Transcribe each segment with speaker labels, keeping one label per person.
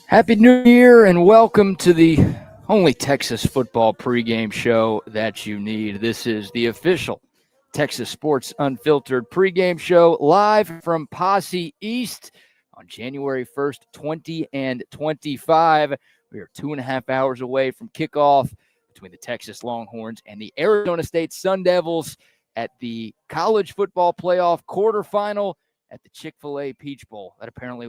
Speaker 1: Happy New Year and welcome to the only Texas football pregame show that you need. This is the official Texas Sports Unfiltered pregame show live from Posse East on January 1st, 2025. We are 2.5 hours away from kickoff between the Texas Longhorns and the Arizona State Sun Devils at the College Football Playoff quarterfinal at the Chick-fil-A Peach Bowl. That apparently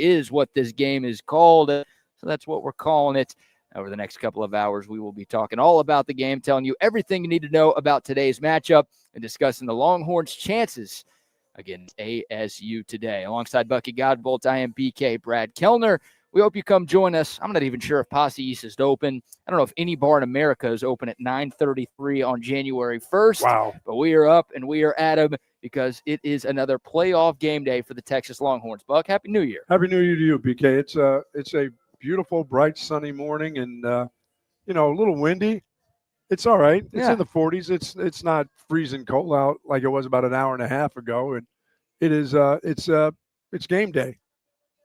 Speaker 1: is what this game is called. So that's what we're calling it. Over the next couple of hours, we will be talking all about the game, telling you everything you need to know about today's matchup, and discussing the Longhorns' chances against ASU today. Alongside Bucky Godbolt, I am BK Brad Kellner. We hope you come join us. I'm not even sure if Posse East is open. I don't know if any bar in America is open at 9:33 on January 1st.
Speaker 2: Wow.
Speaker 1: But we are up and we are at 'em because it is another playoff game day for the Texas Longhorns. Buck, Happy New Year.
Speaker 2: Happy New Year to you, BK. It's a beautiful, bright, sunny morning, and a little windy. It's all right. It's in the 40s. It's not freezing cold out like it was about an hour and a half ago, and it is. It's game day.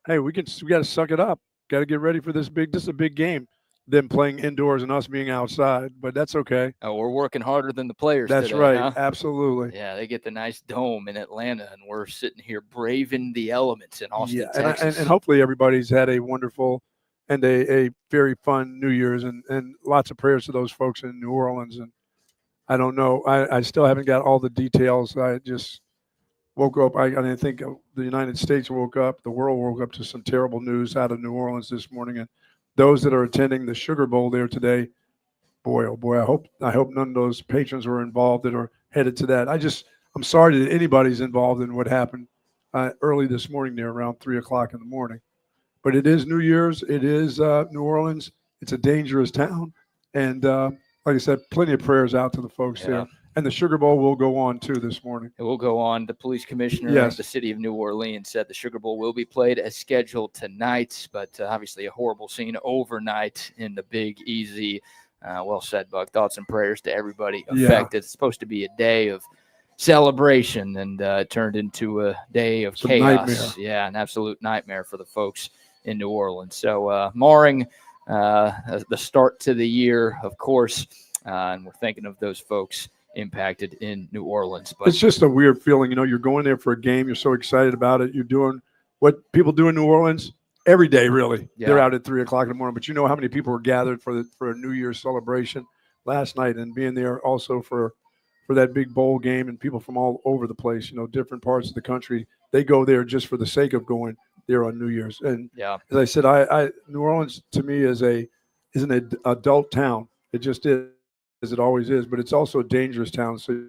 Speaker 2: Hey, we got to suck it up. Got to get ready for this is a big game. Them playing indoors and us being outside, but that's okay.
Speaker 1: Oh, we're working harder than the players.
Speaker 2: That's
Speaker 1: today,
Speaker 2: right.
Speaker 1: Huh?
Speaker 2: Absolutely.
Speaker 1: Yeah, they get the nice dome in Atlanta, and we're sitting here braving the elements in Austin, Texas.
Speaker 2: And hopefully everybody's had a wonderful and a very fun New Year's, and lots of prayers to those folks in New Orleans. And I don't know. I still haven't got all the details. I just woke up. I think the United States woke up. The world woke up to some terrible news out of New Orleans this morning. And those that are attending the Sugar Bowl there today, boy, oh boy, I hope none of those patrons were involved that are headed to that. I'm sorry that anybody's involved in what happened early this morning there around 3 o'clock in the morning. But it is New Year's. It is New Orleans. It's a dangerous town. And like I said, plenty of prayers out to the folks there. And the Sugar Bowl will go on, too, this morning.
Speaker 1: It will go on. The police commissioner of the city of New Orleans said the Sugar Bowl will be played as scheduled tonight, but obviously a horrible scene overnight in the Big Easy. Well said, Buck. Thoughts and prayers to everybody affected. It's supposed to be a day of celebration, and it turned into a day of chaos.
Speaker 2: Nightmare.
Speaker 1: Yeah, an absolute nightmare for the folks in New Orleans. So marring the start to the year, of course, and we're thinking of those folks impacted in New Orleans. But
Speaker 2: it's just a weird feeling. You're going there for a game. You're so excited about it. You're doing what people do in New Orleans every day, really. Yeah. They're out at 3 o'clock in the morning. But you know how many people were gathered for a New Year's celebration last night, and being there also for that big bowl game, and people from all over the place, different parts of the country. They go there just for the sake of going there on New Year's. And as I said, New Orleans to me is an adult town. It just is. As it always is, but it's also a dangerous town. So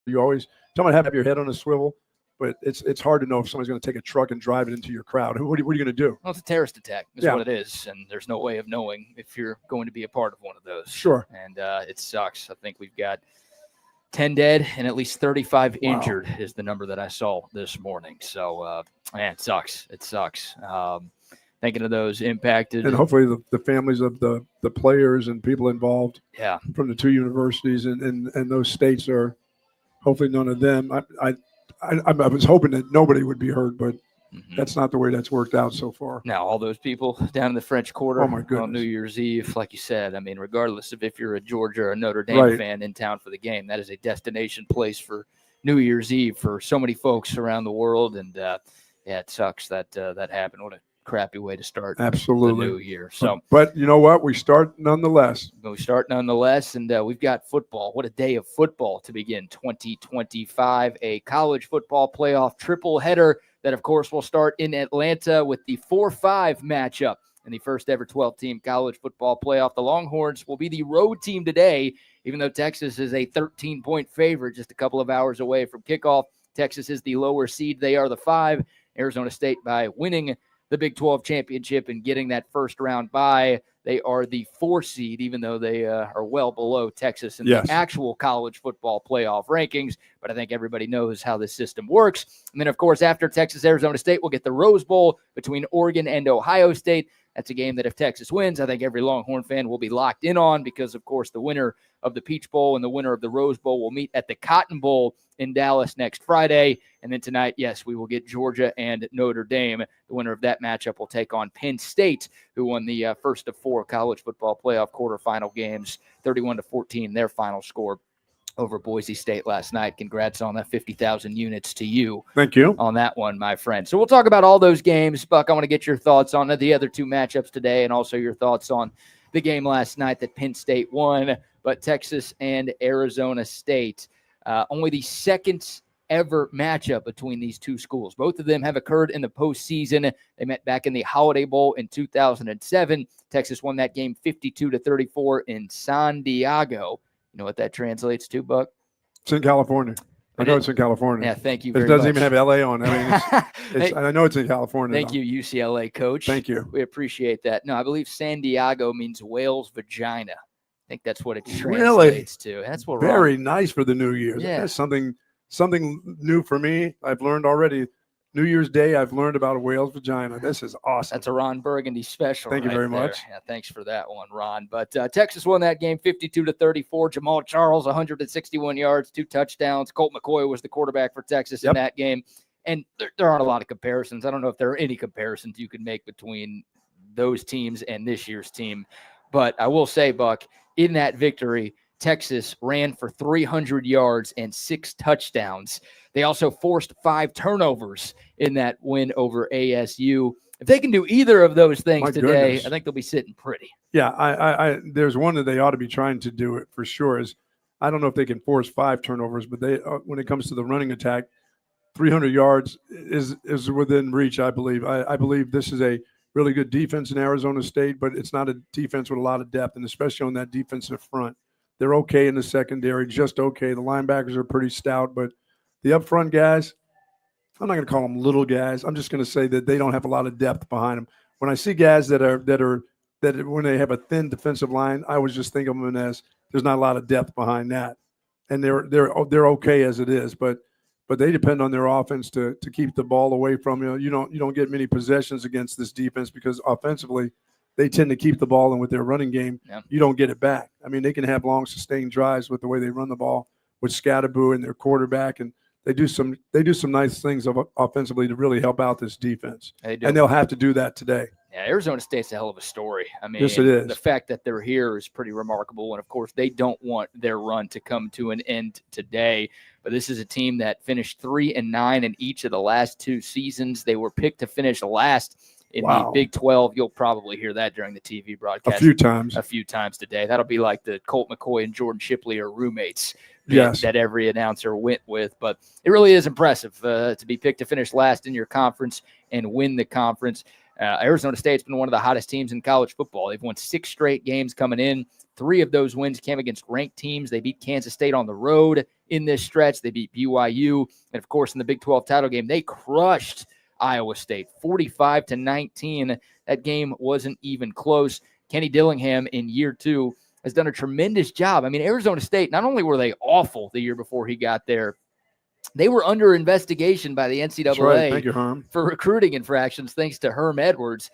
Speaker 2: you always have your head on a swivel, but it's hard to know if somebody's going to take a truck and drive it into your crowd. What are you going to do?
Speaker 1: Well, it's a terrorist attack is what it is, and there's no way of knowing if you're going to be a part of one of those.
Speaker 2: Sure.
Speaker 1: And it sucks. I think we've got 10 dead and at least 35 injured is the number that I saw this morning. So, man, it sucks. It sucks. Thinking of those impacted.
Speaker 2: And hopefully the families of the players and people involved from the two universities and those states are hopefully none of them. I was hoping that nobody would be hurt, but that's not the way that's worked out so far.
Speaker 1: Now, all those people down in the French Quarter
Speaker 2: on
Speaker 1: New Year's Eve, like you said, I mean, regardless of if you're a Georgia or a Notre Dame fan in town for the game, that is a destination place for New Year's Eve for so many folks around the world. And, it sucks that happened. What a crappy way to start the new year. So,
Speaker 2: but you know what? We start nonetheless.
Speaker 1: And we've got football. What a day of football to begin 2025, a college football playoff triple header that, of course, will start in Atlanta with the 4-5 matchup in the first ever 12-team college football playoff. The Longhorns will be the road team today, even though Texas is a 13-point favorite just a couple of hours away from kickoff. Texas is the lower seed. They are the 5. Arizona State, by winning the Big 12 championship and getting that first round bye, they are the 4 seed, even though they are well below Texas in the actual college football playoff rankings. But I think everybody knows how this system works. And then, of course, after Texas, Arizona State, we'll get the Rose Bowl between Oregon and Ohio State. That's a game that if Texas wins, I think every Longhorn fan will be locked in on because, of course, the winner of the Peach Bowl and the winner of the Rose Bowl will meet at the Cotton Bowl in Dallas next Friday. And then tonight, yes, we will get Georgia and Notre Dame. The winner of that matchup will take on Penn State, who won the first of 4 college football playoff quarterfinal games, 31-14, their final score over Boise State last night. Congrats on that 50,000 units to you.
Speaker 2: Thank you.
Speaker 1: On that one, my friend. So we'll talk about all those games. Buck, I want to get your thoughts on the other 2 matchups today and also your thoughts on the game last night that Penn State won, but Texas and Arizona State. Only the second ever matchup between these 2 schools. Both of them have occurred in the postseason. They met back in the Holiday Bowl in 2007. Texas won that game 52-34 in San Diego. You know what that translates to, Buck?
Speaker 2: It's in California. I know it's in California.
Speaker 1: Yeah, thank you very
Speaker 2: much. It doesn't
Speaker 1: much.
Speaker 2: even have LA on it. I mean, I know it's in California.
Speaker 1: Thank you, UCLA coach.
Speaker 2: Thank you.
Speaker 1: We appreciate that. No, I believe San Diego means whale's vagina. I think that's what it translates to. That's what.
Speaker 2: Very nice for the New Year's.
Speaker 1: Yeah.
Speaker 2: That's something new for me. I've learned already. New Year's Day, I've learned about a whale's vagina. This is awesome.
Speaker 1: That's a Ron Burgundy special.
Speaker 2: Thank you very much.
Speaker 1: Yeah, thanks for that one, Ron. But Texas won that game 52-34. Jamal Charles, 161 yards, 2 touchdowns. Colt McCoy was the quarterback for Texas in that game. And there aren't a lot of comparisons. I don't know if there are any comparisons you could make between those teams and this year's team. But I will say, Buck, in that victory, Texas ran for 300 yards and 6 touchdowns. They also forced 5 turnovers in that win over ASU. If they can do either of those things today, I think they'll be sitting pretty.
Speaker 2: Yeah, I there's one that they ought to be trying to do it for sure. Is I don't know if they can force 5 turnovers, but they when it comes to the running attack, 300 yards is within reach. I believe. I believe this is a really good defense in Arizona State, but it's not a defense with a lot of depth, and especially on that defensive front. They're okay in the secondary, just okay. The linebackers are pretty stout, but the up front guys, I'm not going to call them little guys. I'm just going to say that they don't have a lot of depth behind them. When I see guys that when they have a thin defensive line, I always just think of them as there's not a lot of depth behind that, and they're okay as it is. But they depend on their offense to keep the ball away from you. You don't get many possessions against this defense because offensively they tend to keep the ball, and with their running game, you don't get it back. I mean, they can have long sustained drives with the way they run the ball with Scabo and their quarterback, and they do some nice things offensively to really help out this defense. And they'll have to do that today.
Speaker 1: Yeah, Arizona State's a hell of a story. I mean,
Speaker 2: yes, it is.
Speaker 1: The fact that they're here is pretty remarkable. And, of course, they don't want their run to come to an end today. But this is a team that finished 3-9 in each of the last 2 seasons. They were picked to finish last in the Big 12. You'll probably hear that during the TV broadcast. A few times today. That'll be like the Colt McCoy and Jordan Shipley are roommates. That every announcer went with. But it really is impressive to be picked to finish last in your conference and win the conference. Arizona State's been one of the hottest teams in college football. They've won 6 straight games coming in. 3 of those wins came against ranked teams. They beat Kansas State on the road in this stretch. They beat BYU. And, of course, in the Big 12 title game, they crushed Iowa State 45-19. That game wasn't even close. Kenny Dillingham in year 2 has done a tremendous job. I mean, Arizona State, not only were they awful the year before he got there, they were under investigation by the NCAA
Speaker 2: Thank you, Herm.
Speaker 1: for recruiting infractions, thanks to Herm Edwards.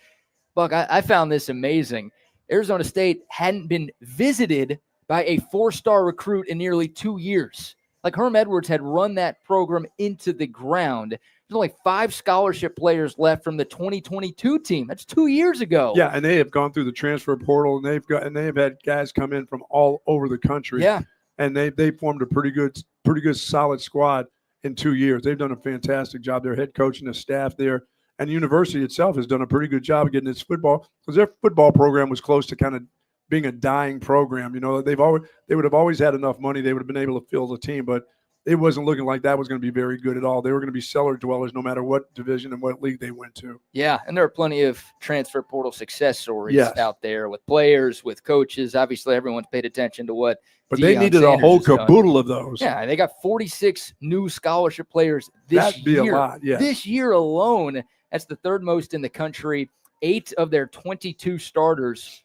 Speaker 1: Buck, I found this amazing. Arizona State hadn't been visited by a 4-star recruit in nearly 2 years. Like, Herm Edwards had run that program into the ground. There's only 5 scholarship players left from the 2022 team. That's 2 years ago.
Speaker 2: Yeah, and they have gone through the transfer portal, and they've had guys come in from all over the country.
Speaker 1: Yeah,
Speaker 2: and they formed a pretty good, solid squad in 2 years. They've done a fantastic job. Their head coach and the staff there, and the university itself has done a pretty good job of getting its football, because their football program was close to kind of being a dying program. You know, they would have always had enough money. They would have been able to fill the team, but it wasn't looking like that was going to be very good at all. They were going to be cellar dwellers no matter what division and what league they went to.
Speaker 1: Yeah, and there are plenty of transfer portal success stories out there with players, with coaches. Obviously, everyone's paid attention to what
Speaker 2: But they needed a whole caboodle of those.
Speaker 1: Yeah, they got 46 new scholarship players this
Speaker 2: That'd be
Speaker 1: year.
Speaker 2: A lot, yeah.
Speaker 1: This year alone, that's the 3rd most in the country. 8 of their 22 starters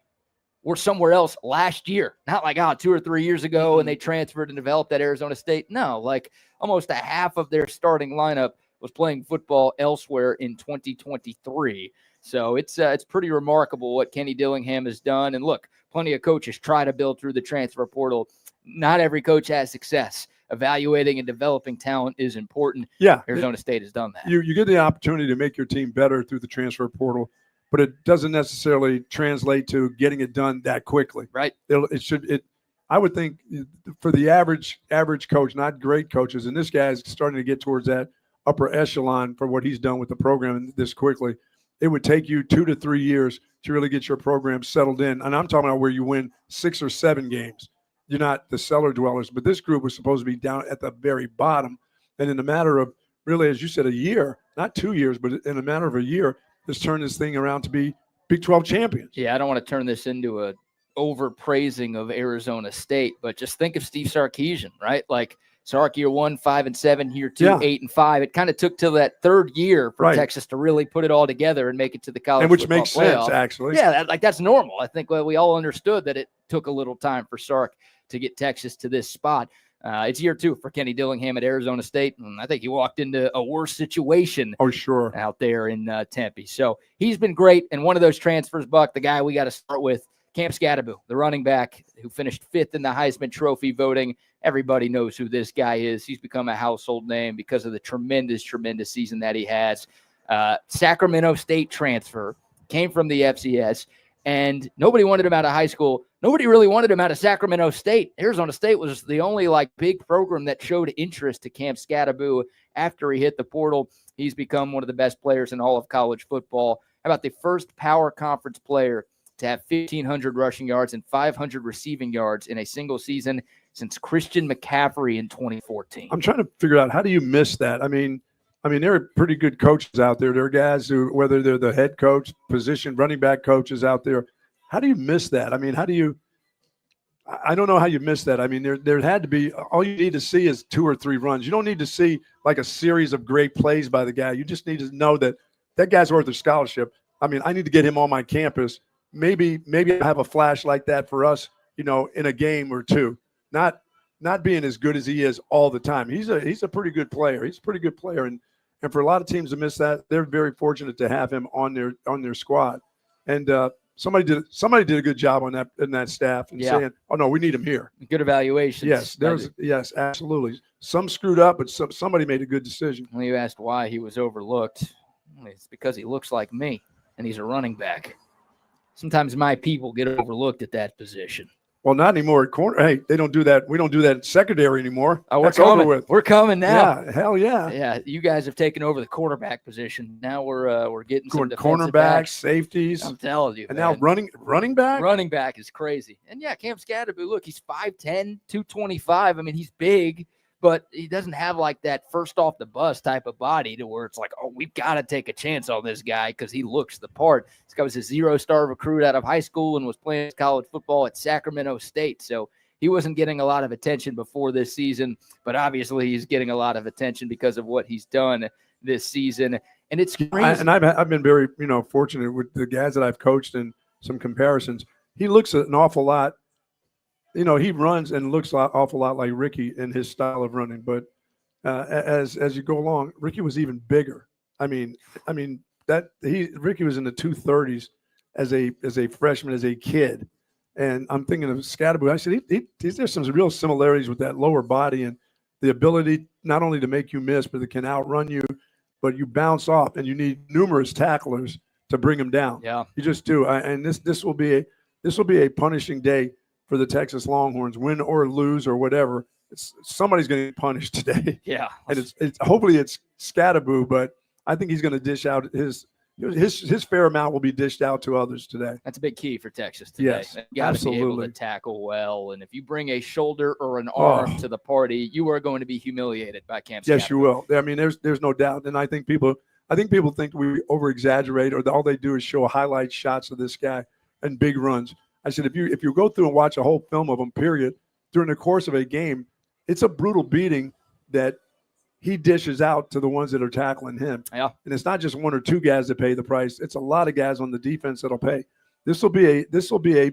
Speaker 1: were somewhere else last year. Not like 2 or 3 years ago and they transferred and developed at Arizona State. No, like almost a half of their starting lineup was playing football elsewhere in 2023. So it's pretty remarkable what Kenny Dillingham has done. And look, plenty of coaches try to build through the transfer portal. Not every coach has success. Evaluating and developing talent is important.
Speaker 2: Yeah.
Speaker 1: Arizona State has done that.
Speaker 2: You get the opportunity to make your team better through the transfer portal, but it doesn't necessarily translate to getting it done that quickly.
Speaker 1: Right.
Speaker 2: I would think for the average coach, not great coaches, and this guy's starting to get towards that upper echelon for what he's done with the program this quickly. It would take you 2 to 3 years to really get your program settled in. And I'm talking about where you win 6 or 7 games. You're not the cellar dwellers, but this group was supposed to be down at the very bottom. And in a matter of really, as you said, a year, not 2 years, but in a matter of a year, has turned this thing around to be Big 12 champions.
Speaker 1: Yeah, I don't want to turn this into a overpraising of Arizona State, but just think of Steve Sarkisian, right? Like Sark year 1, 5-7, year 2, 8-5. It kind of took till that third year for Texas to really put it all together and make it to the college
Speaker 2: which
Speaker 1: football
Speaker 2: makes
Speaker 1: playoff.
Speaker 2: sense, actually.
Speaker 1: Yeah, that's normal. I think we all understood that it took a little time for Sark to get Texas to this spot. It's year 2 for Kenny Dillingham at Arizona State, and I think he walked into a worse situation out there in Tempe. So he's been great, and one of those transfers, Buck, the guy we got to start with, Cam Scabo, the running back who finished 5th in the Heisman Trophy voting. Everybody knows who this guy is. He's become a household name because of the tremendous season that he has. Sacramento State transfer, came from the FCS, and nobody wanted him out of high school. Nobody really wanted him out of Sacramento State. Arizona State was the only big program that showed interest to Cam Scabo after he hit the portal. He's become one of the best players in all of college football. How about the first power conference player to have 1,500 rushing yards and 500 receiving yards in a single season since Christian McCaffrey in 2014.
Speaker 2: I'm trying to figure out, how do you miss that? I mean, there are pretty good coaches out there. There are guys who, whether they're the head coach, position, running back coaches out there. How do you miss that? I mean, I don't know how you miss that. I mean, there had to be, all you need to see is 2 or 3 runs. You don't need to see a series of great plays by the guy. You just need to know that guy's worth a scholarship. I mean, I need to get him on my campus. Maybe I have a flash like that for us, in a game or 2. Not being as good as he is all the time. He's a pretty good player. He's a pretty good player, and for a lot of teams to miss that, they're very fortunate to have him on their squad. And somebody did a good job on that staff and saying, "Oh no, we need him here."
Speaker 1: Good evaluation.
Speaker 2: Yes, absolutely. Some screwed up, but somebody made a good decision.
Speaker 1: When you asked why he was overlooked, it's because he looks like me, and he's a running back. Sometimes my people get overlooked at that position.
Speaker 2: Well, not anymore at corner. Hey, they don't do that. We don't do that at secondary anymore.
Speaker 1: Oh, that's over with. We're coming now.
Speaker 2: Yeah, hell yeah.
Speaker 1: Yeah, you guys have taken over the quarterback position. Now we're getting some
Speaker 2: cornerbacks, safeties.
Speaker 1: I'm telling you.
Speaker 2: And
Speaker 1: man.
Speaker 2: now running back?
Speaker 1: Running back is crazy. And yeah, Cam Scabo, look, he's 5'10", 225. I mean, he's big, but he doesn't have that first off the bus type of body to where it's we've got to take a chance on this guy because he looks the part. This guy was a 0-star recruit out of high school and was playing college football at Sacramento State. So he wasn't getting a lot of attention before this season, but obviously he's getting a lot of attention because of what he's done this season. And it's crazy.
Speaker 2: I've been very, fortunate with the guys that I've coached and some comparisons. He looks an awful lot. He runs and looks an awful lot like Ricky in his style of running. But as you go along, Ricky was even bigger. Ricky was in the 230s as a freshman, as a kid. And I'm thinking of Scabo. I said, there's some real similarities with that lower body and the ability not only to make you miss, but it can outrun you, but you bounce off, and you need numerous tacklers to bring him down.
Speaker 1: Yeah,
Speaker 2: you just do. And this will be a punishing day for the Texas Longhorns, win or lose or whatever. Somebody's going to get punished today.
Speaker 1: Yeah,
Speaker 2: and it's hopefully it's Scabo, but I think he's going to dish out his fair amount will be dished out to others today.
Speaker 1: That's a big key for Texas today.
Speaker 2: Yes,
Speaker 1: you got to be able to tackle well, and if you bring a shoulder or an arm to the party, you are going to be humiliated by Cam Scabo.
Speaker 2: Yes, you will. I mean, there's no doubt, and I think people think we over exaggerate, or all they do is show highlight shots of this guy and big runs. I said, if you go through and watch a whole film of him, period, during the course of a game, it's a brutal beating that he dishes out to the ones that are tackling him.
Speaker 1: Yeah.
Speaker 2: And it's not just 1 or 2 guys that pay the price. It's a lot of guys on the defense that'll pay. This will be a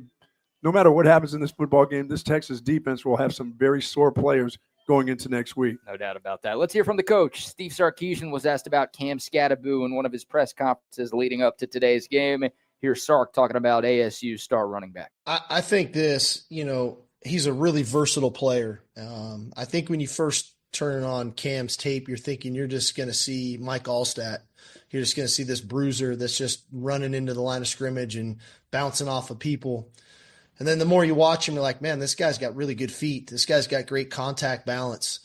Speaker 2: no matter what happens in this football game, this Texas defense will have some very sore players going into next week.
Speaker 1: No doubt about that. Let's hear from the coach. Steve Sarkisian was asked about Cam Scabo in one of his press conferences leading up to today's game. Here's Sark talking about ASU's star running back.
Speaker 3: I think this, he's a really versatile player. I think when you first turn on Cam's tape, you're thinking you're just going to see Mike Allstat. You're just going to see this bruiser that's just running into the line of scrimmage and bouncing off of people. And then the more you watch him, you're like, man, this guy's got really good feet. This guy's got great contact balance.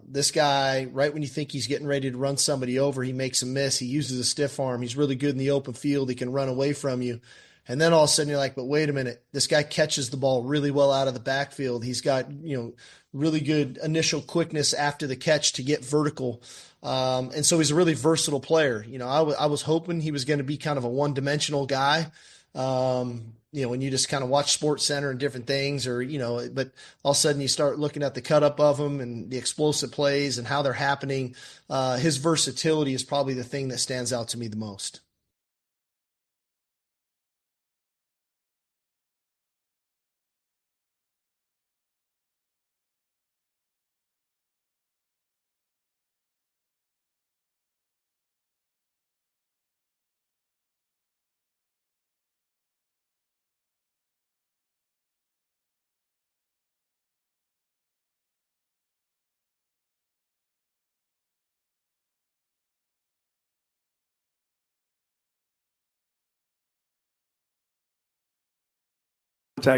Speaker 3: This guy, right when you think he's getting ready to run somebody over, he makes a miss. He uses a stiff arm. He's really good in the open field. He can run away from you. And then all of a sudden you're like, but wait a minute, this guy catches the ball really well out of the backfield. He's got, really good initial quickness after the catch to get vertical. And so he's a really versatile player. I was hoping he was going to be kind of a one-dimensional guy. When you just kind of watch Sports Center and different things but all of a sudden you start looking at the cut up of him and the explosive plays and how they're happening. His versatility is probably the thing that stands out to me the most.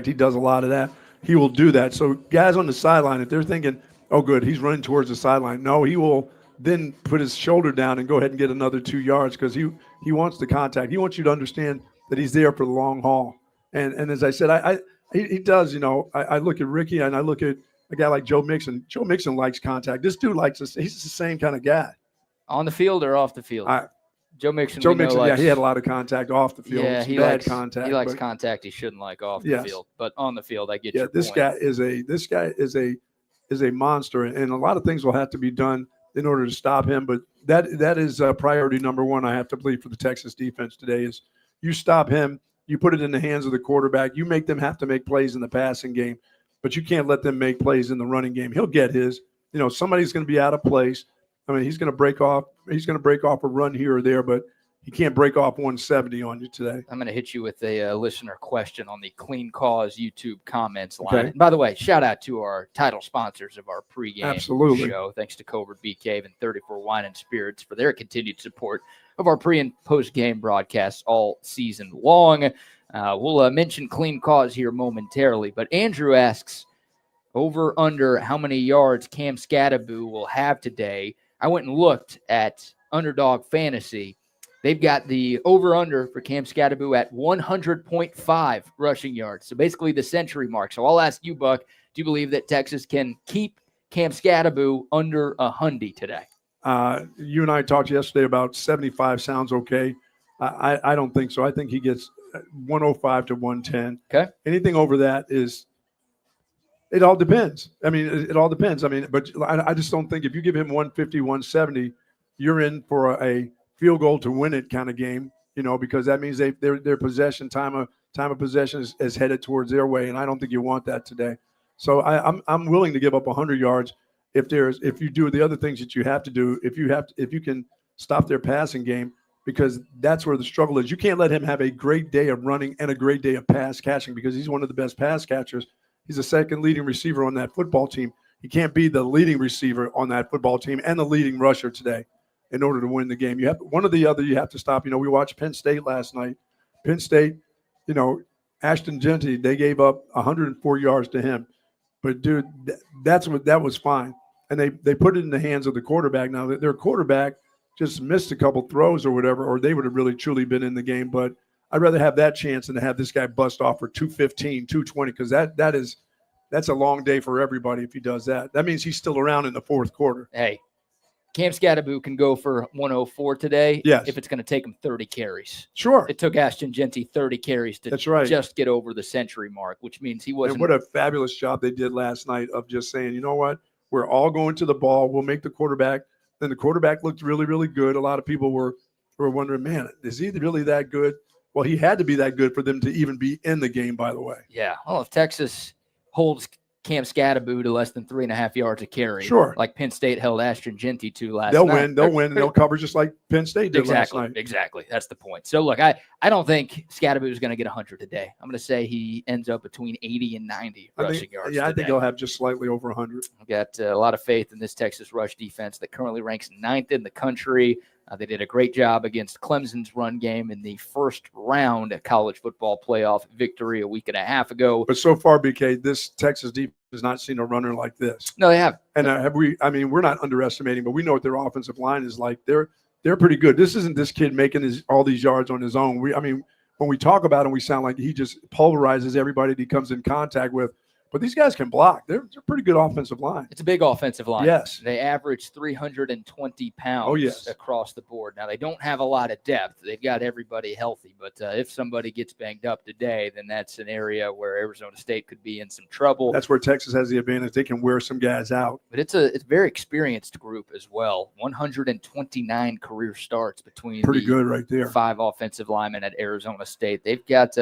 Speaker 2: He does a lot of that. He will do that. So guys on the sideline, if they're thinking, oh, good, he's running towards the sideline. No, he will then put his shoulder down and go ahead and get another 2 yards because he wants the contact. He wants you to understand that he's there for the long haul. And as I said, he does, I look at Ricky and I look at a guy like Joe Mixon. Joe Mixon likes contact. This dude likes this. He's the same kind of guy.
Speaker 1: On the field or off the field? Joe Mixon,
Speaker 2: he had a lot of contact off the field.
Speaker 1: Yeah, he likes contact. He likes
Speaker 2: but,
Speaker 1: contact. He shouldn't like off the field, but on the field, I get your
Speaker 2: this
Speaker 1: point.
Speaker 2: This guy is a monster, and a lot of things will have to be done in order to stop him. But that is priority number one. I have to believe for the Texas defense today is you stop him, you put it in the hands of the quarterback, you make them have to make plays in the passing game, but you can't let them make plays in the running game. He'll get his. Somebody's going to be out of place. I mean, he's going to break off. He's going to break off a run here or there, but he can't break off 170 on you today.
Speaker 1: I'm going to hit you with a listener question on the Clean Cause YouTube comments line.
Speaker 2: Okay.
Speaker 1: And by the way, shout out to our title sponsors of our pregame show. Thanks to Covert Bee Cave and 34 Wine and Spirits for their continued support of our pre- and post-game broadcasts all season long. We'll mention Clean Cause here momentarily, but Andrew asks, over under how many yards Cam Scabo will have today. I went and looked at Underdog Fantasy. They've got the over-under for Cam Scabo at 100.5 rushing yards. So basically the century mark. So I'll ask you, Buck, do you believe that Texas can keep Cam Scabo under 100 today?
Speaker 2: You and I talked yesterday about 75 sounds okay. I don't think so. I think he gets 105 to 110.
Speaker 1: Okay.
Speaker 2: Anything over that it all depends. I mean, it all depends. I mean, but I just don't think if you give him 150, 170, you're in for a field goal to win it kind of game, because that means their possession time of possession is headed towards their way, and I don't think you want that today. So I'm willing to give up 100 yards if you do the other things that you have to do. If you can stop their passing game, because that's where the struggle is. You can't let him have a great day of running and a great day of pass catching because he's one of the best pass catchers. He's the second leading receiver on that football team. He can't be the leading receiver on that football team and the leading rusher today in order to win the game. You have one or the other you have to stop. We watched Penn State last night. Penn State, Ashton Jeanty, they gave up 104 yards to him. But, dude, that was fine. And they put it in the hands of the quarterback. Now, their quarterback just missed a couple throws or whatever, or they would have really truly been in the game. But I'd rather have that chance than to have this guy bust off for 215, 220, because that's a long day for everybody if he does that. That means he's still around in the fourth quarter.
Speaker 1: Hey, Cam Scabo can go for 104 today if it's going to take him 30 carries.
Speaker 2: Sure.
Speaker 1: It took Ashton Jeanty 30 carries to just get over the century mark, which means he wasn't.
Speaker 2: And what a fabulous job they did last night of just saying, you know what, we're all going to the ball. We'll make the quarterback. Then the quarterback looked really, really good. A lot of people were wondering, man, is he really that good? Well, he had to be that good for them to even be in the game, by the way.
Speaker 1: Yeah. Well, if Texas holds Cam Scadaboo to less than 3.5 yards a carry.
Speaker 2: Sure.
Speaker 1: Like Penn State held Ashton Genty to last
Speaker 2: They'll
Speaker 1: night.
Speaker 2: They'll win, and they'll cover just like Penn State did last night.
Speaker 1: Exactly. That's the point. So, look, I don't think Scadaboo is going to get 100 today. I'm going to say he ends up between 80 and 90 rushing yards
Speaker 2: Yeah,
Speaker 1: today.
Speaker 2: I think he'll have just slightly over 100.
Speaker 1: I've got a lot of faith in this Texas rush defense that currently ranks 9th in the country. They did a great job against Clemson's run game in the first round at college football playoff victory a week and a half ago.
Speaker 2: But so far, BK, this Texas defense has not seen a runner like this.
Speaker 1: No, they haven't.
Speaker 2: And we're not underestimating, but we know what their offensive line is like. They're pretty good. This isn't this kid making all these yards on his own. When we talk about him, we sound like he just pulverizes everybody that he comes in contact with. But these guys can block. They're a pretty good offensive line.
Speaker 1: It's a big offensive line.
Speaker 2: Yes.
Speaker 1: They average 320 pounds across the board. Now, they don't have a lot of depth. They've got everybody healthy. But if somebody gets banged up today, then that's an area where Arizona State could be in some trouble.
Speaker 2: That's where Texas has the advantage. They can wear some guys out.
Speaker 1: But it's a very experienced group as well. 129 career starts between
Speaker 2: good right there.
Speaker 1: 5 offensive linemen at Arizona State. They've got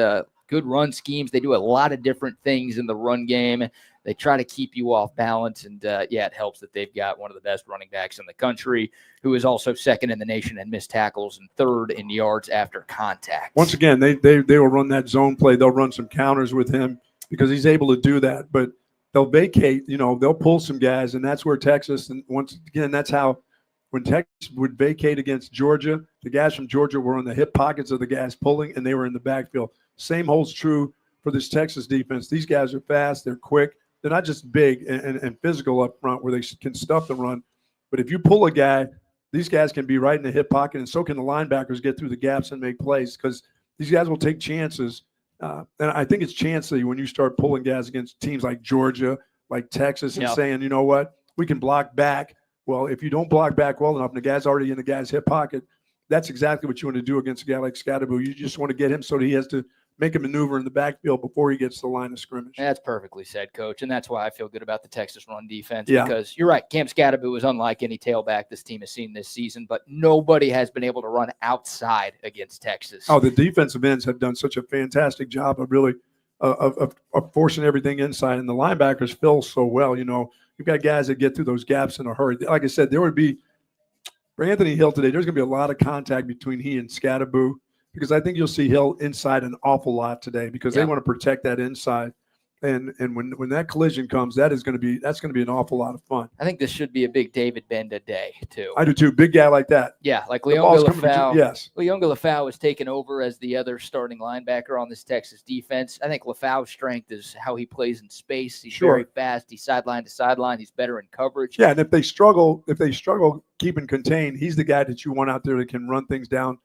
Speaker 1: good run schemes. They do a lot of different things in the run game. They try to keep you off balance. And, it helps that they've got one of the best running backs in the country, who is also 2nd in the nation in missed tackles and 3rd in yards after contact.
Speaker 2: Once again, they will run that zone play. They'll run some counters with him because he's able to do that. But they'll vacate, they'll pull some guys, and that's where Texas, and once again, that's how when Texas would vacate against Georgia, the guys from Georgia were in the hip pockets of the guys pulling, and they were in the backfield. Same holds true for this Texas defense. These guys are fast. They're quick. They're not just big and physical up front where they can stuff the run. But if you pull a guy, these guys can be right in the hip pocket, and so can the linebackers get through the gaps and make plays because these guys will take chances. And I think it's chancy when you start pulling guys against teams like Georgia, like Texas, and saying, you know what, we can block back. Well, if you don't block back well enough and the guy's already in the guy's hip pocket, that's exactly what you want to do against a guy like Scadaboo. You just want to get him so that he has to make a maneuver in the backfield before he gets to the line of scrimmage.
Speaker 1: That's perfectly said, Coach, and that's why I feel good about the Texas run defense because you're right, Cam Scadaboo is unlike any tailback this team has seen this season, but nobody has been able to run outside against Texas.
Speaker 2: Oh, the defensive ends have done such a fantastic job of really of forcing everything inside, and the linebackers fill so well. You've got guys that get through those gaps in a hurry. Like I said, there would be – for Anthony Hill today, there's going to be a lot of contact between he and Scadaboo, because I think you'll see Hill inside an awful lot today because they want to protect that inside. And when that collision comes, that's going to be an awful lot of fun.
Speaker 1: I think this should be a big David Benda day too.
Speaker 2: I do too. Big guy like that.
Speaker 1: Yeah, like Leonga Lafau.
Speaker 2: Yes.
Speaker 1: Leonga Lafau has taken over as the other starting linebacker on this Texas defense. I think Lafau's strength is how he plays in space. He's very fast. He's sideline to sideline. He's better in coverage.
Speaker 2: Yeah, and if they struggle keeping contained, he's the guy that you want out there that can run things down,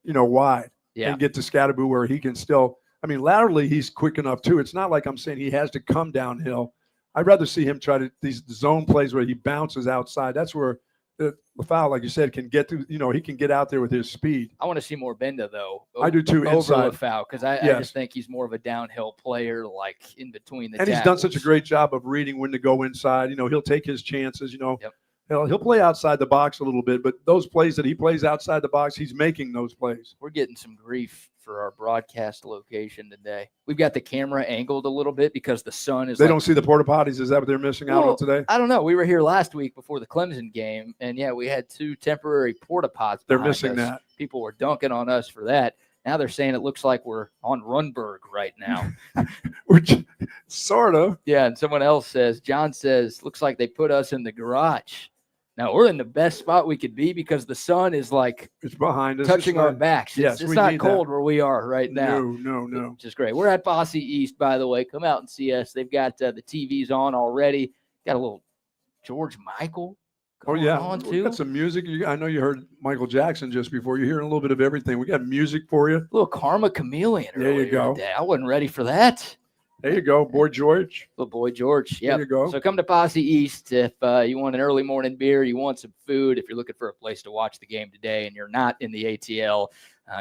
Speaker 2: wide. Yeah. And get to Scadaboo where he can still – laterally he's quick enough too. It's not like I'm saying he has to come downhill. I'd rather see him try to – these zone plays where he bounces outside. That's where Lafau, like you said, can get through – he can get out there with his speed.
Speaker 1: I want to see more Benda, though.
Speaker 2: I do too,
Speaker 1: over
Speaker 2: inside.
Speaker 1: Lafau, because I just think he's more of a downhill player, like in between the
Speaker 2: And he's done such a great job of reading when to go inside. He'll take his chances,
Speaker 1: Yep.
Speaker 2: He'll play outside the box a little bit, but those plays that he plays outside the box, he's making those plays.
Speaker 1: We're getting some grief for our broadcast location today. We've got the camera angled a little bit because the sun is
Speaker 2: They don't see the porta potties. Is that what they're missing out on today?
Speaker 1: I don't know. We were here last week before the Clemson game, and, we had 2 temporary porta pots.
Speaker 2: They're missing that.
Speaker 1: People were dunking on us for that. Now they're saying it looks like we're on Runberg right now.
Speaker 2: Which, sort of.
Speaker 1: Yeah, and someone else says, John says, looks like they put us in the garage. Now, we're in the best spot we could be because the sun is it's
Speaker 2: behind us,
Speaker 1: touching our backs. It's not cold where we are right now.
Speaker 2: No.
Speaker 1: Which is great. We're at Posse East, by the way. Come out and see us. They've got the TVs on already. Got a little George Michael going on, too.
Speaker 2: We got some music. I know you heard Michael Jackson just before. You're hearing a little bit of everything. We got music for you.
Speaker 1: A little Karma Chameleon.
Speaker 2: There you go.
Speaker 1: Today. I wasn't ready for that.
Speaker 2: There you go, Boy George.
Speaker 1: Little Boy George, yeah.
Speaker 2: There you go.
Speaker 1: So come to Posse East if you want an early morning beer, you want some food, if you're looking for a place to watch the game today and you're not in the ATL,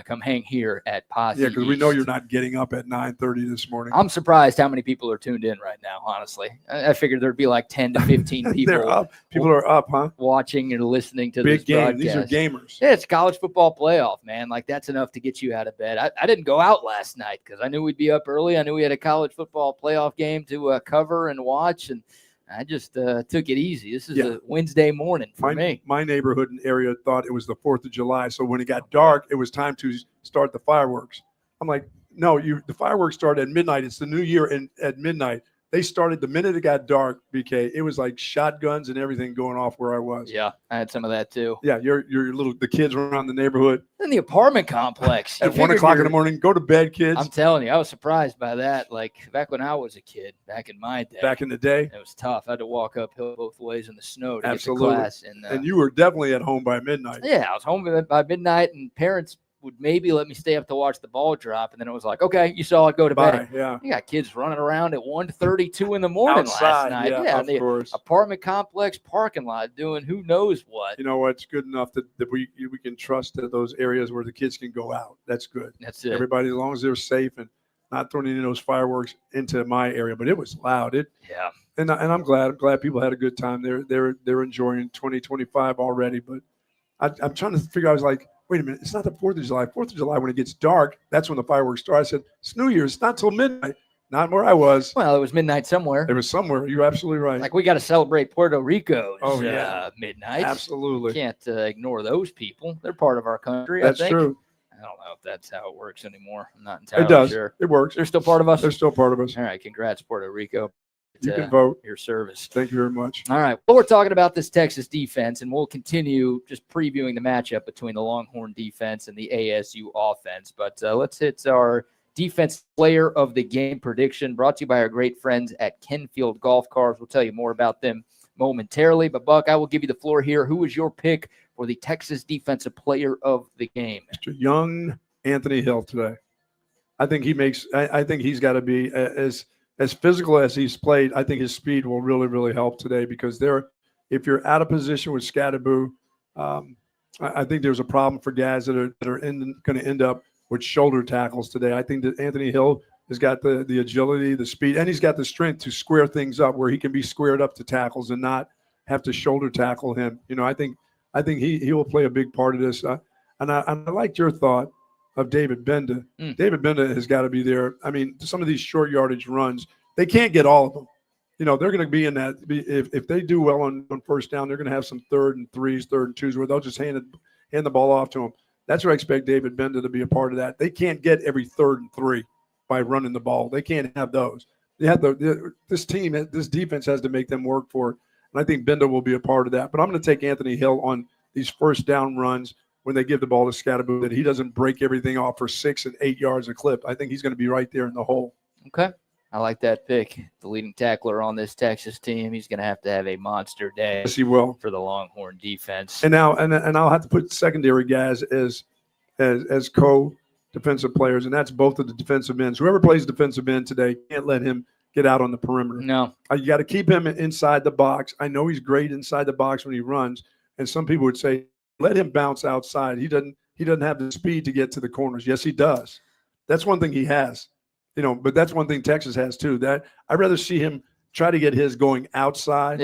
Speaker 1: come hang here at Posse
Speaker 2: Yeah, because we know
Speaker 1: East.
Speaker 2: you're not getting up at 9:30 this morning.
Speaker 1: I'm surprised how many people are tuned in right now, honestly. I figured there'd be like 10 to 15 people.
Speaker 2: They're up. People are up, huh?
Speaker 1: Watching and listening to
Speaker 2: Big
Speaker 1: this
Speaker 2: game.
Speaker 1: broadcast.
Speaker 2: These are gamers.
Speaker 1: Yeah, it's college football playoff, man. Like, that's enough to get you out of bed. I didn't go out last night because I knew we'd be up early. I knew we had a college football playoff game to cover and watch, and I just took it easy. This is a Wednesday morning for me.
Speaker 2: My neighborhood and area thought it was the 4th of July, so when it got dark, it was time to start the fireworks. I'm like, no, the fireworks start at midnight. It's the new year, and at midnight. They started the minute it got dark, BK. It was like shotguns and everything going off where I was.
Speaker 1: Yeah, I had some of that too.
Speaker 2: Yeah, the kids were around the neighborhood.
Speaker 1: In the apartment complex.
Speaker 2: At 1 o'clock in the morning, go to bed, kids.
Speaker 1: I'm telling you, I was surprised by that. Like, back when I was a kid, back in my day.
Speaker 2: Back in the day.
Speaker 1: It was tough. I had to walk uphill both ways in the snow to
Speaker 2: Absolutely.
Speaker 1: get to class.
Speaker 2: And you were definitely at home by midnight.
Speaker 1: Yeah, I was home by midnight, and parents would maybe let me stay up to watch the ball drop, and then it was like, okay, you saw it, go to bed.
Speaker 2: Yeah.
Speaker 1: You got kids running around at 1:32 in the morning
Speaker 2: Outside,
Speaker 1: last night.
Speaker 2: Yeah, of
Speaker 1: the
Speaker 2: course.
Speaker 1: Apartment complex parking lot doing who knows what.
Speaker 2: You know what? It's good enough that we can trust that those areas where the kids can go out. That's good.
Speaker 1: That's it.
Speaker 2: Everybody, as long as they're safe and not throwing any of those fireworks into my area. But it was loud.
Speaker 1: Yeah.
Speaker 2: And I'm glad people had a good time. They're enjoying 2025 already. But I'm trying to figure out. I was like, wait a minute, it's not the 4th of July. 4th of July, when it gets dark, that's when the fireworks start. I said, it's New Year's. It's not till midnight. Not where I was.
Speaker 1: Well, it was midnight somewhere.
Speaker 2: It was somewhere. You're absolutely right.
Speaker 1: Like, we got to celebrate Puerto Rico's midnight.
Speaker 2: Absolutely.
Speaker 1: Can't ignore those people. They're part of our country,
Speaker 2: That's
Speaker 1: I think.
Speaker 2: true.
Speaker 1: I don't know if that's how it works anymore. I'm not entirely
Speaker 2: It does.
Speaker 1: sure.
Speaker 2: It works.
Speaker 1: They're still part of us?
Speaker 2: They're still part of us.
Speaker 1: All right, congrats, Puerto Rico.
Speaker 2: You can vote.
Speaker 1: Your service.
Speaker 2: Thank you very much.
Speaker 1: All right. Well, we're talking about this Texas defense, and we'll continue just previewing the matchup between the Longhorn defense and the ASU offense. But let's hit our defense player of the game prediction, brought to you by our great friends at Kenfield Golf Cars. We'll tell you more about them momentarily. But, Buck, I will give you the floor here. Who was your pick for the Texas defensive player of the game?
Speaker 2: Mr. Young Anthony Hill today. I think he's got to be as physical as he's played. I think his speed will really, really help today because if you're out of position with Scabo, I think there's a problem for guys that are going to end up with shoulder tackles today. I think that Anthony Hill has got the agility, the speed, and he's got the strength to square things up where he can be squared up to tackles and not have to shoulder tackle him. You know, I think he will play a big part of this. And I liked your thought of David Benda. David Benda has got to be there. I mean, some of these short yardage runs, they can't get all of them. You know, they're going to be in that. If they do well on first down, they're going to have some 3rd and 3s, 3rd and 2s where they'll just hand the ball off to them. That's where I expect David Benda to be a part of that. They can't get every 3rd and 3 by running the ball. They can't have those. This defense has to make them work for it. And I think Benda will be a part of that. But I'm going to take Anthony Hill on these first down runs when they give the ball to Scabo, that he doesn't break everything off for 6 and 8 yards a clip. I think he's going to be right there in the hole.
Speaker 1: Okay. I like that pick. The leading tackler on this Texas team, he's going to have a monster day.
Speaker 2: Yes, he will.
Speaker 1: For the Longhorn defense.
Speaker 2: And now, and I'll have to put secondary guys as co-defensive players, and that's both of the defensive ends. Whoever plays defensive end today, can't let him get out on the perimeter.
Speaker 1: No.
Speaker 2: You got to keep him inside the box. I know he's great inside the box when he runs, and some people would say, let him bounce outside. He doesn't have the speed to get to the corners. Yes, he does. That's one thing he has. You know, but that's one thing Texas has too. That I'd rather see him try to get his going outside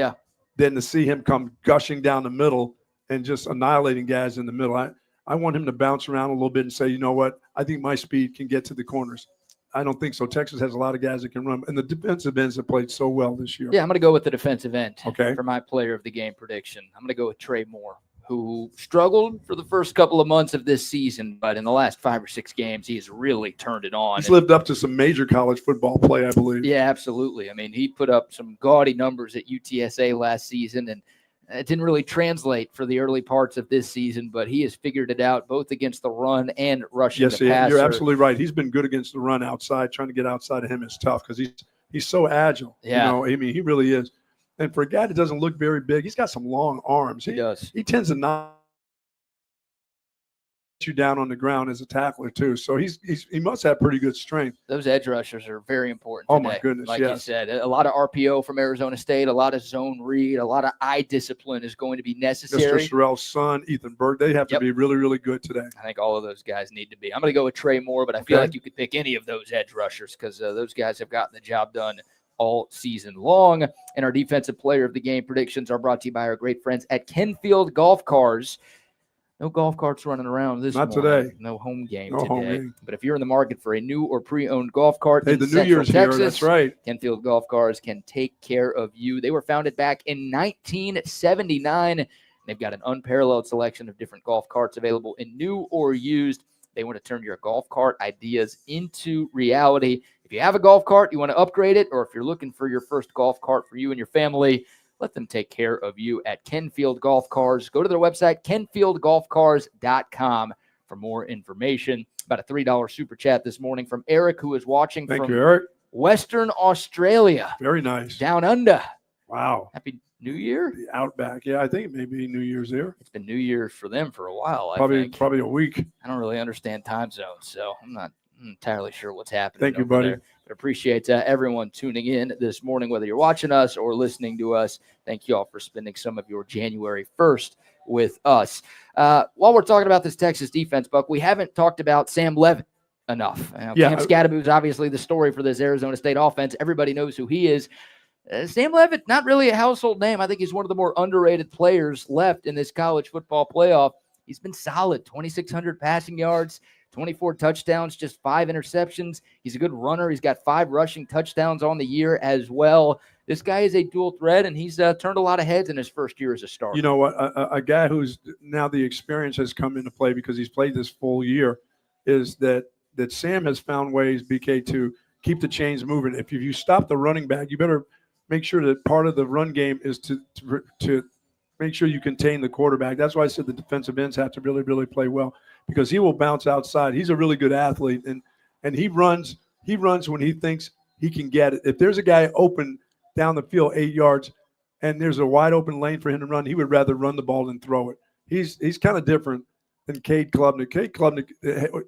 Speaker 2: than to see him come gushing down the middle and just annihilating guys in the middle. I want him to bounce around a little bit and say, you know what, I think my speed can get to the corners. I don't think so. Texas has a lot of guys that can run, and the defensive ends have played so well this year.
Speaker 1: Yeah, I'm going to go with the defensive end
Speaker 2: for
Speaker 1: my player of the game prediction. I'm going to go with Trey Moore, who struggled for the first couple of months of this season, but in the last 5 or 6 games, he has really turned it on.
Speaker 2: He's lived up to some major college football play, I believe.
Speaker 1: Yeah, absolutely. I mean, he put up some gaudy numbers at UTSA last season, and it didn't really translate for the early parts of this season, but he has figured it out both against the run and rushing the passer.
Speaker 2: You're absolutely right. He's been good against the run outside. Trying to get outside of him is tough because he's so agile.
Speaker 1: Yeah.
Speaker 2: You know, I mean, he really is. And for a guy that doesn't look very big, he's got some long arms.
Speaker 1: He does.
Speaker 2: He tends to not you down on the ground as a tackler too. So he must have pretty good strength.
Speaker 1: Those edge rushers are very important
Speaker 2: Oh
Speaker 1: today.
Speaker 2: my goodness,
Speaker 1: like
Speaker 2: yes.
Speaker 1: you said, a lot of RPO from Arizona State, a lot of zone read, a lot of eye discipline is going to be necessary.
Speaker 2: Mr. Sorrell's son, Ethan Bird, they have to be really, really good today.
Speaker 1: I think all of those guys need to be. I'm going to go with Trey Moore, but I feel like you could pick any of those edge rushers because those guys have gotten the job done all season long. And our defensive player of the game predictions are brought to you by our great friends at Kenfield Golf Cars. No golf carts running around this morning. Not today. No home game today. Home game. But if you're in the market for a new or pre-owned golf cart in
Speaker 2: the
Speaker 1: Central
Speaker 2: New Year's
Speaker 1: Texas,
Speaker 2: here, that's right.
Speaker 1: Kenfield Golf Cars can take care of you. They were founded back in 1979. They've got an unparalleled selection of different golf carts available in new or used. They want to turn your golf cart ideas into reality. If you have a golf cart, you want to upgrade it, or if you're looking for your first golf cart for you and your family, let them take care of you at Kenfield Golf Cars. Go to their website, kenfieldgolfcars.com, for more information. About a $3 super chat this morning from Eric, who is watching
Speaker 2: from
Speaker 1: you,
Speaker 2: Eric.
Speaker 1: Western Australia.
Speaker 2: Very nice.
Speaker 1: Down under.
Speaker 2: Wow.
Speaker 1: Happy New Year?
Speaker 2: The Outback. Yeah, I think maybe New Year's there.
Speaker 1: It's been New Year's for them for a while,
Speaker 2: Probably a week.
Speaker 1: I don't really understand time zones, so I'm not entirely sure what's happening.
Speaker 2: Thank you, buddy.
Speaker 1: There. But appreciate everyone tuning in this morning, whether you're watching us or listening to us. Thank you all for spending some of your January 1st with us. While we're talking about this Texas defense, Buck, we haven't talked about Sam Levitt enough. Cam Scabo is obviously the story for this Arizona State offense. Everybody knows who he is. Sam Levitt, not really a household name. I think he's one of the more underrated players left in this college football playoff. He's been solid, 2,600 passing yards, 24 touchdowns, just 5 interceptions. He's a good runner. He's got 5 rushing touchdowns on the year as well. This guy is a dual threat, and he's turned a lot of heads in his first year as a starter.
Speaker 2: You know what? A guy who's now the experience has come into play because he's played this full year is that Sam has found ways, BK, to keep the chains moving. If you stop the running back, you better make sure that part of the run game is to make sure you contain the quarterback. That's why I said the defensive ends have to really, really play well because he will bounce outside. He's a really good athlete, and he runs when he thinks he can get it. If there's a guy open down the field 8 yards and there's a wide open lane for him to run, he would rather run the ball than throw it. He's kind of different than Cade Klubnik. Cade Klubnik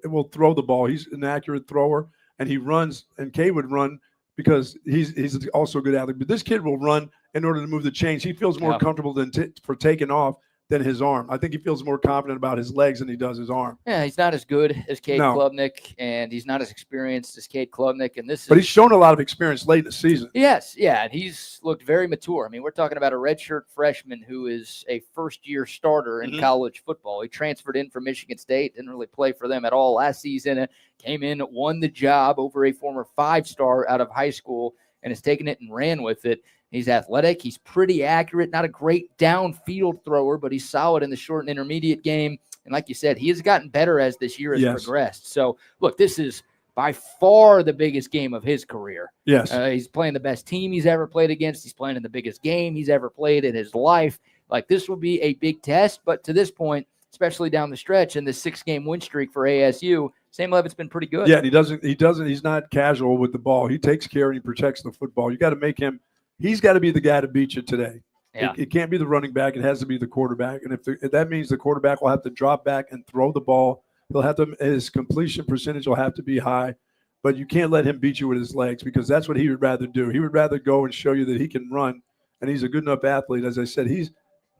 Speaker 2: will throw the ball. He's an accurate thrower, and he runs, and Cade would run because he's also a good athlete. But this kid will run in order to move the chains. He feels more comfortable for taking off than his arm. I think he feels more confident about his legs than he does his arm.
Speaker 1: Yeah, he's not as good as Cade Klubnik, and he's not as experienced as Cade Klubnik.
Speaker 2: But he's shown a lot of experience late in the season.
Speaker 1: Yes, yeah, and he's looked very mature. I mean, we're talking about a redshirt freshman who is a first-year starter in college football. He transferred in from Michigan State, didn't really play for them at all last season, came in, won the job over a former 5-star out of high school, and has taken it and ran with it. He's athletic. He's pretty accurate. Not a great downfield thrower, but he's solid in the short and intermediate game. And like you said, he has gotten better as this year has progressed. So, look, this is by far the biggest game of his career.
Speaker 2: Yes.
Speaker 1: He's playing the best team he's ever played against. He's playing in the biggest game he's ever played in his life. Like, this will be a big test. But to this point, especially down the stretch in this 6-game win streak for ASU, Sam Levitt's been pretty good.
Speaker 2: Yeah, he's not casual with the ball. He takes care and he protects the football. You got to make him. He's got to be the guy to beat you today.
Speaker 1: Yeah.
Speaker 2: It can't be the running back. It has to be the quarterback. And if that means the quarterback will have to drop back and throw the ball, his completion percentage will have to be high. But you can't let him beat you with his legs because that's what he would rather do. He would rather go and show you that he can run, and he's a good enough athlete. As I said, he's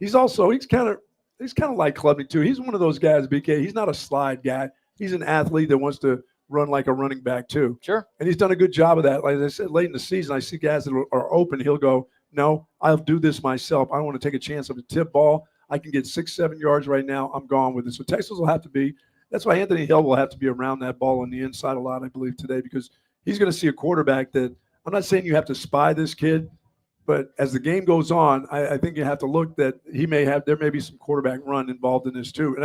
Speaker 2: kind of like Klubnik too. He's one of those guys, BK. He's not a slide guy. He's an athlete that wants to run like a running back too.
Speaker 1: Sure.
Speaker 2: And he's done a good job of that. Like I said, late in the season, I see guys that are open. He'll go, no, I'll do this myself. I don't want to take a chance of a tip ball. I can get 6-7 yards right now. I'm gone with it. So Texas will have to be. That's why Anthony Hill will have to be around that ball on the inside a lot, I believe, today, because he's going to see a quarterback that I'm not saying you have to spy this kid, but as the game goes on, I think you have to look that there may be some quarterback run involved in this too.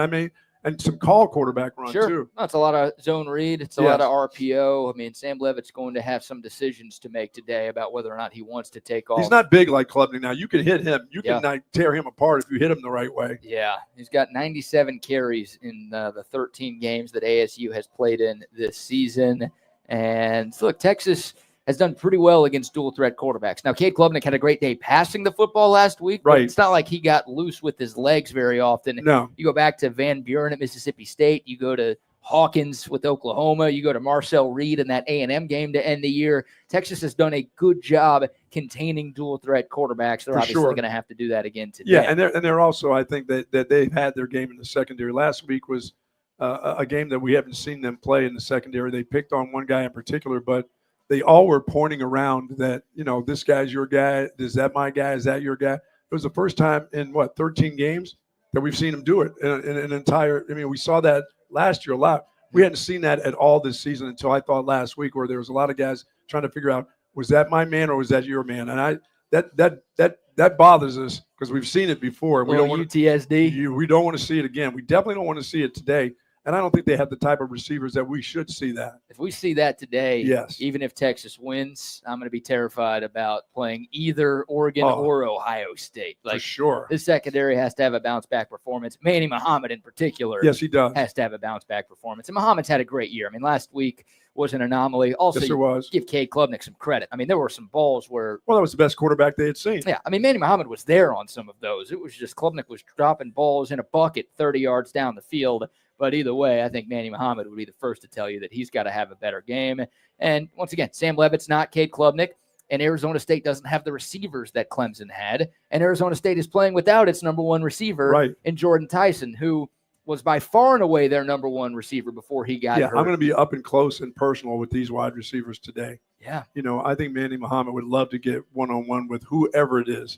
Speaker 2: And some call quarterback run too.
Speaker 1: It's a lot of zone read. It's a lot of RPO. I mean, Sam Levitt's going to have some decisions to make today about whether or not he wants to take off.
Speaker 2: He's not big like Klubnik now. You can hit him. You can not tear him apart if you hit him the right way.
Speaker 1: Yeah, he's got 97 carries in the 13 games that ASU has played in this season. And look, Texas has done pretty well against dual threat quarterbacks. Now, Cade Klubnik had a great day passing the football last week, but it's not like he got loose with his legs very often.
Speaker 2: No.
Speaker 1: You go back to Van Buren at Mississippi State. You go to Hawkins with Oklahoma. You go to Marcel Reed in that A&M game to end the year. Texas has done a good job containing dual threat quarterbacks. They're obviously going to have to do that again today.
Speaker 2: Yeah, and they're also, I think that they've had their game in the secondary. Last week was a game that we haven't seen them play in the secondary. They picked on one guy in particular, but they all were pointing around that, this guy's your guy. Is that my guy? Is that your guy? It was the first time in 13 games that we've seen him do it in an entire. I mean, we saw that last year a lot. We hadn't seen that at all this season until I thought last week, where there was a lot of guys trying to figure out, was that my man or was that your man? And that bothers us because we've seen it before.
Speaker 1: We don't want UTSD.
Speaker 2: We don't want to see it again. We definitely don't want to see it today. And I don't think they have the type of receivers that we should see that.
Speaker 1: If we see that today,
Speaker 2: yes,
Speaker 1: even if Texas wins, I'm going to be terrified about playing either Oregon or Ohio State.
Speaker 2: For sure.
Speaker 1: This secondary has to have a bounce-back performance. Manny Muhammad in particular
Speaker 2: yes, he does.
Speaker 1: has to have a bounce-back performance. And Muhammad's had a great year. I mean, last week was an anomaly. Also,
Speaker 2: yes, it was.
Speaker 1: Give Cade Klubnik some credit. I mean, there were some balls where –
Speaker 2: well, that was the best quarterback they had seen.
Speaker 1: Yeah, I mean, Manny Muhammad was there on some of those. It was just Klubnik was dropping balls in a bucket 30 yards down the field. But either way, I think Manny Muhammad would be the first to tell you that he's got to have a better game. And once again, Sam Levitt's not Cade Klubnik, and Arizona State doesn't have the receivers that Clemson had. And Arizona State is playing without its number one receiver in Jordan Tyson, who was by far and away their number one receiver before he got hurt.
Speaker 2: I'm going to be up and close and personal with these wide receivers today.
Speaker 1: Yeah.
Speaker 2: I think Manny Muhammad would love to get one-on-one with whoever it is,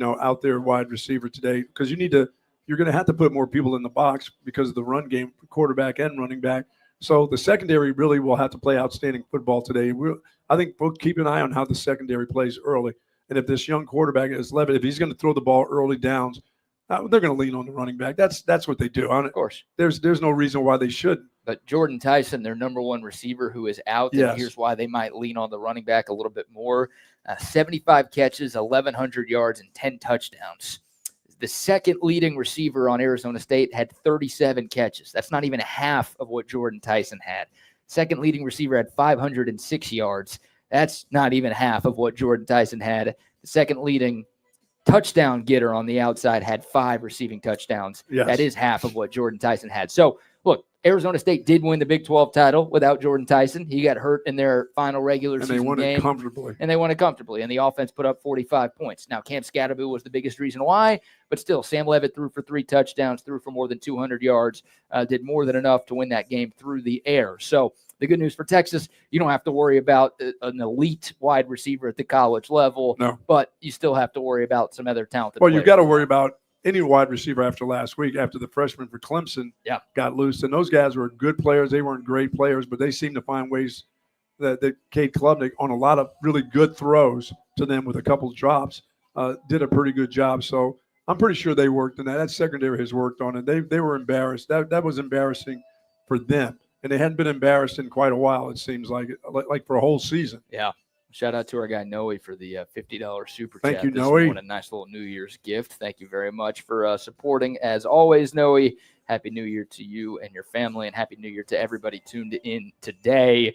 Speaker 2: out there wide receiver today, because you're going to have to put more people in the box because of the run game, quarterback and running back. So the secondary really will have to play outstanding football today. I think we'll keep an eye on how the secondary plays early. And if this young quarterback is Levitt, if he's going to throw the ball early downs, they're going to lean on the running back. That's what they do.
Speaker 1: Of course.
Speaker 2: There's no reason why they shouldn't.
Speaker 1: But Jordan Tyson, their number one receiver who is out, and here's why they might lean on the running back a little bit more. 75 catches, 1,100 yards, and 10 touchdowns. The second leading receiver on Arizona State had 37 catches. That's not even half of what Jordan Tyson had. Second leading receiver had 506 yards. That's not even half of what Jordan Tyson had. The second leading touchdown getter on the outside had 5 receiving touchdowns.
Speaker 2: Yes.
Speaker 1: That is half of what Jordan Tyson had. So, look, Arizona State did win the Big 12 title without Jordan Tyson. He got hurt in their final regular season game.
Speaker 2: And they won it comfortably.
Speaker 1: And they won it comfortably. And the offense put up 45 points. Now, Cam Scabo was the biggest reason why, but still, Sam Levitt threw for 3 touchdowns, threw for more than 200 yards, did more than enough to win that game through the air. So the good news for Texas, you don't have to worry about an elite wide receiver at the college level, but you still have to worry about some other talented players.
Speaker 2: You've got to worry about any wide receiver after last week, after the freshman for Clemson got loose. And those guys were good players. They weren't great players, but they seemed to find ways that Cade Klubnik, on a lot of really good throws to them with a couple of drops, did a pretty good job. So I'm pretty sure they worked on that. That secondary has worked on it. They were embarrassed. That was embarrassing for them. And they hadn't been embarrassed in quite a while, it seems like for a whole season.
Speaker 1: Yeah. Shout out to our guy Noe for the $50 super chat.
Speaker 2: Thank you,
Speaker 1: Noe.
Speaker 2: Noe.
Speaker 1: A nice little New Year's gift. Thank you very much for supporting. As always, Noe, Happy New Year to you and your family, and Happy New Year to everybody tuned in today.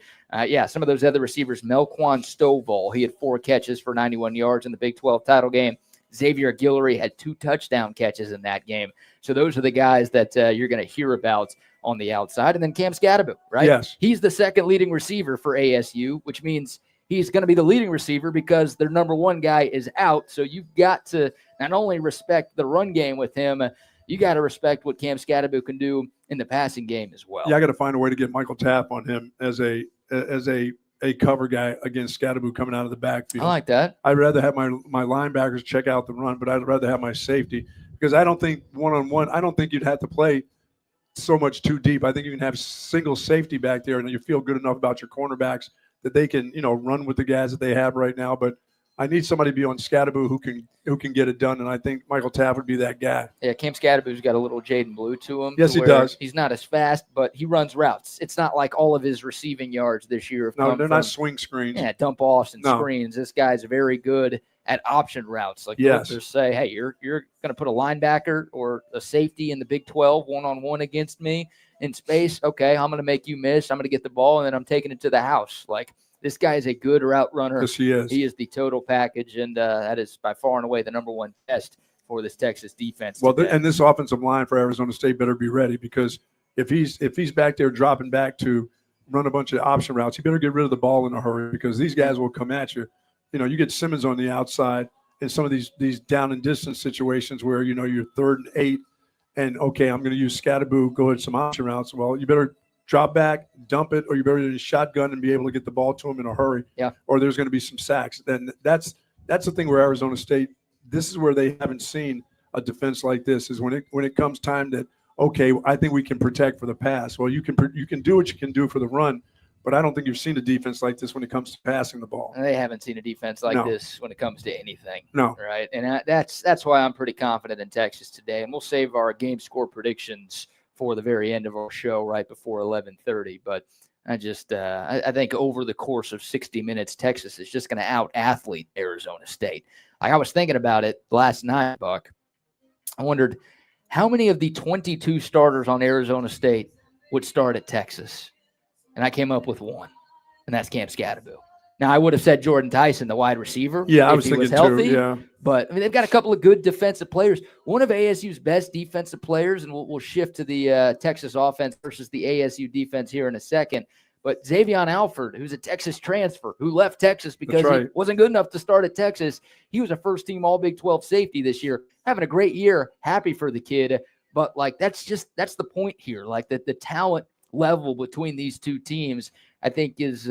Speaker 1: Some of those other receivers, Melquan Stovall, he had 4 catches for 91 yards in the Big 12 title game. Xavier Guillory had 2 touchdown catches in that game. So those are the guys that you're going to hear about on the outside. And then Cam Scabo, right?
Speaker 2: Yes.
Speaker 1: He's the second leading receiver for ASU, which means he's going to be the leading receiver because their number one guy is out. So you've got to not only respect the run game with him, you got to respect what Cam Scabo can do in the passing game as well.
Speaker 2: Yeah, I got to find a way to get Michael Tapp on him as a cover guy against Scabo coming out of the backfield.
Speaker 1: I like that.
Speaker 2: I'd rather have my linebackers check out the run, but I'd rather have my safety, because I don't think one-on-one, I don't think you'd have to play so much too deep. I think you can have single safety back there, and you feel good enough about your cornerbacks that they can, run with the guys that they have right now. But I need somebody to be on Scabo who can get it done, and I think Michael Tapp would be that guy.
Speaker 1: Yeah, Cam Scabo's got a little Jaden Blue to him.
Speaker 2: Yes, he does.
Speaker 1: He's not as fast, but he runs routes. It's not like all of his receiving yards this year have come
Speaker 2: they're
Speaker 1: from,
Speaker 2: not swing screens.
Speaker 1: Yeah, dump offs and screens. This guy's very good at option routes. Like filters say, hey, you're going to put a linebacker or a safety in the Big 12 one-on-one against me in space. Okay, I'm going to make you miss. I'm going to get the ball, and then I'm taking it to the house. Like, This guy is a good route runner.
Speaker 2: Yes, he is.
Speaker 1: He is the total package, and that is by far and away the number one test for this Texas defense.
Speaker 2: Well,
Speaker 1: today.
Speaker 2: and this offensive line for Arizona State better be ready, because if he's back there dropping back to run a bunch of option routes, you better get rid of the ball in a hurry, because these guys will come at you. You get Simmons on the outside in some of these down and distance situations where, you're 3rd and 8, and, okay, I'm going to use Scabo, go ahead some option routes. Well, you better drop back, dump it, or you better just shotgun and be able to get the ball to him in a hurry.
Speaker 1: Yeah.
Speaker 2: Or there's going to be some sacks. Then that's the thing where Arizona State, this is where they haven't seen a defense like this, is when it comes time that, okay, I think we can protect for the pass. Well, you can do what you can do for the run, but I don't think you've seen a defense like this when it comes to passing the ball.
Speaker 1: They haven't seen a defense like this when it comes to anything.
Speaker 2: No.
Speaker 1: Right? And that's why I'm pretty confident in Texas today. And we'll save our game score predictions for the very end of our show right before 11:30. But I think over the course of 60 minutes, Texas is just going to out-athlete Arizona State. I was thinking about it last night, Buck. I wondered how many of the 22 starters on Arizona State would start at Texas. And I came up with one, and that's Cam Scabo. Now, I would have said Jordan Tyson, the wide receiver.
Speaker 2: Yeah, I
Speaker 1: if
Speaker 2: was
Speaker 1: he
Speaker 2: thinking
Speaker 1: was healthy,
Speaker 2: too. Yeah.
Speaker 1: But they've got a couple of good defensive players. One of ASU's best defensive players, and we'll shift to the Texas offense versus the ASU defense here in a second. But Xavion Alford, who's a Texas transfer, who left Texas because he wasn't good enough to start at Texas. He was a first-team All-Big 12 safety this year, having a great year. Happy for the kid. But, that's the point here. The talent level between these two teams, I think, is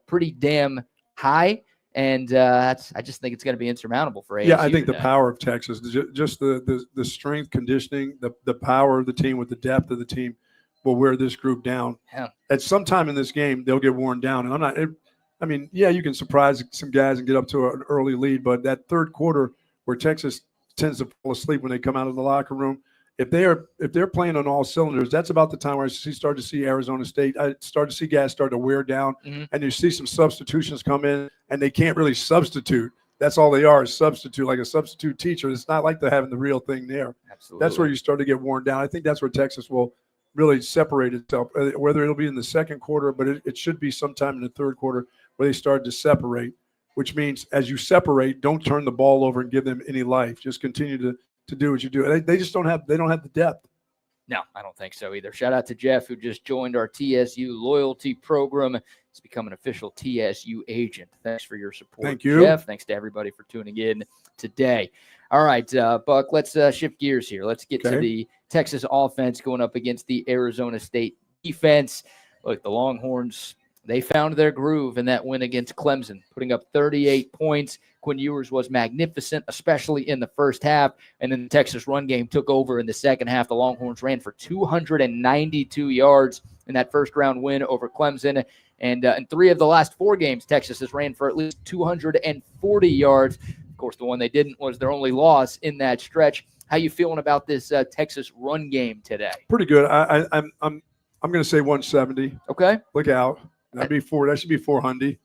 Speaker 1: pretty damn high. And I just think it's going to be insurmountable for ASU.
Speaker 2: Yeah, I think
Speaker 1: today.
Speaker 2: the power of Texas, just the strength, conditioning, the power of the team with the depth of the team will wear this group down.
Speaker 1: Yeah.
Speaker 2: At some time in this game, they'll get worn down. And you can surprise some guys and get up to an early lead, but that third quarter where Texas tends to fall asleep when they come out of the locker room, if they're playing on all cylinders, that's about the time where I start to see Arizona State. I start to see guys start to wear down, and you see some substitutions come in, and they can't really substitute. That's all they are, is substitute, like a substitute teacher. It's not like they're having the real thing there.
Speaker 1: Absolutely.
Speaker 2: That's where you start to get worn down. I think that's where Texas will really separate itself, whether it'll be in the second quarter, but it should be sometime in the third quarter where they start to separate, which means as you separate, don't turn the ball over and give them any life. Just continue to do what you do. They just don't have the depth.
Speaker 1: No, I don't think so either. Shout out to Jeff, who just joined our TSU loyalty program. He's become an official TSU agent. Thanks for your support,
Speaker 2: Thank you,
Speaker 1: Jeff. Thanks to everybody for tuning in today. All right, Buck, let's shift gears here. Let's get to the Texas offense going up against the Arizona State defense. Look, the Longhorns, they found their groove in that win against Clemson, putting up 38 points. Quinn Ewers was magnificent, especially in the first half. And then the Texas run game took over in the second half. The Longhorns ran for 292 yards in that first-round win over Clemson. And in 3 of the last 4 games, Texas has ran for at least 240 yards. Of course, the one they didn't was their only loss in that stretch. How you feeling about this Texas run game today?
Speaker 2: Pretty good. I'm going to say 170.
Speaker 1: Okay.
Speaker 2: Look out. That should be 400.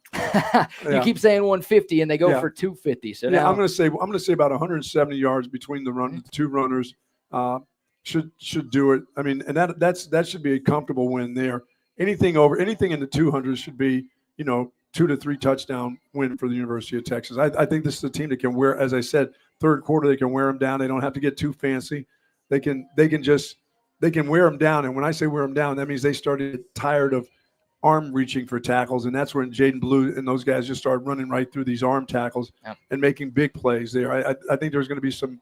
Speaker 1: You keep saying 150, and they go for 250. So now
Speaker 2: I'm going to say about 170 yards between the two runners should do it. I mean, and that should be a comfortable win there. Anything in the 200s should be 2 to 3 touchdown win for the University of Texas. I think this is a team that can wear, as I said, third quarter they can wear them down. They don't have to get too fancy. They can wear them down. And when I say wear them down, that means they started to get tired of arm reaching for tackles, and that's when Jaden Blue and those guys just start running right through these arm tackles and making big plays there. I think there's going to be some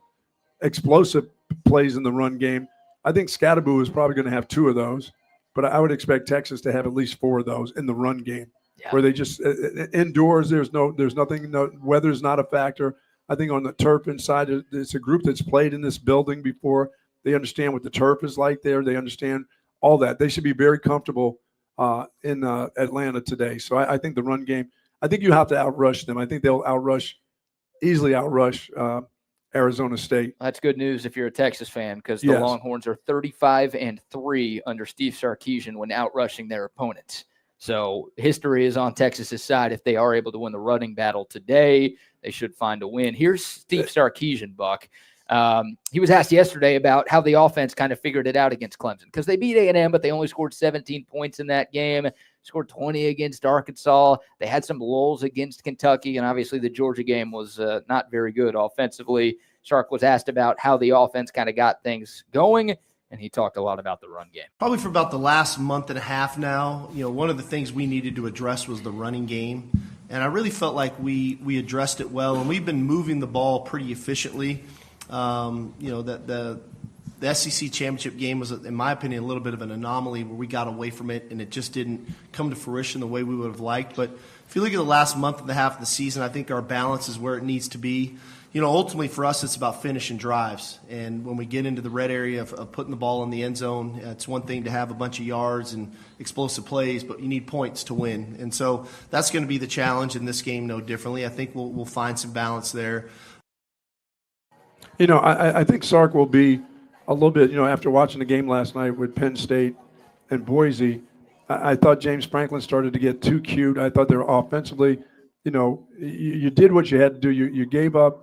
Speaker 2: explosive plays in the run game. I think Scabo is probably going to have 2 of those, but I would expect Texas to have at least 4 of those in the run game, where they just indoors. There's nothing. No, weather's not a factor. I think on the turf inside, it's a group that's played in this building before. They understand what the turf is like there. They understand all that. They should be very comfortable in Atlanta today. So I think the run game, I think you have to outrush them. I think they'll easily outrush Arizona State.
Speaker 1: That's good news if you're a Texas fan, because the Longhorns are 35-3 under Steve Sarkisian when outrushing their opponents. So history is on Texas's side. If they are able to win the running battle today, they should find a win. Here's Steve Sarkisian, Buck. He was asked yesterday about how the offense kind of figured it out against Clemson, because they beat A&M, but they only scored 17 points in that game. scored 20 against Arkansas. They had some lulls against Kentucky, and obviously the Georgia game was not very good offensively. Sark was asked about how the offense kind of got things going, and he talked a lot about the run game.
Speaker 3: Probably for about the last month and a half now, one of the things we needed to address was the running game. And I really felt like we addressed it well, and we've been moving the ball pretty efficiently. The SEC championship game was, in my opinion, a little bit of an anomaly where we got away from it, and it just didn't come to fruition the way we would have liked. But if you look at the last month and a half of the season, I think our balance is where it needs to be. Ultimately for us, it's about finishing drives. And when we get into the red area of putting the ball in the end zone, it's one thing to have a bunch of yards and explosive plays, but you need points to win. And so that's going to be the challenge in this game no differently. I think we'll find some balance there.
Speaker 2: I think Sark will be a little bit, after watching the game last night with Penn State and Boise, I thought James Franklin started to get too cute. I thought they were offensively, you did what you had to do. You gave up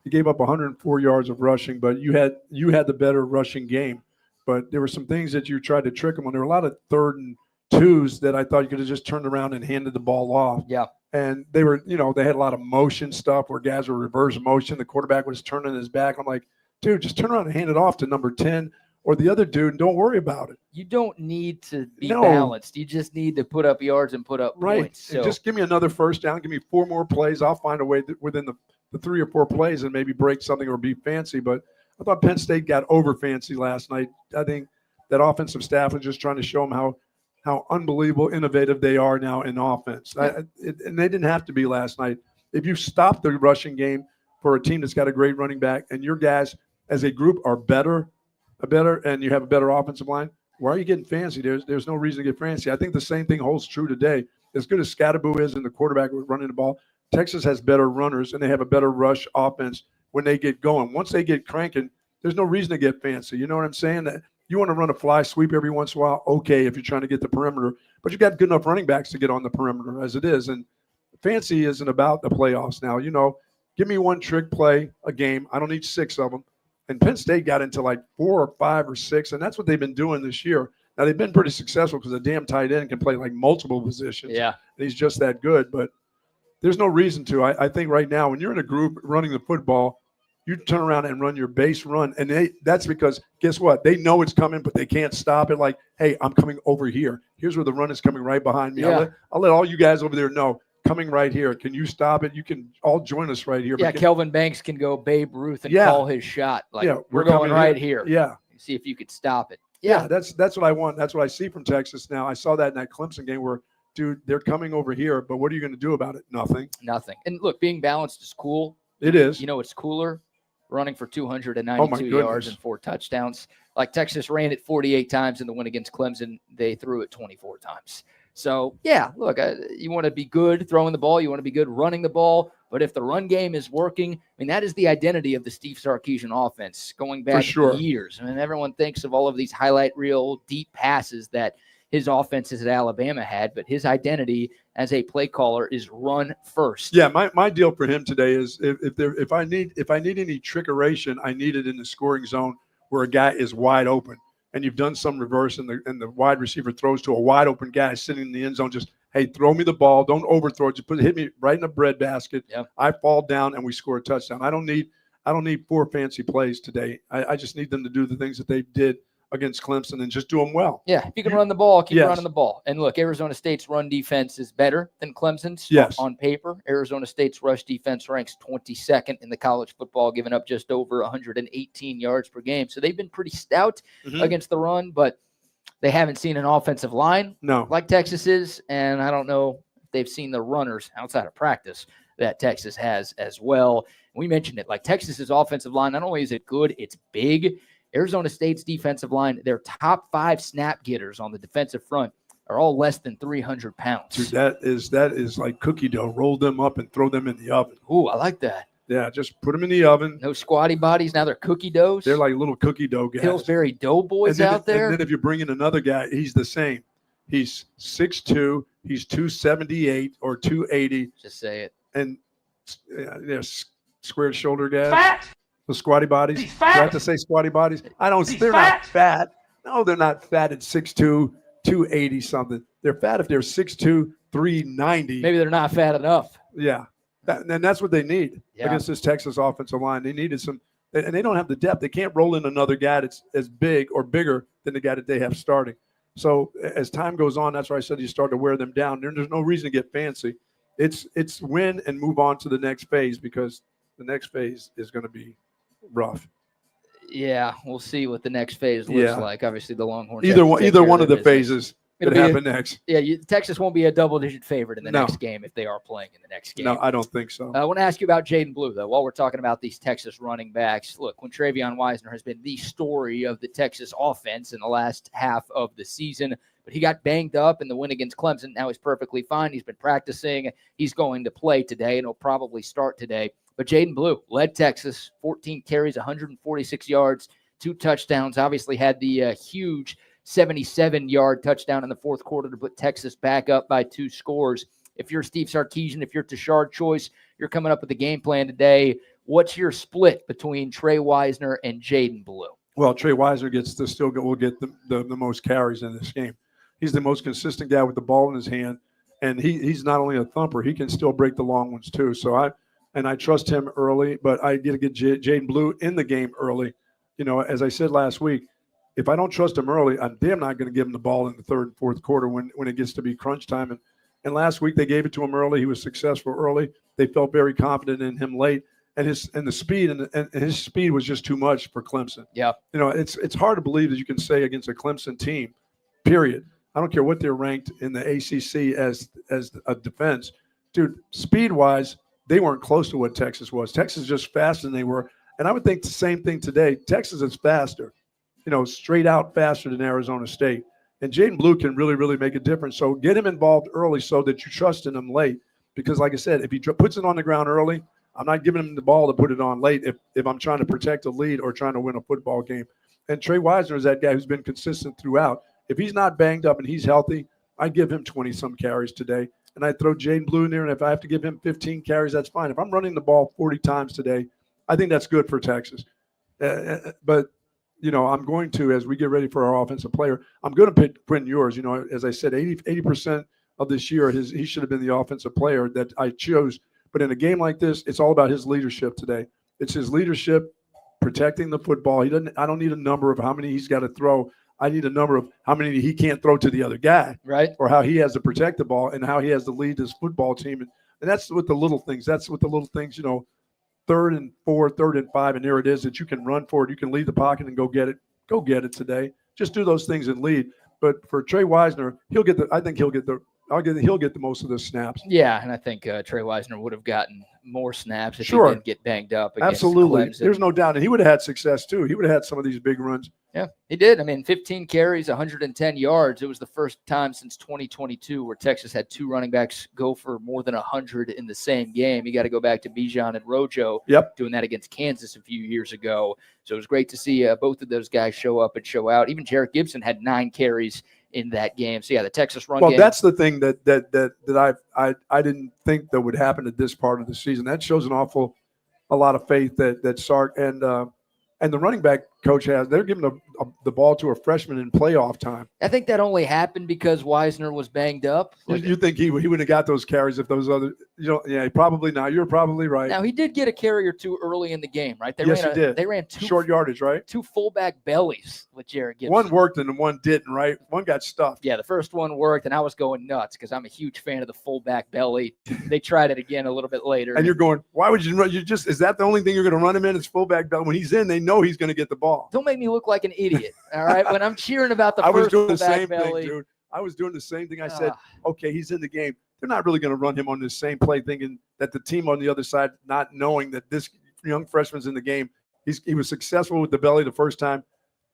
Speaker 2: 104 yards of rushing, but you had the better rushing game. But there were some things that you tried to trick them on. There were a lot of 3rd and 2s that I thought you could have just turned around and handed the ball off.
Speaker 1: Yeah.
Speaker 2: And they were, they had a lot of motion stuff where guys were reverse motion. The quarterback was turning his back. I'm like, dude, just turn around and hand it off to number 10 or the other dude and don't worry about it.
Speaker 1: You don't need to be balanced. You just need to put up yards and put up points. So.
Speaker 2: Just give me another first down. Give me 4 more plays. I'll find a way within the 3 or 4 plays and maybe break something or be fancy. But I thought Penn State got over fancy last night. I think that offensive staff was just trying to show them how unbelievable innovative they are now in offense. And they didn't have to be last night. If you stop the rushing game for a team that's got a great running back and your guys as a group are better, and you have a better offensive line, why are you getting fancy? There's no reason to get fancy. I think the same thing holds true today. As good as Scabo is and the quarterback running the ball, Texas has better runners and they have a better rush offense when they get going. Once they get cranking, there's no reason to get fancy. You know what I'm saying? That you want to run a fly sweep every once in a while, okay, if you're trying to get the perimeter, but you got good enough running backs to get on the perimeter as it is. And fancy isn't about the playoffs now. Give me one trick play a game. I don't need 6 of them. And Penn State got into like 4 or 5 or 6, and that's what they've been doing this year. Now, they've been pretty successful because the damn tight end can play like multiple positions.
Speaker 1: Yeah.
Speaker 2: And he's just that good. But there's no reason to. I think right now when you're in a group running the football, you turn around and run your base run. And that's because, guess what? They know it's coming, but they can't stop it. Like, hey, I'm coming over here. Here's where the run is coming right behind me.
Speaker 1: Yeah.
Speaker 2: I'll let all you guys over there know. Coming right here. Can you stop it? You can all join us right here.
Speaker 1: Yeah, Kelvin Banks can go Babe Ruth and call his shot. Like, we're going right here.
Speaker 2: Yeah.
Speaker 1: See if you could stop it.
Speaker 2: Yeah, that's what I want. That's what I see from Texas now. I saw that in that Clemson game where, dude, they're coming over here, but what are you going to do about it? Nothing.
Speaker 1: And look, being balanced is cool.
Speaker 2: It is.
Speaker 1: It's cooler running for 292 yards and 4 touchdowns. Like Texas ran it 48 times in the win against Clemson. They threw it 24 times. So, yeah, look, you want to be good throwing the ball. You want to be good running the ball. But if the run game is working, that is the identity of the Steve Sarkisian offense going back years. Everyone thinks of all of these highlight reel deep passes that his offenses at Alabama had, but his identity as a play caller is run first.
Speaker 2: Yeah, my deal for him today is if I need any trickeration, I need it in the scoring zone where a guy is wide open. And you've done some reverse, and the wide receiver throws to a wide open guy sitting in the end zone. Just, hey, throw me the ball. Don't overthrow it. Just hit me right in the breadbasket.
Speaker 1: Yep.
Speaker 2: I fall down, and we score a touchdown. I don't need 4 fancy plays today. I just need them to do the things that they did against Clemson and just do them well.
Speaker 1: Yeah, if you can run the ball, keep running the ball. And look, Arizona State's run defense is better than Clemson's on paper. Arizona State's rush defense ranks 22nd in the college football, giving up just over 118 yards per game. So they've been pretty stout against the run, but they haven't seen an offensive line like Texas is, and I don't know if they've seen the runners outside of practice that Texas has as well. We mentioned it, like Texas's offensive line, not only is it good, it's big. Arizona State's defensive line, their top 5 snap getters on the defensive front are all less than 300 pounds.
Speaker 2: Dude, that is like cookie dough. Roll them up and throw them in the oven.
Speaker 1: Ooh, I like that.
Speaker 2: Yeah, just put them in the oven.
Speaker 1: No squatty bodies. Now they're cookie doughs.
Speaker 2: They're like little cookie dough guys.
Speaker 1: Pillsbury Doughboys out there.
Speaker 2: And then if you bring in another guy, he's the same. He's 6'2", he's 278 or 280.
Speaker 1: Just say it.
Speaker 2: And square shoulder guys.
Speaker 4: Fat.
Speaker 2: The squatty bodies. Do I have to say squatty bodies? I don't. They're
Speaker 4: fat.
Speaker 2: not fat. No, they're not fat at 6'2", 280 something. They're fat if they're 6'2", 390.
Speaker 1: Maybe they're not fat enough.
Speaker 2: Yeah. And that's what they need against this Texas offensive line. They needed some, and they don't have the depth. They can't roll in another guy that's as big or bigger than the guy that they have starting. So as time goes on, that's why I said you start to wear them down. There's no reason to get fancy. It's win and move on to the next phase, because the next phase is going to be rough.
Speaker 1: Yeah, we'll see what the next phase looks like. Obviously, the Longhorns.
Speaker 2: Either one of the phases could happen next.
Speaker 1: Yeah, Texas won't be a double-digit favorite in the next game if they are playing in the next game.
Speaker 2: No, I don't think so.
Speaker 1: I want to ask you about Jaden Blue, though, while we're talking about these Texas running backs. Look, Quintravion Weisner has been the story of the Texas offense in the last half of the season, but he got banged up in the win against Clemson. Now he's perfectly fine. He's been practicing. He's going to play today, and he'll probably start today. But Jaden Blue led Texas, 14 carries, 146 yards, 2 touchdowns. Obviously had the huge 77-yard touchdown in the fourth quarter to put Texas back up by 2 scores. If you're Steve Sarkisian, if you're Tashard Choice, you're coming up with a game plan today. What's your split between Trey Weisner and Jaden Blue?
Speaker 2: Well, Trey Weisner will get the most carries in this game. He's the most consistent guy with the ball in his hand, and he's not only a thumper, he can still break the long ones too. So I trust him early, but I get to get Jaden Blue in the game early. You know, as I said last week, if I don't trust him early, I'm damn not going to give him the ball in the third and fourth quarter when it gets to be crunch time. And last week they gave it to him early. He was successful early. They felt very confident in him late, and the speed and his speed was just too much for Clemson.
Speaker 1: Yeah,
Speaker 2: you know, it's hard to believe that you can say against a Clemson team, period. I don't care what they're ranked in the ACC as a defense, dude. Speed wise, they weren't close to what Texas was. Texas is just faster than they were. And I would think the same thing today. Texas is faster, you know, straight out faster than Arizona State. And Jaden Blue can really, really make a difference. So get him involved early so that you trust in him late. Because like I said, if he puts it on the ground early, I'm not giving him the ball to put it on late if I'm trying to protect a lead or trying to win a football game. And Trey Weisner is that guy who's been consistent throughout. If he's not banged up and he's healthy, I'd give him 20-some carries today. And I'd throw Jaden Blue in there, and if I have to give him 15 carries, that's fine. If I'm running the ball 40 times today, I think that's good for Texas. But, you know, I'm going to, as we get ready for our offensive player, I'm going to pick Quentin Ewers. You know, as I said, 80% of this year, he should have been the offensive player that I chose. But in a game like this, it's all about his leadership today. It's his leadership, protecting the football. I don't need a number of how many he's got to throw. I need a number of how many he can't throw to the other guy,
Speaker 1: right?
Speaker 2: Or how he has to protect the ball and how he has to lead his football team. And that's with the little things. That's with the little things, you know, 3rd and 4, 3rd and 5, and there it is that you can run for it. You can leave the pocket and go get it. Go get it today. Just do those things and lead. But for Trey Weisner, he'll get the most of the snaps.
Speaker 1: Yeah, and I think Trey Weisner would have gotten more snaps if he didn't get banged up against
Speaker 2: Absolutely.
Speaker 1: Clemson.
Speaker 2: There's no doubt. And he would have had success too. He would have had some of these big runs.
Speaker 1: Yeah, he did. I mean, 15 carries, 110 yards. It was the first time since 2022 where Texas had 2 running backs go for more than 100 in the same game. You got to go back to Bijan and Rojo doing that against Kansas a few years ago. So it was great to see both of those guys show up and show out. Even Jarrett Gibson had 9 carries in that game. So yeah, the Texas run game.
Speaker 2: Well, that's the thing that I didn't think that would happen at this part of the season. That shows a lot of faith that Sark and the running back coach has. They're giving the ball to a freshman in playoff time.
Speaker 1: I think that only happened because Weisner was banged up.
Speaker 2: You think he wouldn't have got those carries if those other, yeah, probably not. You're probably right.
Speaker 1: Now, he did get a carry or 2 early in the game, right?
Speaker 2: He did.
Speaker 1: They ran 2
Speaker 2: short yardage, right?
Speaker 1: 2 fullback bellies with Jarrett Gibson.
Speaker 2: One worked and one didn't, right? One got stuffed.
Speaker 1: Yeah, the first one worked, and I was going nuts because I'm a huge fan of the fullback belly. They tried it again a little bit later.
Speaker 2: And you're going, why would you run? Is that the only thing you're going to run him in? It's fullback belly. When he's in, they know he's going to get the ball.
Speaker 1: Don't make me look like an idiot, all right? When I'm cheering about the first fullback belly.
Speaker 2: Thing, dude. I was doing the same thing. I said, okay, he's in the game. They're not really going to run him on this same play, thinking that the team on the other side, not knowing that this young freshman's in the game. He was successful with the belly the first time.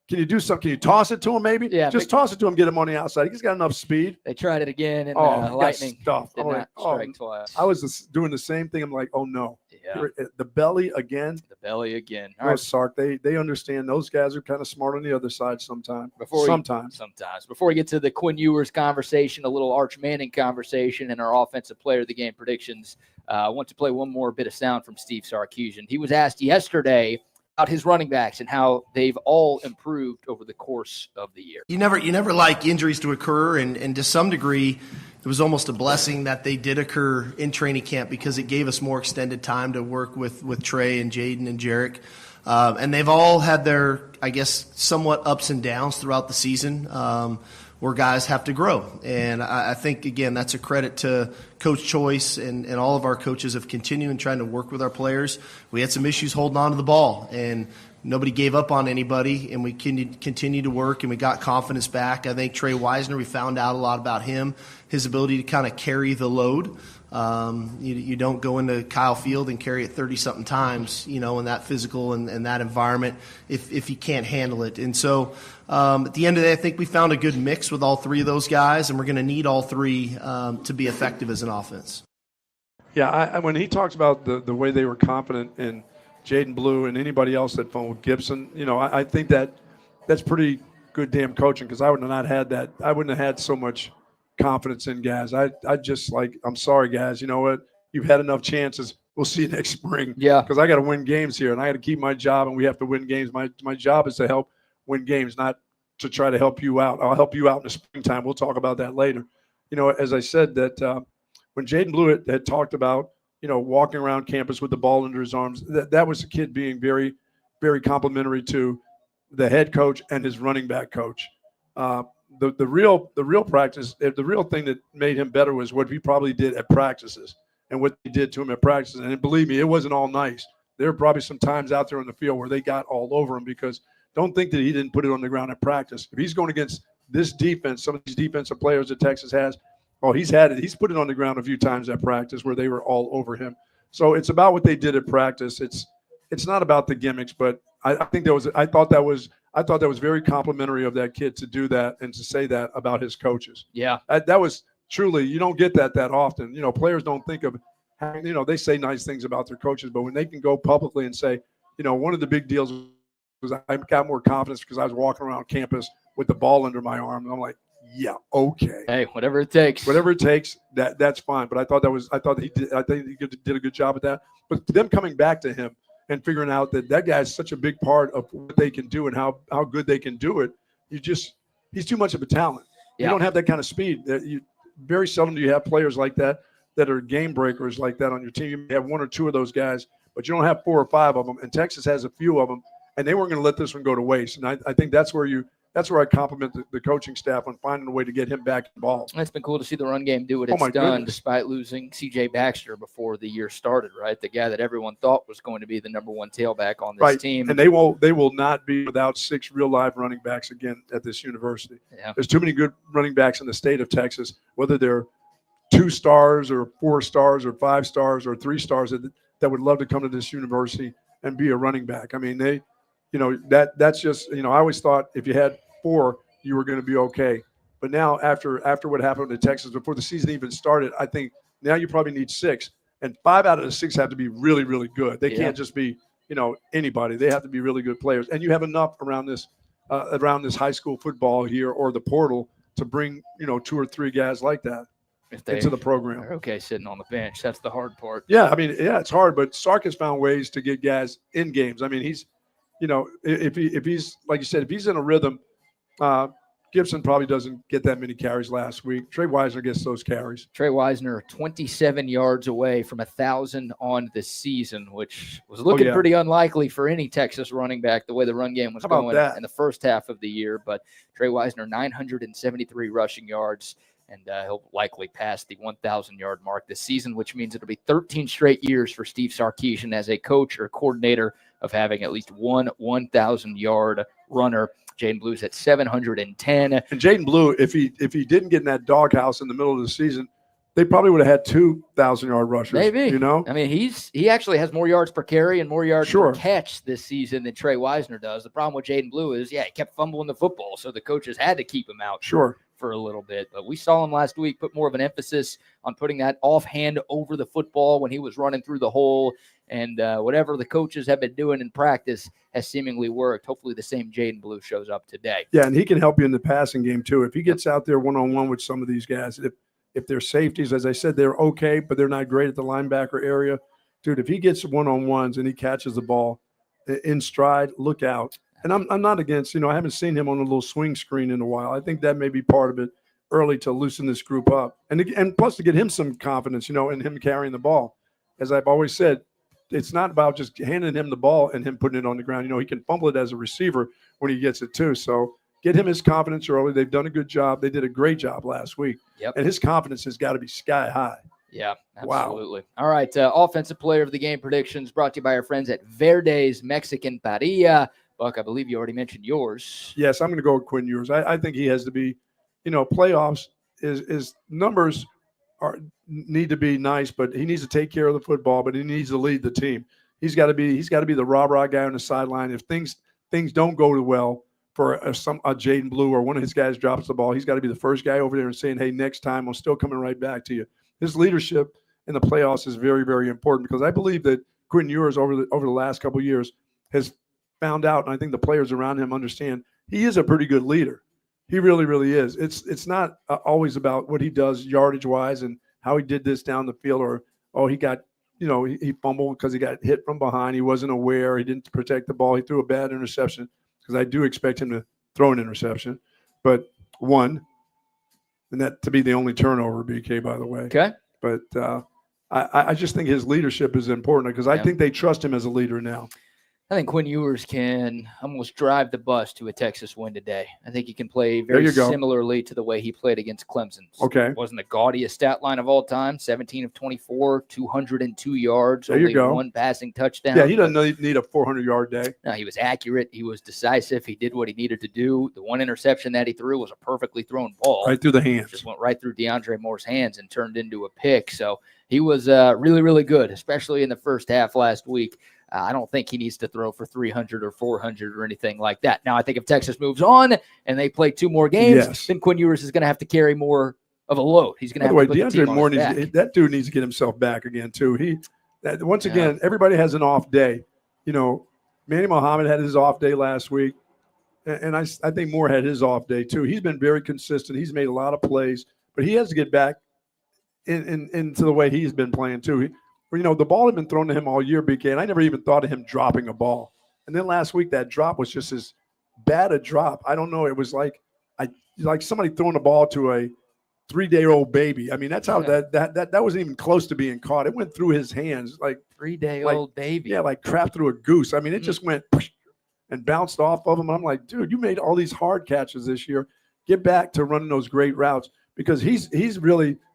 Speaker 2: Can you do something? Can you toss it to him maybe?
Speaker 1: Yeah.
Speaker 2: Just toss it to him, get him on the outside. He's got enough speed.
Speaker 1: They tried it again, and Lightning did not strike twice.
Speaker 2: I was doing the same thing. I'm like, oh, no.
Speaker 1: Yeah.
Speaker 2: The belly again.
Speaker 1: The belly again.
Speaker 2: All right, Sark, they understand. Those guys are kind of smart on the other side sometimes. Sometimes.
Speaker 1: Before we get to the Quinn Ewers conversation, a little Arch Manning conversation, and our offensive player of the game predictions, I want to play one more bit of sound from Steve Sarkisian. He was asked yesterday about his running backs and how they've all improved over the course of the year.
Speaker 3: You never like injuries to occur, and to some degree, it was almost a blessing that they did occur in training camp because it gave us more extended time to work with Trey and Jaden and Jarek. And they've all had their, I guess, somewhat ups and downs throughout the season where guys have to grow. And I think, again, that's a credit to Coach Choice and all of our coaches of continuing trying to work with our players. We had some issues holding on to the ball, and nobody gave up on anybody, and we continued to work, and we got confidence back. I think Trey Weisner, we found out a lot about him, his ability to kind of carry the load. You don't go into Kyle Field and carry it 30-something times, in that physical and that environment if you can't handle it. And so at the end of the day, I think we found a good mix with all three of those guys, and we're going to need all three to be effective as an offense.
Speaker 2: Yeah, when he talks about the way they were confident in Jaden Blue and anybody else that phoned with Gibson, I think that's pretty good damn coaching, because I would have not had that. I wouldn't have had so much confidence in guys. I just I'm sorry, guys. You know what? You've had enough chances. We'll see you next spring.
Speaker 1: Yeah.
Speaker 2: Because I got to win games here, and I got to keep my job, and we have to win games. My job is to help win games, not to try to help you out. I'll help you out in the springtime. We'll talk about that later. As I said, that when Jaden Blue had talked about, walking around campus with the ball under his arms, that was a kid being very, very complimentary to the head coach and his running back coach. The real practice, the real thing that made him better was what he probably did at practices and what they did to him at practices. And believe me, it wasn't all nice. There were probably some times out there on the field where they got all over him, because don't think that he didn't put it on the ground at practice. If he's going against this defense, some of these defensive players that Texas has, he's had it. He's put it on the ground a few times at practice where they were all over him. So it's about what they did at practice. It's not about the gimmicks, but I thought that was very complimentary of that kid to do that and to say that about his coaches.
Speaker 1: Yeah.
Speaker 2: That was truly, you don't get that often. Players don't think of, they say nice things about their coaches, but when they can go publicly and say, one of the big deals was I got more confidence because I was walking around campus with the ball under my arm. And I'm like, yeah, okay.
Speaker 1: Hey, whatever it takes.
Speaker 2: Whatever it takes, that's fine. But I think he did a good job at that. But them coming back to him and figuring out that guy is such a big part of what they can do and how good they can do it, he's too much of a talent.
Speaker 1: Yeah.
Speaker 2: You don't have that kind of speed. Very seldom do you have players like that are game breakers like that on your team. You may have one or two of those guys, but you don't have 4 or 5 of them. And Texas has a few of them, and they weren't going to let this one go to waste. And I think that's where I compliment the coaching staff on finding a way to get him back involved.
Speaker 1: It's been cool to see the run game do what it's done, despite losing C.J. Baxter before the year started, right? The guy that everyone thought was going to be the number one tailback on this team.
Speaker 2: And they will not be without 6 real live running backs again at this university.
Speaker 1: Yeah.
Speaker 2: There's too many good running backs in the state of Texas, whether they're 2 stars or 4 stars or 5 stars or 3 stars that would love to come to this university and be a running back. I mean, that's just, I always thought if you had 4, you were going to be okay. But now after what happened to Texas before the season even started, I think now you probably need 6. And 5 out of the 6 have to be really, really good. They can't just be, anybody. They have to be really good players. And you have enough around this high school football here or the portal to bring, 2 or 3 guys like that into the program.
Speaker 1: Okay, sitting on the bench. That's the hard part.
Speaker 2: Yeah, I mean, it's hard, but Sark has found ways to get guys in games. I mean, he's, if he's, like you said, if he's in a rhythm, Gibson probably doesn't get that many carries last week. Trey Weisner gets those carries.
Speaker 1: Trey Weisner, 27 yards away from 1,000 on the season, which was looking pretty unlikely for any Texas running back, the way the run game was going in the first half of the year. But Trey Weisner, 973 rushing yards, and he'll likely pass the 1,000-yard mark this season, which means it'll be 13 straight years for Steve Sarkisian as a coach or coordinator of having at least one 1,000-yard runner. Jaden Blue's at 710.
Speaker 2: And Jaden Blue, if he didn't get in that doghouse in the middle of the season, they probably would have had 2,000-yard rushers.
Speaker 1: Maybe. I mean, he actually has more yards per carry and more yards per catch this season than Trey Weisner does. The problem with Jaden Blue is, he kept fumbling the football, so the coaches had to keep him out for a little bit. But we saw him last week put more of an emphasis on putting that offhand over the football when he was running through the hole. And whatever the coaches have been doing in practice has seemingly worked. Hopefully the same Jaden Blue shows up today.
Speaker 2: Yeah, and he can help you in the passing game too. If he gets out there one-on-one with some of these guys, if they're safeties, as I said, they're okay, but they're not great at the linebacker area. Dude, if he gets one-on-ones and he catches the ball, in stride, look out. And I'm not against, I haven't seen him on a little swing screen in a while. I think that may be part of it early to loosen this group up. And plus to get him some confidence, in him carrying the ball. As I've always said, it's not about just handing him the ball and him putting it on the ground. He can fumble it as a receiver when he gets it too. So get him his confidence early. They've done a good job. They did a great job last week.
Speaker 1: Yep.
Speaker 2: And his confidence has got to be sky high.
Speaker 1: Yeah, absolutely.
Speaker 2: Wow.
Speaker 1: All right, offensive player of the game predictions brought to you by our friends at Verde's Mexican Parrilla. Buck, I believe you already mentioned yours.
Speaker 2: Yes, I'm going to go with Quinn Ewers. I think he has to be, playoffs is numbers need to be nice, but he needs to take care of the football, but he needs to lead the team. He's got to be the rah-rah guy on the sideline. If things don't go well for a Jaden Blue or one of his guys drops the ball, he's got to be the first guy over there and saying, hey, next time I'm still coming right back to you. His leadership in the playoffs is very, very important because I believe that Quinn Ewers over the last couple of years has found out, and I think the players around him understand he is a pretty good leader. He really, really is. It's not always about what he does yardage-wise and how he did this down the field or, he got, he fumbled because he got hit from behind. He wasn't aware. He didn't protect the ball. He threw a bad interception because I do expect him to throw an interception. But one, and that to be the only turnover, BK, by the way.
Speaker 1: Okay.
Speaker 2: But I just think his leadership is important because I think they trust him as a leader now.
Speaker 1: I think Quinn Ewers can almost drive the bus to a Texas win today. I think he can play very similarly to the way he played against Clemson.
Speaker 2: Okay.
Speaker 1: It wasn't the gaudiest stat line of all time, 17 of 24, 202 yards,
Speaker 2: there
Speaker 1: only one passing touchdown.
Speaker 2: Yeah, he doesn't need a 400-yard day.
Speaker 1: No, he was accurate. He was decisive. He did what he needed to do. The one interception that he threw was a perfectly thrown ball.
Speaker 2: Right through the hands.
Speaker 1: Just went right through DeAndre Moore's hands and turned into a pick. So he was really, really good, especially in the first half last week. I don't think he needs to throw for 300 or 400 or anything like that. Now, I think if Texas moves on and they play 2 more games, then Quinn Ewers is going to have to carry more of a load. He's going to have to put the team on his back.
Speaker 2: That dude needs to get himself back again, too. Once again, everybody has an off day. Manny Muhammad had his off day last week, and I think Moore had his off day, too. He's been very consistent. He's made a lot of plays, but he has to get back into the way he's been playing, too. The ball had been thrown to him all year, BK, and I never even thought of him dropping a ball. And then last week, that drop was just as bad a drop. I don't know. It was like somebody throwing a ball to a 3-day-old baby. I mean, that's how that wasn't even close to being caught. It went through his hands like
Speaker 1: 3-day-old baby.
Speaker 2: Yeah, like crap through a goose. I mean, it just went and bounced off of him. I'm like, dude, you made all these hard catches this year. Get back to running those great routes because he's really –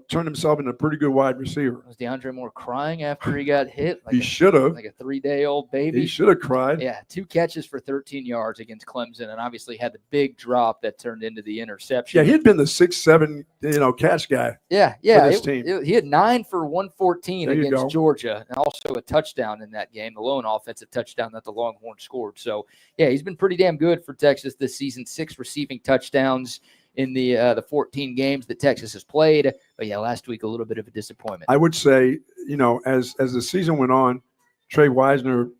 Speaker 2: turned himself into a pretty good wide receiver.
Speaker 1: Was DeAndre Moore crying after he got hit?
Speaker 2: He should have.
Speaker 1: Like a 3-day-old baby.
Speaker 2: He should have cried.
Speaker 1: Yeah, 2 catches for 13 yards against Clemson, and obviously had the big drop that turned into the interception.
Speaker 2: Yeah, he had been the 6-7, catch guy.
Speaker 1: Yeah.
Speaker 2: For this team.
Speaker 1: He had 9 for 114 against Georgia, and also a touchdown in that game, the lone offensive touchdown that the Longhorns scored. So, yeah, he's been pretty damn good for Texas this season. 6 receiving touchdowns in the 14 games that Texas has played. But, yeah, last week a little bit of a disappointment.
Speaker 2: I would say, as the season went on, Trey Weisner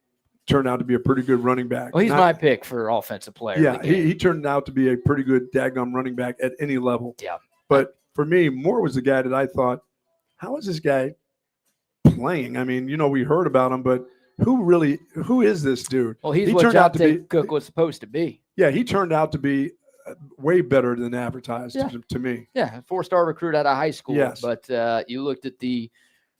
Speaker 2: turned out to be a pretty good running back.
Speaker 1: Well, he's my pick for offensive player.
Speaker 2: Yeah, he turned out to be a pretty good daggum running back at any level.
Speaker 1: Yeah.
Speaker 2: But for me, Moore was the guy that I thought, how is this guy playing? I mean, we heard about him, but who is this dude?
Speaker 1: Well, he's what Jonte Cook was supposed to be.
Speaker 2: Yeah, he turned out to be way better than advertised to me.
Speaker 1: Yeah, 4-star recruit out of high school.
Speaker 2: Yes.
Speaker 1: But you looked at the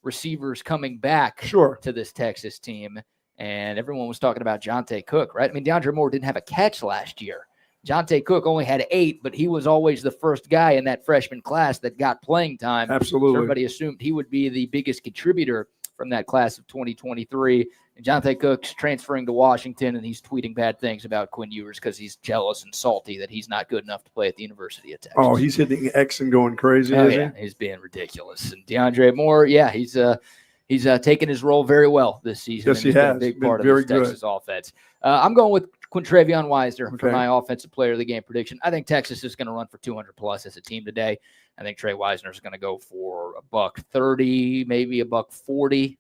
Speaker 1: receivers coming back to this Texas team, and everyone was talking about Jonte Cook, right? I mean, DeAndre Moore didn't have a catch last year. Jonte Cook only had 8, but he was always the first guy in that freshman class that got playing time.
Speaker 2: Absolutely.
Speaker 1: So everybody assumed he would be the biggest contributor from that class of 2023. And Jonte Cook's transferring to Washington, and he's tweeting bad things about Quinn Ewers because he's jealous and salty that he's not good enough to play at the University of Texas.
Speaker 2: Oh, he's hitting X and going crazy,
Speaker 1: he's being ridiculous. And DeAndre Moore, he's taken his role very well this season.
Speaker 2: Yes, he has.
Speaker 1: A big part of this Texas offense. I'm going with Quintravion Weisner for my offensive player of the game prediction. I think Texas is going to run for 200+ as a team today. I think Trey Weisner is going to go for $130, maybe $140.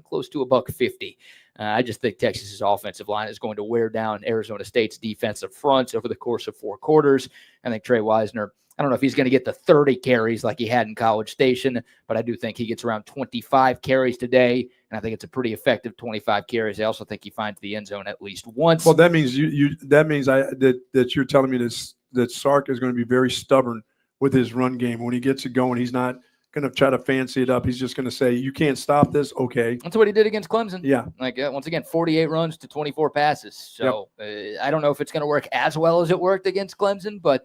Speaker 1: Close to $150. I just think Texas's offensive line is going to wear down Arizona State's defensive fronts over the course of 4 quarters. I think Trey Weisner I don't know if he's going to get the 30 carries like he had in College Station, but I do think he gets around 25 carries today, and I think it's a pretty effective 25 carries. I also think he finds the end zone at least once.
Speaker 2: Well, that means that you're telling me that Sark is going to be very stubborn with his run game. When he gets it going, he's not going to try to fancy it up. He's just going to say, you can't stop this. Okay.
Speaker 1: That's what he did against Clemson.
Speaker 2: Yeah.
Speaker 1: Like, once again, 48 runs to 24 passes. So I don't know if it's going to work as well as it worked against Clemson, but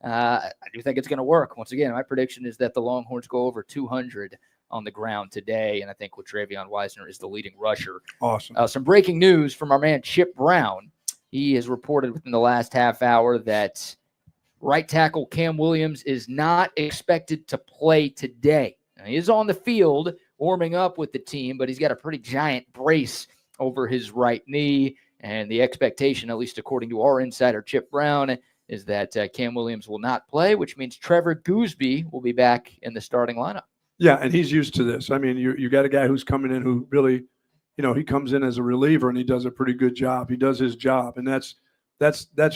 Speaker 1: I do think it's going to work. Once again, my prediction is that the Longhorns go over 200 on the ground today, and I think with Travion Weisner is the leading rusher.
Speaker 2: Awesome.
Speaker 1: Some breaking news from our man Chip Brown. He has reported within the last half hour that right tackle Cam Williams is not expected to play today. Now, he is on the field warming up with the team, but he's got a pretty giant brace over his right knee, and the expectation, at least according to our insider Chip Brown, is that Cam Williams will not play, which means Trevor Gooseby will be back in the starting lineup.
Speaker 2: Yeah, and he's used to this. I mean, you got a guy who's coming in who really, he comes in as a reliever and he does a pretty good job. He does his job, and that's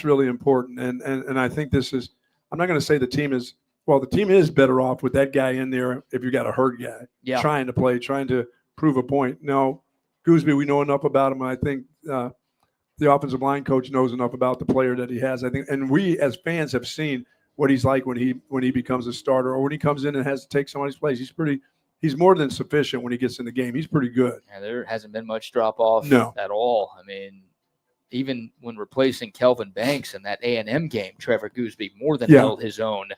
Speaker 2: really important. And I think this is, I'm not going to say the team is better off with that guy in there if you got a hurt guy trying to play, trying to prove a point. No, Gooseby, we know enough about him. And I think the offensive line coach knows enough about the player that he has. I think, and we as fans have seen what he's like when he becomes a starter or when he comes in and has to take somebody's place. He's more than sufficient when he gets in the game. He's pretty good.
Speaker 1: Yeah, there hasn't been much drop off at all. I mean, even when replacing Kelvin Banks in that A&M game, Trevor Gooseby more than held his own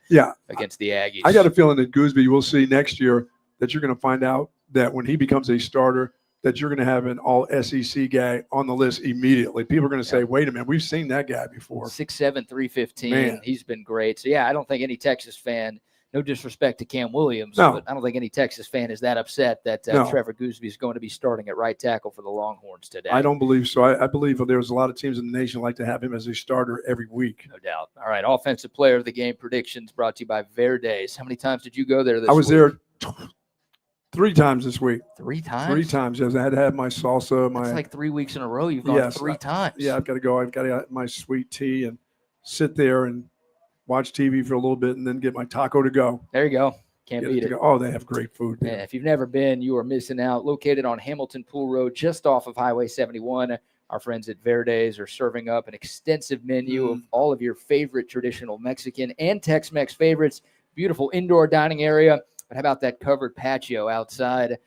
Speaker 1: against the Aggies.
Speaker 2: I got a feeling that Gooseby, we'll see next year that you're going to find out that when he becomes a starter, that you're going to have an all-SEC guy on the list immediately. People are going to say, wait a minute, we've seen that guy before.
Speaker 1: 6'7", 315. He's been great. So, I don't think any Texas fan, no disrespect to Cam Williams, but I don't think any Texas fan is that upset that Trevor Gooseby is going to be starting at right tackle for the Longhorns today.
Speaker 2: I don't believe so. I believe there's a lot of teams in the nation like to have him as a starter every week.
Speaker 1: No doubt. All right, offensive player of the game predictions brought to you by Verde. How many times did you go there this week?
Speaker 2: I was there 3 times this week.
Speaker 1: 3 times?
Speaker 2: 3 times, yes. I had to have my salsa.
Speaker 1: That's like 3 weeks in a row you've gone 3 times.
Speaker 2: Yeah, I've got to go. I've got to get my sweet tea and sit there and watch TV for a little bit and then get my taco to go.
Speaker 1: There you go. Can't beat it.
Speaker 2: Oh, they have great food there.
Speaker 1: Yeah, if you've never been, you are missing out. Located on Hamilton Pool Road, just off of Highway 71, our friends at Verde's are serving up an extensive menu of all of your favorite traditional Mexican and Tex-Mex favorites. Beautiful indoor dining area. But how about that covered patio outside?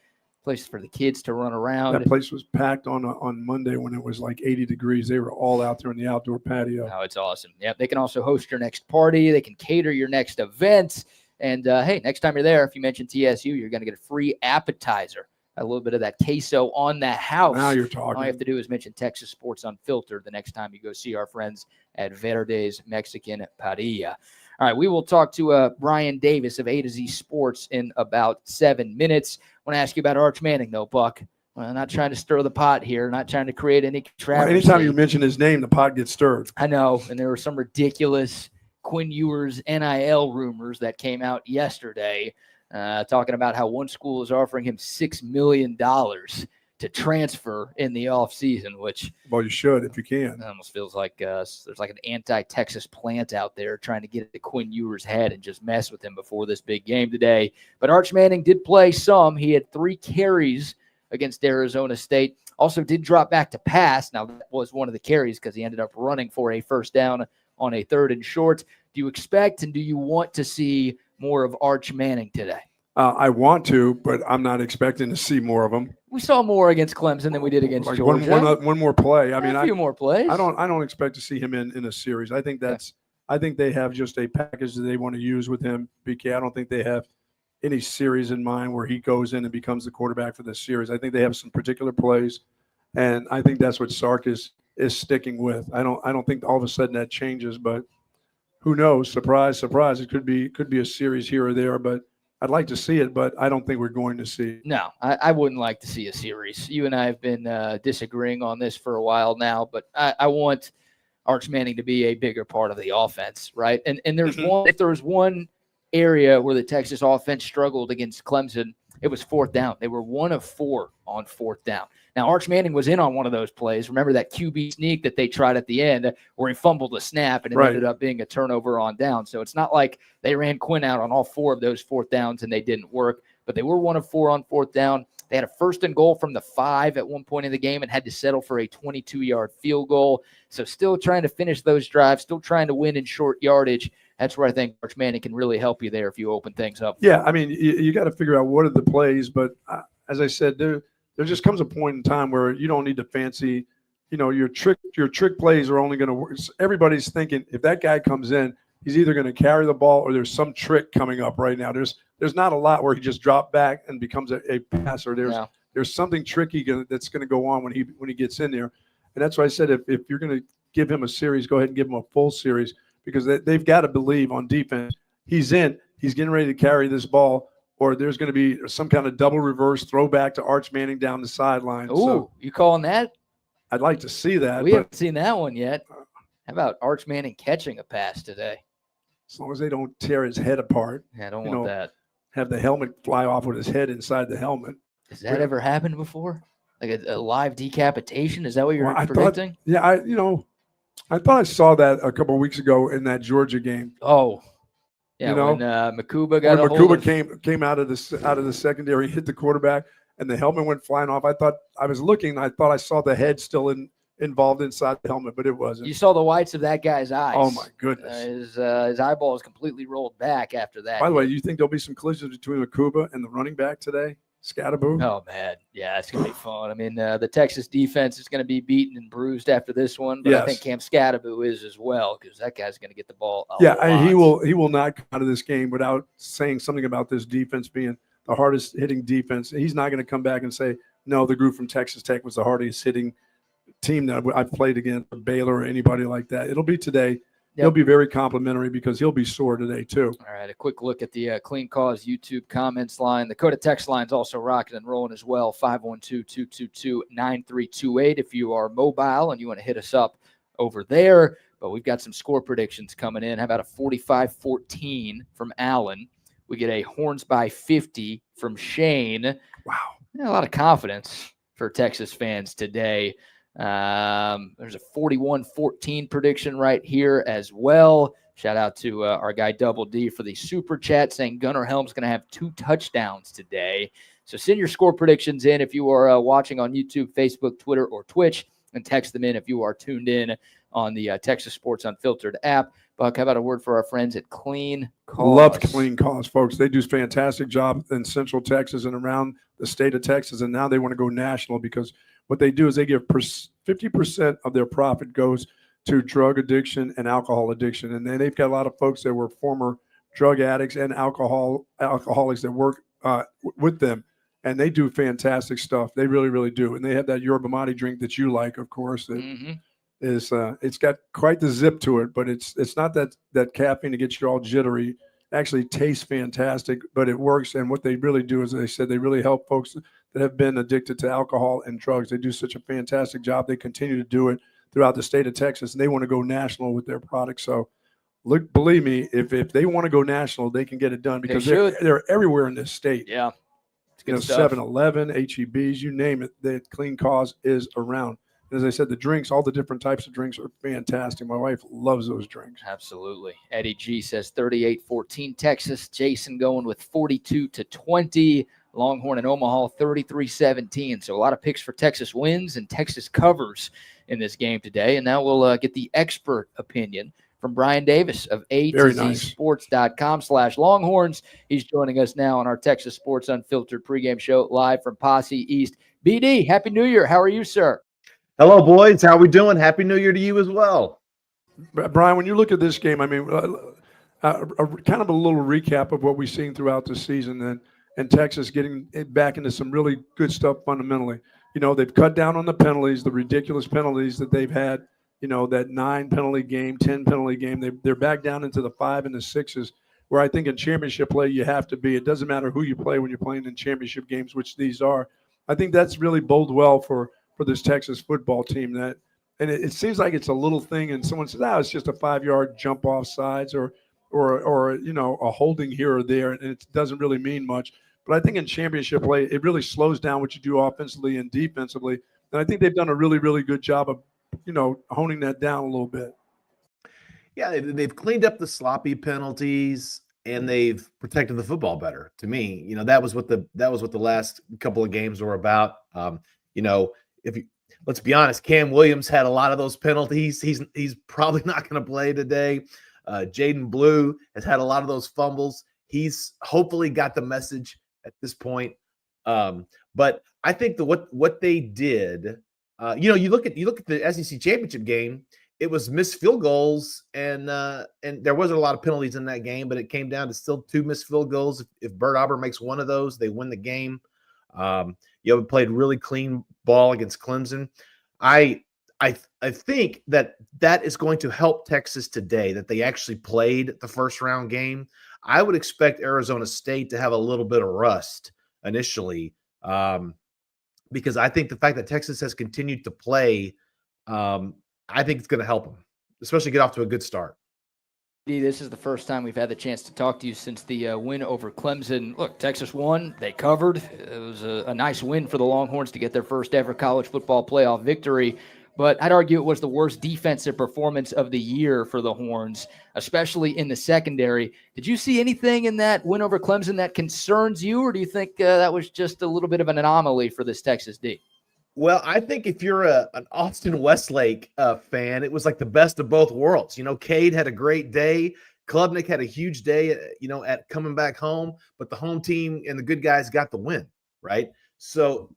Speaker 1: Place for the kids to run around.
Speaker 2: That place was packed on Monday when it was like 80 degrees. They were all out there in the outdoor patio.
Speaker 1: Oh, it's awesome. Yeah, they can also host your next party. They can cater your next event. And, hey, next time you're there, if you mention TSU, you're going to get a free appetizer. A little bit of that queso on the house.
Speaker 2: Now you're talking.
Speaker 1: All you have to do is mention Texas Sports Unfiltered the next time you go see our friends at Verde's Mexican Parrilla. All right, we will talk to Brian Davis of A to Z Sports in about 7 minutes. I want to ask you about Arch Manning, though, Buck. Well, I'm not trying to stir the pot here, not trying to create any controversy.
Speaker 2: Anytime you mention his name, the pot gets stirred.
Speaker 1: I know, and there were some ridiculous Quinn Ewers NIL rumors that came out yesterday, talking about how one school is offering him $6 million to transfer in the offseason, which –
Speaker 2: well, you should if you can.
Speaker 1: It almost feels like there's like an anti-Texas plant out there trying to get into Quinn Ewers' head and just mess with him before this big game today. But Arch Manning did play some. He had 3 carries against Arizona State. Also did drop back to pass. Now, that was one of the carries because he ended up running for a first down on a 3rd and short. Do you expect and do you want to see more of Arch Manning today?
Speaker 2: I want to, but I'm not expecting to see more of them.
Speaker 1: We saw more against Clemson than we did against Georgia.
Speaker 2: One more play. I mean,
Speaker 1: a few more plays.
Speaker 2: I don't expect to see him in a series. I think I think they have just a package that they want to use with him. BK, I don't think they have any series in mind where he goes in and becomes the quarterback for this series. I think they have some particular plays, and I think that's what Sark is sticking with. I don't think all of a sudden that changes, but who knows? Surprise, surprise. It could be a series here or there, but I'd like to see it, but I don't think we're going to see it.
Speaker 1: No, I wouldn't like to see a series. You and I have been disagreeing on this for a while now, but I want Arch Manning to be a bigger part of the offense, right? And there's if there was one area where the Texas offense struggled against Clemson, it was 4th down. They were 1 of 4 on 4th down. Now, Arch Manning was in on one of those plays. Remember that QB sneak that they tried at the end where he fumbled a snap and it ended up being a turnover on down. So it's not like they ran Quinn out on all 4 of those 4th downs and they didn't work, but they were 1 of 4 on 4th down. They had a 1st and goal from the 5 at one point in the game and had to settle for a 22-yard field goal. So still trying to finish those drives, still trying to win in short yardage. That's where I think Arch Manning can really help you there if you open things up.
Speaker 2: Yeah, I mean, you got to figure out what are the plays, but as I said, there just comes a point in time where you don't need to fancy, your trick plays are only going to work. Everybody's thinking if that guy comes in, he's either going to carry the ball or there's some trick coming up right now. There's not a lot where he just dropped back and becomes a passer. There's something tricky that's going to go on when he gets in there. And that's why I said if you're going to give him a series, go ahead and give him a full series because they've got to believe on defense. He's getting ready to carry this ball, or there's going to be some kind of double reverse throwback to Arch Manning down the sideline.
Speaker 1: Ooh, so, you calling that?
Speaker 2: I'd like to see that.
Speaker 1: We haven't seen that one yet. How about Arch Manning catching a pass today?
Speaker 2: As long as they don't tear his head apart.
Speaker 1: Yeah, I don't want that.
Speaker 2: Have the helmet fly off with his head inside the helmet.
Speaker 1: Has that ever happened before? Like a live decapitation? Is that what you're predicting?
Speaker 2: I thought I saw that a couple of weeks ago in that Georgia game.
Speaker 1: Oh, yeah. When Makuba got
Speaker 2: when Makuba came out of the secondary, hit the quarterback, and the helmet went flying off. I thought I was looking. I thought I saw the head still involved inside the helmet, but it wasn't.
Speaker 1: You saw the whites of that guy's eyes.
Speaker 2: Oh my goodness!
Speaker 1: His eyeball is completely rolled back after that.
Speaker 2: By the way, you think there'll be some collisions between Makuba and the running back today? Scabo?
Speaker 1: Oh, man. Yeah, it's going to be fun. I mean, the Texas defense is going to be beaten and bruised after this one, but I think Cam Scabo is as well because that guy's going to get the ball a lot.
Speaker 2: He will not come out of this game without saying something about this defense being the hardest hitting defense. He's not going to come back and say, no, the group from Texas Tech was the hardest hitting team that I've played against, Baylor or anybody like that. It'll be today. Yep. He'll be very complimentary because he'll be sore today, too.
Speaker 1: All right, a quick look at the Clean Cause YouTube comments line. The Coda text line's also rocking and rolling as well, 512-222-9328 if you are mobile and you want to hit us up over there. But we've got some score predictions coming in. How about a 45-14 from Allen? We get a Horns by 50 from Shane.
Speaker 2: Wow.
Speaker 1: A lot of confidence for Texas fans today. There's a 41-14 prediction right here as well. Shout out to our guy Double D for the super chat saying Gunnar Helm's going to have 2 touchdowns today. So send your score predictions in if you are watching on YouTube, Facebook, Twitter, or Twitch, and text them in if you are tuned in on the Texas Sports Unfiltered app. Buck, how about a word for our friends at Clean Cause?
Speaker 2: Love Clean Cause, folks. They do a fantastic job in Central Texas and around the state of Texas, and now they want to go national because what they do is they give 50% of their profit goes to drug addiction and alcohol addiction. And then they've got a lot of folks that were former drug addicts and alcoholics that work with them. And they do fantastic stuff. They really, really do. And they have that yerba mate drink that you like, of course. That is, it's got quite the zip to it, but it's not that caffeine to get you all jittery. It actually tastes fantastic, but it works. And what they really do is, they said, they really help folks that have been addicted to alcohol and drugs. They do such a fantastic job. They continue to do it throughout the state of Texas, and they want to go national with their product. So, look, believe me, if they want to go national, they can get it done because they're everywhere in this state.
Speaker 1: Yeah,
Speaker 2: it's good stuff. 7-Eleven, HEBs, you name it. The Clean Cause is around. As I said, the drinks, all the different types of drinks are fantastic. My wife loves those drinks.
Speaker 1: Absolutely. Eddie G says 38-14 Texas. Jason going with 42-20. Longhorn and Omaha 33-17. So a lot of picks for Texas wins and Texas covers in this game today. And now we'll get the expert opinion from Brian Davis of A2ZSports.com/Longhorns. He's joining us now on our Texas Sports Unfiltered pregame show live from Posse East. BD, Happy New Year. How are you, sir?
Speaker 4: Hello, boys. How are we doing? Happy New Year to you as well.
Speaker 2: Brian, when you look at this game, I mean, kind of a little recap of what we've seen throughout the season and Texas getting back into some really good stuff fundamentally. You know, they've cut down on the penalties, the ridiculous penalties that they've had, you know, that 9-penalty game, 10-penalty game. They're back down into the 5 and the 6s, where I think in championship play you have to be. It doesn't matter who you play when you're playing in championship games, which these are. I think that's really bode well for this Texas football team. And it seems like it's a little thing, and someone says, it's just a 5-yard jump off sides or you know, a holding here or there, and it doesn't really mean much. But I think in championship play, it really slows down what you do offensively and defensively. And I think they've done a really, really good job of, honing that down a little bit.
Speaker 4: Yeah, they've cleaned up the sloppy penalties and they've protected the football better. To me, that was what the last couple of games were about. Let's be honest, Cam Williams had a lot of those penalties. He's probably not going to play today. Jaden Blue has had a lot of those fumbles. He's hopefully got the message at this point. But I think what they did, you look at the SEC championship game. It was missed field goals, and there wasn't a lot of penalties in that game, but it came down to still 2 missed field goals. If Bert Auburn makes one of those, they win the game. You played really clean ball against Clemson. I think that is going to help Texas today, that they actually played the first round game. I would expect Arizona State to have a little bit of rust initially, because I think the fact that Texas has continued to play, I think it's going to help them, especially get off to a good start.
Speaker 1: This is the first time we've had the chance to talk to you since the win over Clemson. Look, Texas won. They covered. It was a nice win for the Longhorns to get their first ever college football playoff victory. But I'd argue it was the worst defensive performance of the year for the Horns, especially in the secondary. Did you see anything in that win over Clemson that concerns you, or do you think that was just a little bit of an anomaly for this Texas D?
Speaker 4: Well, I think if you're an Austin Westlake fan, it was like the best of both worlds. Cade had a great day. Klubnik had a huge day, at coming back home. But the home team and the good guys got the win, right? So,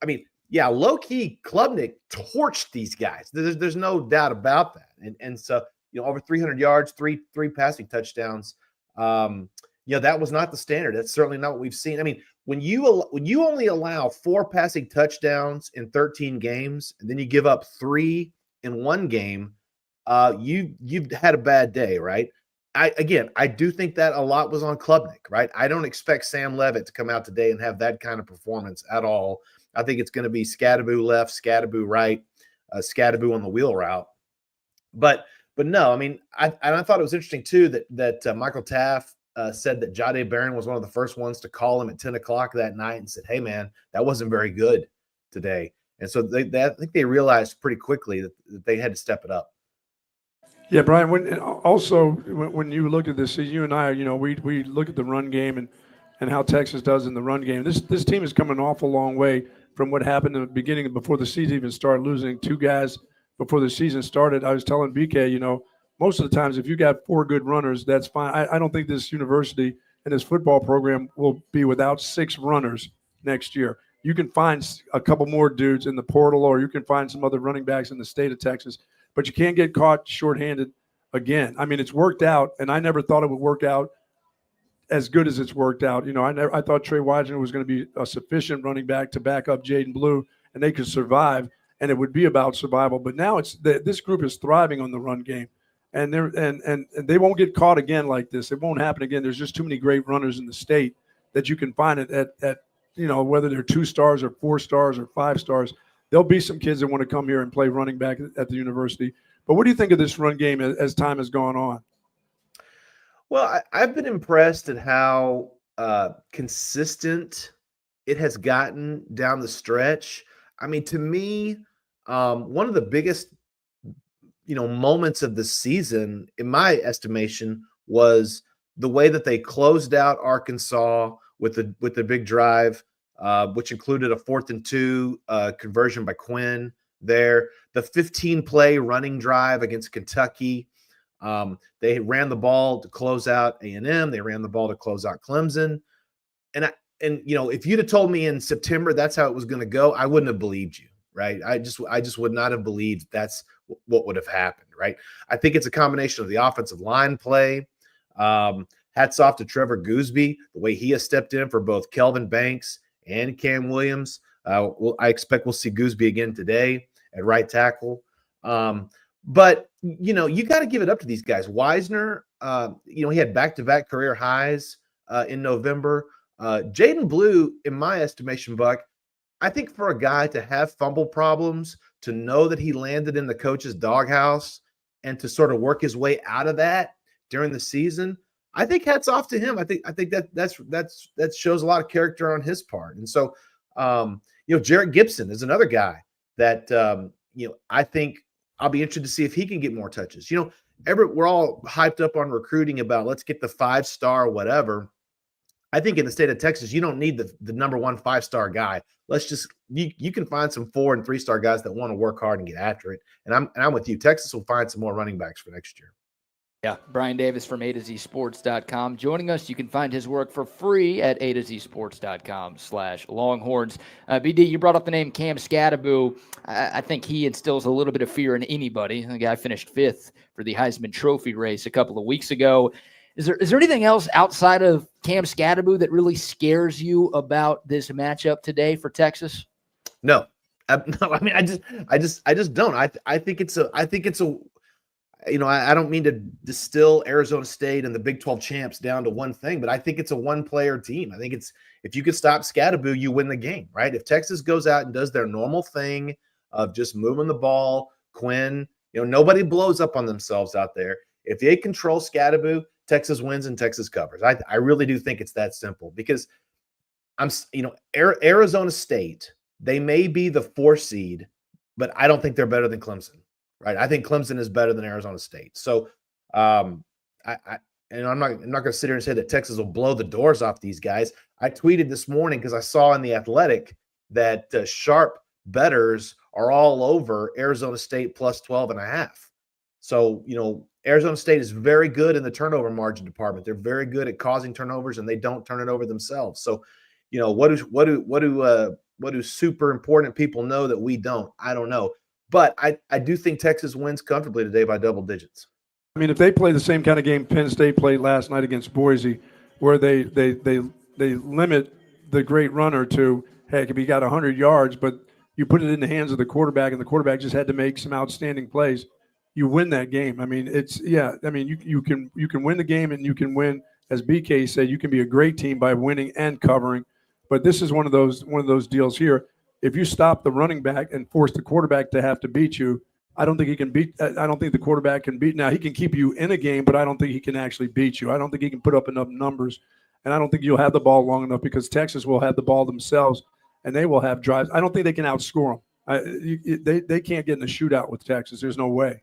Speaker 4: yeah, low-key, Klubnik torched these guys. There's no doubt about that. And so, over 300 yards, three passing touchdowns. That was not the standard. That's certainly not what we've seen. When you only allow 4 passing touchdowns in 13 games, and then you give up 3 in one game, you've had a bad day, right? I do think that a lot was on Klubnik, right? I don't expect Sam Levitt to come out today and have that kind of performance at all. I think it's going to be Scadaboo left, Scadaboo right, Scadaboo on the wheel route. But no, I thought it was interesting too that Michael Taft said that Jahdae Barron was one of the first ones to call him at 10 o'clock that night and said, "Hey, man, that wasn't very good today." And so I think they realized pretty quickly that they had to step it up.
Speaker 2: Yeah, Brian, when you look at this, you and I, we look at the run game and how Texas does in the run game. This team has come an awful long way from what happened in the beginning before the season even started, losing 2 guys before the season started. I was telling BK, most of the times, if you got 4 good runners, that's fine. I don't think this university and this football program will be without 6 runners next year. You can find a couple more dudes in the portal, or you can find some other running backs in the state of Texas, but you can't get caught shorthanded again. It's worked out, and I never thought it would work out as good as it's worked out. I thought Trey Weisner was going to be a sufficient running back to back up Jaden Blue, and they could survive, and it would be about survival. But now this group is thriving on the run game. And they won't get caught again like this. It won't happen again. There's just too many great runners in the state that you can find it at whether they're 2 stars or 4 stars or 5 stars. There'll be some kids that want to come here and play running back at the university. But what do you think of this run game as time has gone on?
Speaker 4: Well, I've been impressed at how consistent it has gotten down the stretch. To me, one of the biggest moments of the season, in my estimation, was the way that they closed out Arkansas with the big drive, which included a 4th and 2 conversion by Quinn there. The 15-play running drive against Kentucky. They ran the ball to close out A&M. They ran the ball to close out Clemson. And if you'd have told me in September that's how it was going to go, I wouldn't have believed you, right? I just would not have believed that's what would have happened, right? I think it's a combination of the offensive line play. Hats off to Trevor Gooseby, the way he has stepped in for both Kelvin Banks and Cam Williams. I expect we'll see Gooseby again today at right tackle. But, you got to give it up to these guys. Weisner, he had back-to-back career highs in November. Jaden Blue, in my estimation, Buck, I think for a guy to have fumble problems, to know that he landed in the coach's doghouse and to sort of work his way out of that during the season, I think hats off to him. I think that shows a lot of character on his part. And so, Jarrett Gibson is another guy that I think I'll be interested to see if he can get more touches. We're all hyped up on recruiting about let's get the 5-star whatever. I think in the state of Texas, you don't need the number 1 5-star guy. Let's just you can find some 4 and 3-star guys that want to work hard and get after it. And I'm with you. Texas will find some more running backs for next year.
Speaker 1: Yeah, Brian Davis from A to Z Sports.com joining us. You can find his work for free at A to Z Sports.com/Longhorns. BD, you brought up the name Cam Scabo. I think he instills a little bit of fear in anybody. The guy finished 5th for the Heisman Trophy race a couple of weeks ago. Is there anything else outside of Cam Scabo that really scares you about this matchup today for Texas?
Speaker 4: No. No, I mean, I just don't. I think it's a I don't mean to distill Arizona State and the Big 12 champs down to one thing, but I think it's a one-player team. I think if you could stop Scabo, you win the game, right? If Texas goes out and does their normal thing of just moving the ball, Quinn, nobody blows up on themselves out there. If they control Scabo, Texas wins and Texas covers. I really do think it's that simple because Arizona State, they may be the 4 seed, but I don't think they're better than Clemson. Right, I think Clemson is better than Arizona State. So, I'm not going to sit here and say that Texas will blow the doors off these guys. I tweeted this morning because I saw in the Athletic that sharp bettors are all over Arizona State plus 12.5. So, Arizona State is very good in the turnover margin department. They're very good at causing turnovers, and they don't turn it over themselves. So, what do super important people know that we don't? I don't know. But I do think Texas wins comfortably today by double digits.
Speaker 2: I mean, if they play the same kind of game Penn State played last night against Boise, where they limit the great runner to, heck, if he got 100 yards, but you put it in the hands of the quarterback and the quarterback just had to make some outstanding plays, you win that game. I mean, you can win the game and you can win, as BK said, you can be a great team by winning and covering. But this is one of those deals here. If you stop the running back and force the quarterback to have to beat you, I don't think the quarterback can beat. Now, he can keep you in a game, but I don't think he can actually beat you. I don't think he can put up enough numbers, and I don't think you'll have the ball long enough because Texas will have the ball themselves, and they will have drives. I don't think they can outscore them. They can't get in a shootout with Texas. There's no way.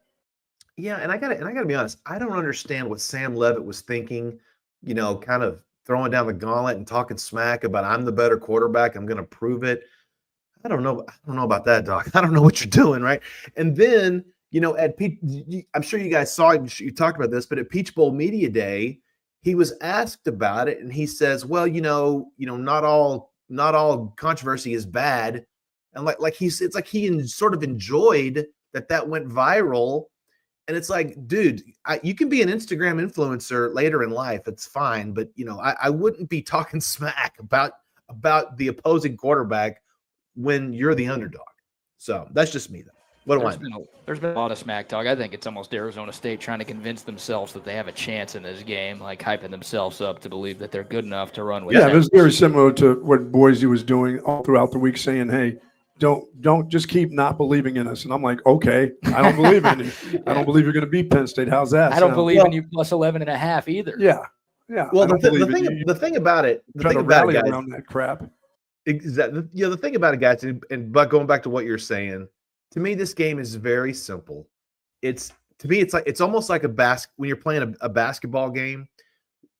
Speaker 4: Yeah, and I gotta be honest. I don't understand what Sam Leavitt was thinking, kind of throwing down the gauntlet and talking smack about I'm the better quarterback. I'm going to prove it. I don't know about that, Doc. I don't know what you're doing, right? And then, I'm sure you guys saw it. You talked about this, but at Peach Bowl Media Day, he was asked about it, and he says, "Well, not all controversy is bad," and it's like he sort of enjoyed that went viral, and it's like, dude, you can be an Instagram influencer later in life. It's fine, but I wouldn't be talking smack about the opposing quarterback when you're the underdog. So that's just me, though. What do I know?
Speaker 1: There's been a lot of smack talk. I think it's almost Arizona State trying to convince themselves that they have a chance in this game, like hyping themselves up to believe that they're good enough to run with.
Speaker 2: Yeah, it was very similar to what Boise was doing all throughout the week, saying, "Hey, don't just keep not believing in us." And I'm like, okay, I don't believe in you. I don't believe you're going to beat Penn State. How's that?
Speaker 1: I don't believe in you plus 11.5 either.
Speaker 2: Yeah.
Speaker 4: Well, the thing about it,
Speaker 2: around that crap.
Speaker 4: Exactly. The thing about it, guys, but going back to what you're saying, to me, this game is very simple. It's almost like when you're playing a basketball game.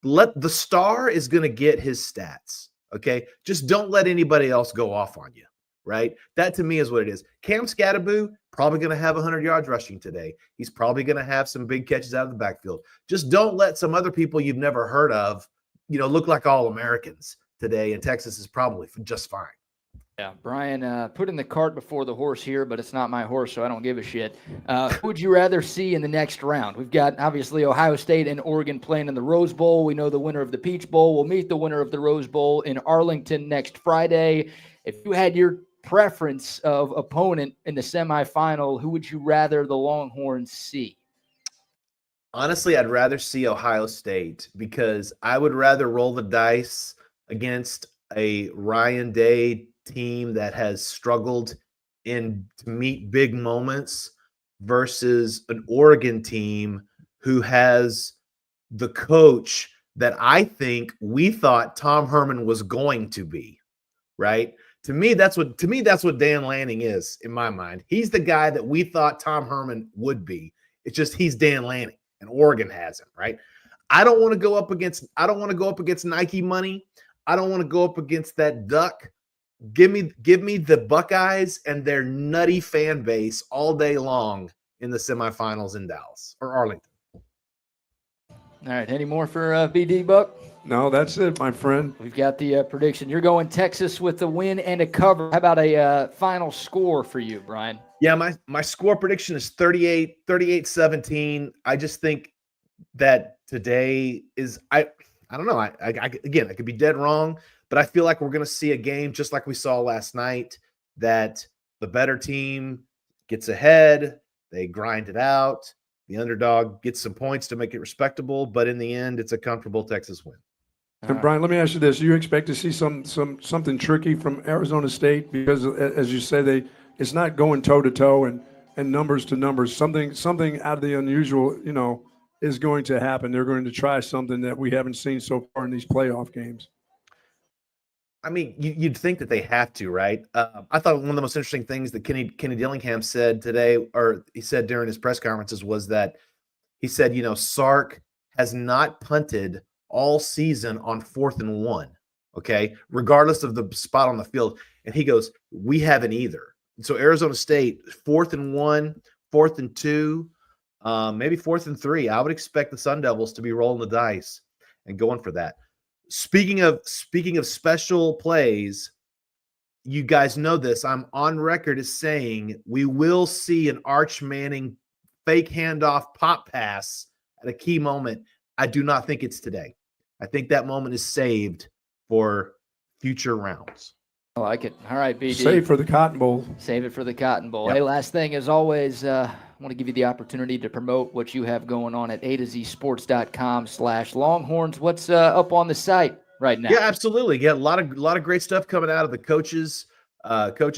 Speaker 4: The star is going to get his stats. Okay, just don't let anybody else go off on you. Right? That to me is what it is. Cam Scabo probably going to have 100 yards rushing today. He's probably going to have some big catches out of the backfield. Just don't let some other people you've never heard of, look like All-Americans today, and Texas is probably just fine.
Speaker 1: Yeah, Brian, putting the cart before the horse here, but it's not my horse, so I don't give a shit. Who would you rather see in the next round? We've got, obviously, Ohio State and Oregon playing in the Rose Bowl. We know the winner of the Peach Bowl will meet the winner of the Rose Bowl in Arlington next Friday. If you had your preference of opponent in the semifinal, who would you rather the Longhorns see?
Speaker 4: Honestly, I'd rather see Ohio State because I would rather roll the dice against a Ryan Day team that has struggled to meet big moments versus an Oregon team who has the coach that I think we thought Tom Herman was going to be, right? To me, that's what Dan Lanning is in my mind. He's the guy that we thought Tom Herman would be. It's just he's Dan Lanning, and Oregon has him, right? I don't want to go up against Nike money. I don't want to go up against that duck. Give me the Buckeyes and their nutty fan base all day long in the semifinals in Dallas or Arlington.
Speaker 1: All right, any more for BD Buck?
Speaker 2: No, that's it, my friend.
Speaker 1: We've got the prediction. You're going Texas with the win and a cover. How about a final score for you, Brian?
Speaker 4: Yeah, my score prediction is 38-17. I just think that today is I don't know. Again, I could be dead wrong, but I feel like we're going to see a game just like we saw last night, that the better team gets ahead, they grind it out, the underdog gets some points to make it respectable, but in the end, it's a comfortable Texas win.
Speaker 2: And Brian, let me ask you this: do you expect to see something tricky from Arizona State? Because, as you say, it's not going toe to toe and numbers to numbers. Something out of the unusual, is going to happen. They're going to try something that we haven't seen so far in these playoff games.
Speaker 4: I mean, you'd think that they have to, right? I thought one of the most interesting things that Kenny Dillingham said today, or he said during his press conferences, was that he said, Sark has not punted all season on 4th and 1, okay, regardless of the spot on the field. And he goes, we haven't either. So Arizona State, 4th and 1, 4th and 2, maybe 4th and 3. I would expect the Sun Devils to be rolling the dice and going for that. Speaking of special plays, you guys know this. I'm on record as saying we will see an Arch Manning fake handoff pop pass at a key moment. I do not think it's today. I think that moment is saved for future rounds.
Speaker 1: I like it. All right, BD.
Speaker 2: Save for the Cotton Bowl.
Speaker 1: Save it for the Cotton Bowl.
Speaker 4: Yep.
Speaker 1: Hey, last thing, as always, I want to give you the opportunity to promote what you have going on at a2zsports.com/Longhorns. What's up on the site right now?
Speaker 4: Yeah, absolutely. Yeah, a lot of great stuff coming out of the coaches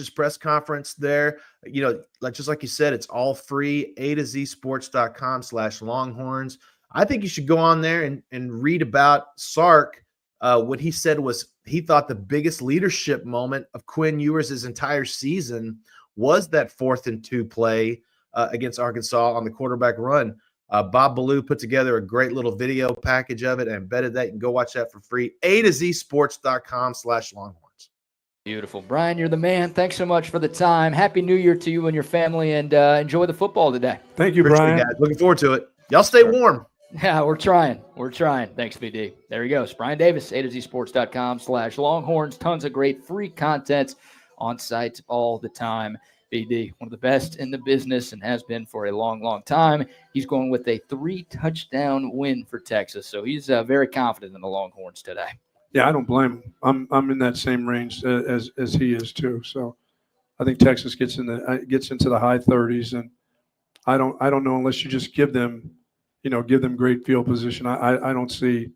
Speaker 4: press conference there. Just like you said, it's all free. a2zsports.com/Longhorns. I think you should go on there and read about Sark. What he said was he thought the biggest leadership moment of Quinn Ewers' entire season was that 4th and 2 play against Arkansas on the quarterback run. Bob Ballou put together a great little video package of it and embedded that. You can go watch that for free. a2zsports.com/Longhorns.
Speaker 1: Beautiful. Brian, you're the man. Thanks so much for the time. Happy New Year to you and your family, and enjoy the football today.
Speaker 2: Thank you,
Speaker 4: Appreciate
Speaker 2: Brian.
Speaker 4: it, guys. Looking forward to it. Y'all stay warm.
Speaker 1: Yeah, we're trying. Thanks, BD. There he goes. Brian Davis, a2zsports.com/Longhorns. Tons of great free content on site all the time. BD, one of the best in the business and has been for a long, long time. He's going with a 3-touchdown win for Texas. So he's very confident in the Longhorns today.
Speaker 2: Yeah, I don't blame him. I'm in that same range as he is too. So I think Texas gets into the high 30s, and I don't know unless you just give them great field position. I don't see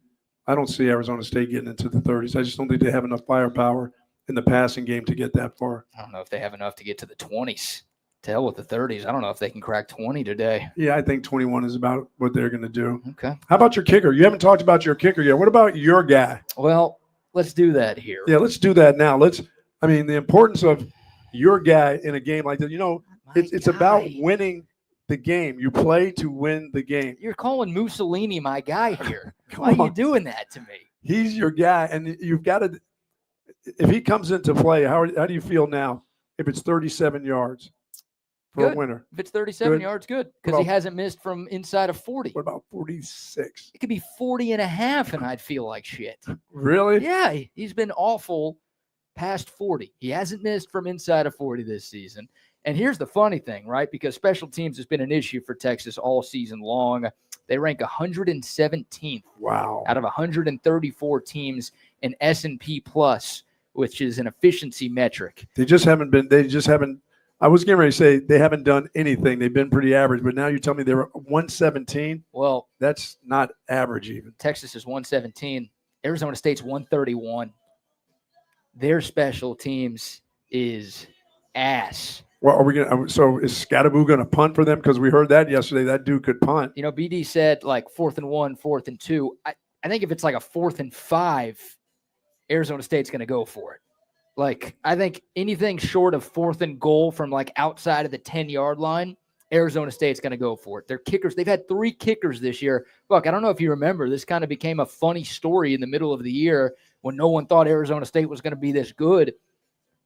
Speaker 2: Arizona State getting into the 30s. I just don't think they have enough firepower in the passing game to get that far.
Speaker 1: I don't know if they have enough to get to the 20s. To hell with the 30s. I don't know if they can crack 20 today.
Speaker 2: Yeah, I think 21 is about what they're going to do.
Speaker 1: Okay.
Speaker 2: How about your kicker? You haven't talked about your kicker yet. What about your guy?
Speaker 1: Well, let's do that here.
Speaker 2: Yeah, let's do that now. The importance of your guy in a game like that. It's about winning the game. You play to win the game.
Speaker 1: You're calling Mussolini my guy here. Why are you doing that to me?
Speaker 2: He's your guy, and you've got to – if he comes into play, how do you feel now if it's 37 yards for a winner?
Speaker 1: If it's 37 yards, good, because he hasn't missed from inside of 40.
Speaker 2: What about 46?
Speaker 1: It could be 40 and a half, and I'd feel like shit.
Speaker 2: Really?
Speaker 1: Yeah, he's been awful past 40. He hasn't missed from inside of 40 this season. And here's the funny thing, right? Because special teams has been an issue for Texas all season long. They rank 117th out of 134 teams in S&P Plus, which is an efficiency metric.
Speaker 2: I was getting ready to say they haven't done anything. They've been pretty average, but now you tell me they were 117?
Speaker 1: Well,
Speaker 2: that's not average even.
Speaker 1: Texas is 117. Arizona State's 131. Their special teams is ass.
Speaker 2: Well, so is Scabo going to punt for them? Because we heard that yesterday. That dude could punt.
Speaker 1: BD said like 4th and 1, 4th and 2. I think if it's like a 4th and 5, Arizona State's going to go for it. Like, I think anything short of 4th and goal from like outside of the 10-yard line, Arizona State's going to go for it. Their kickers, they've had 3 kickers this year. Look, I don't know if you remember, this kind of became a funny story in the middle of the year when no one thought Arizona State was going to be this good.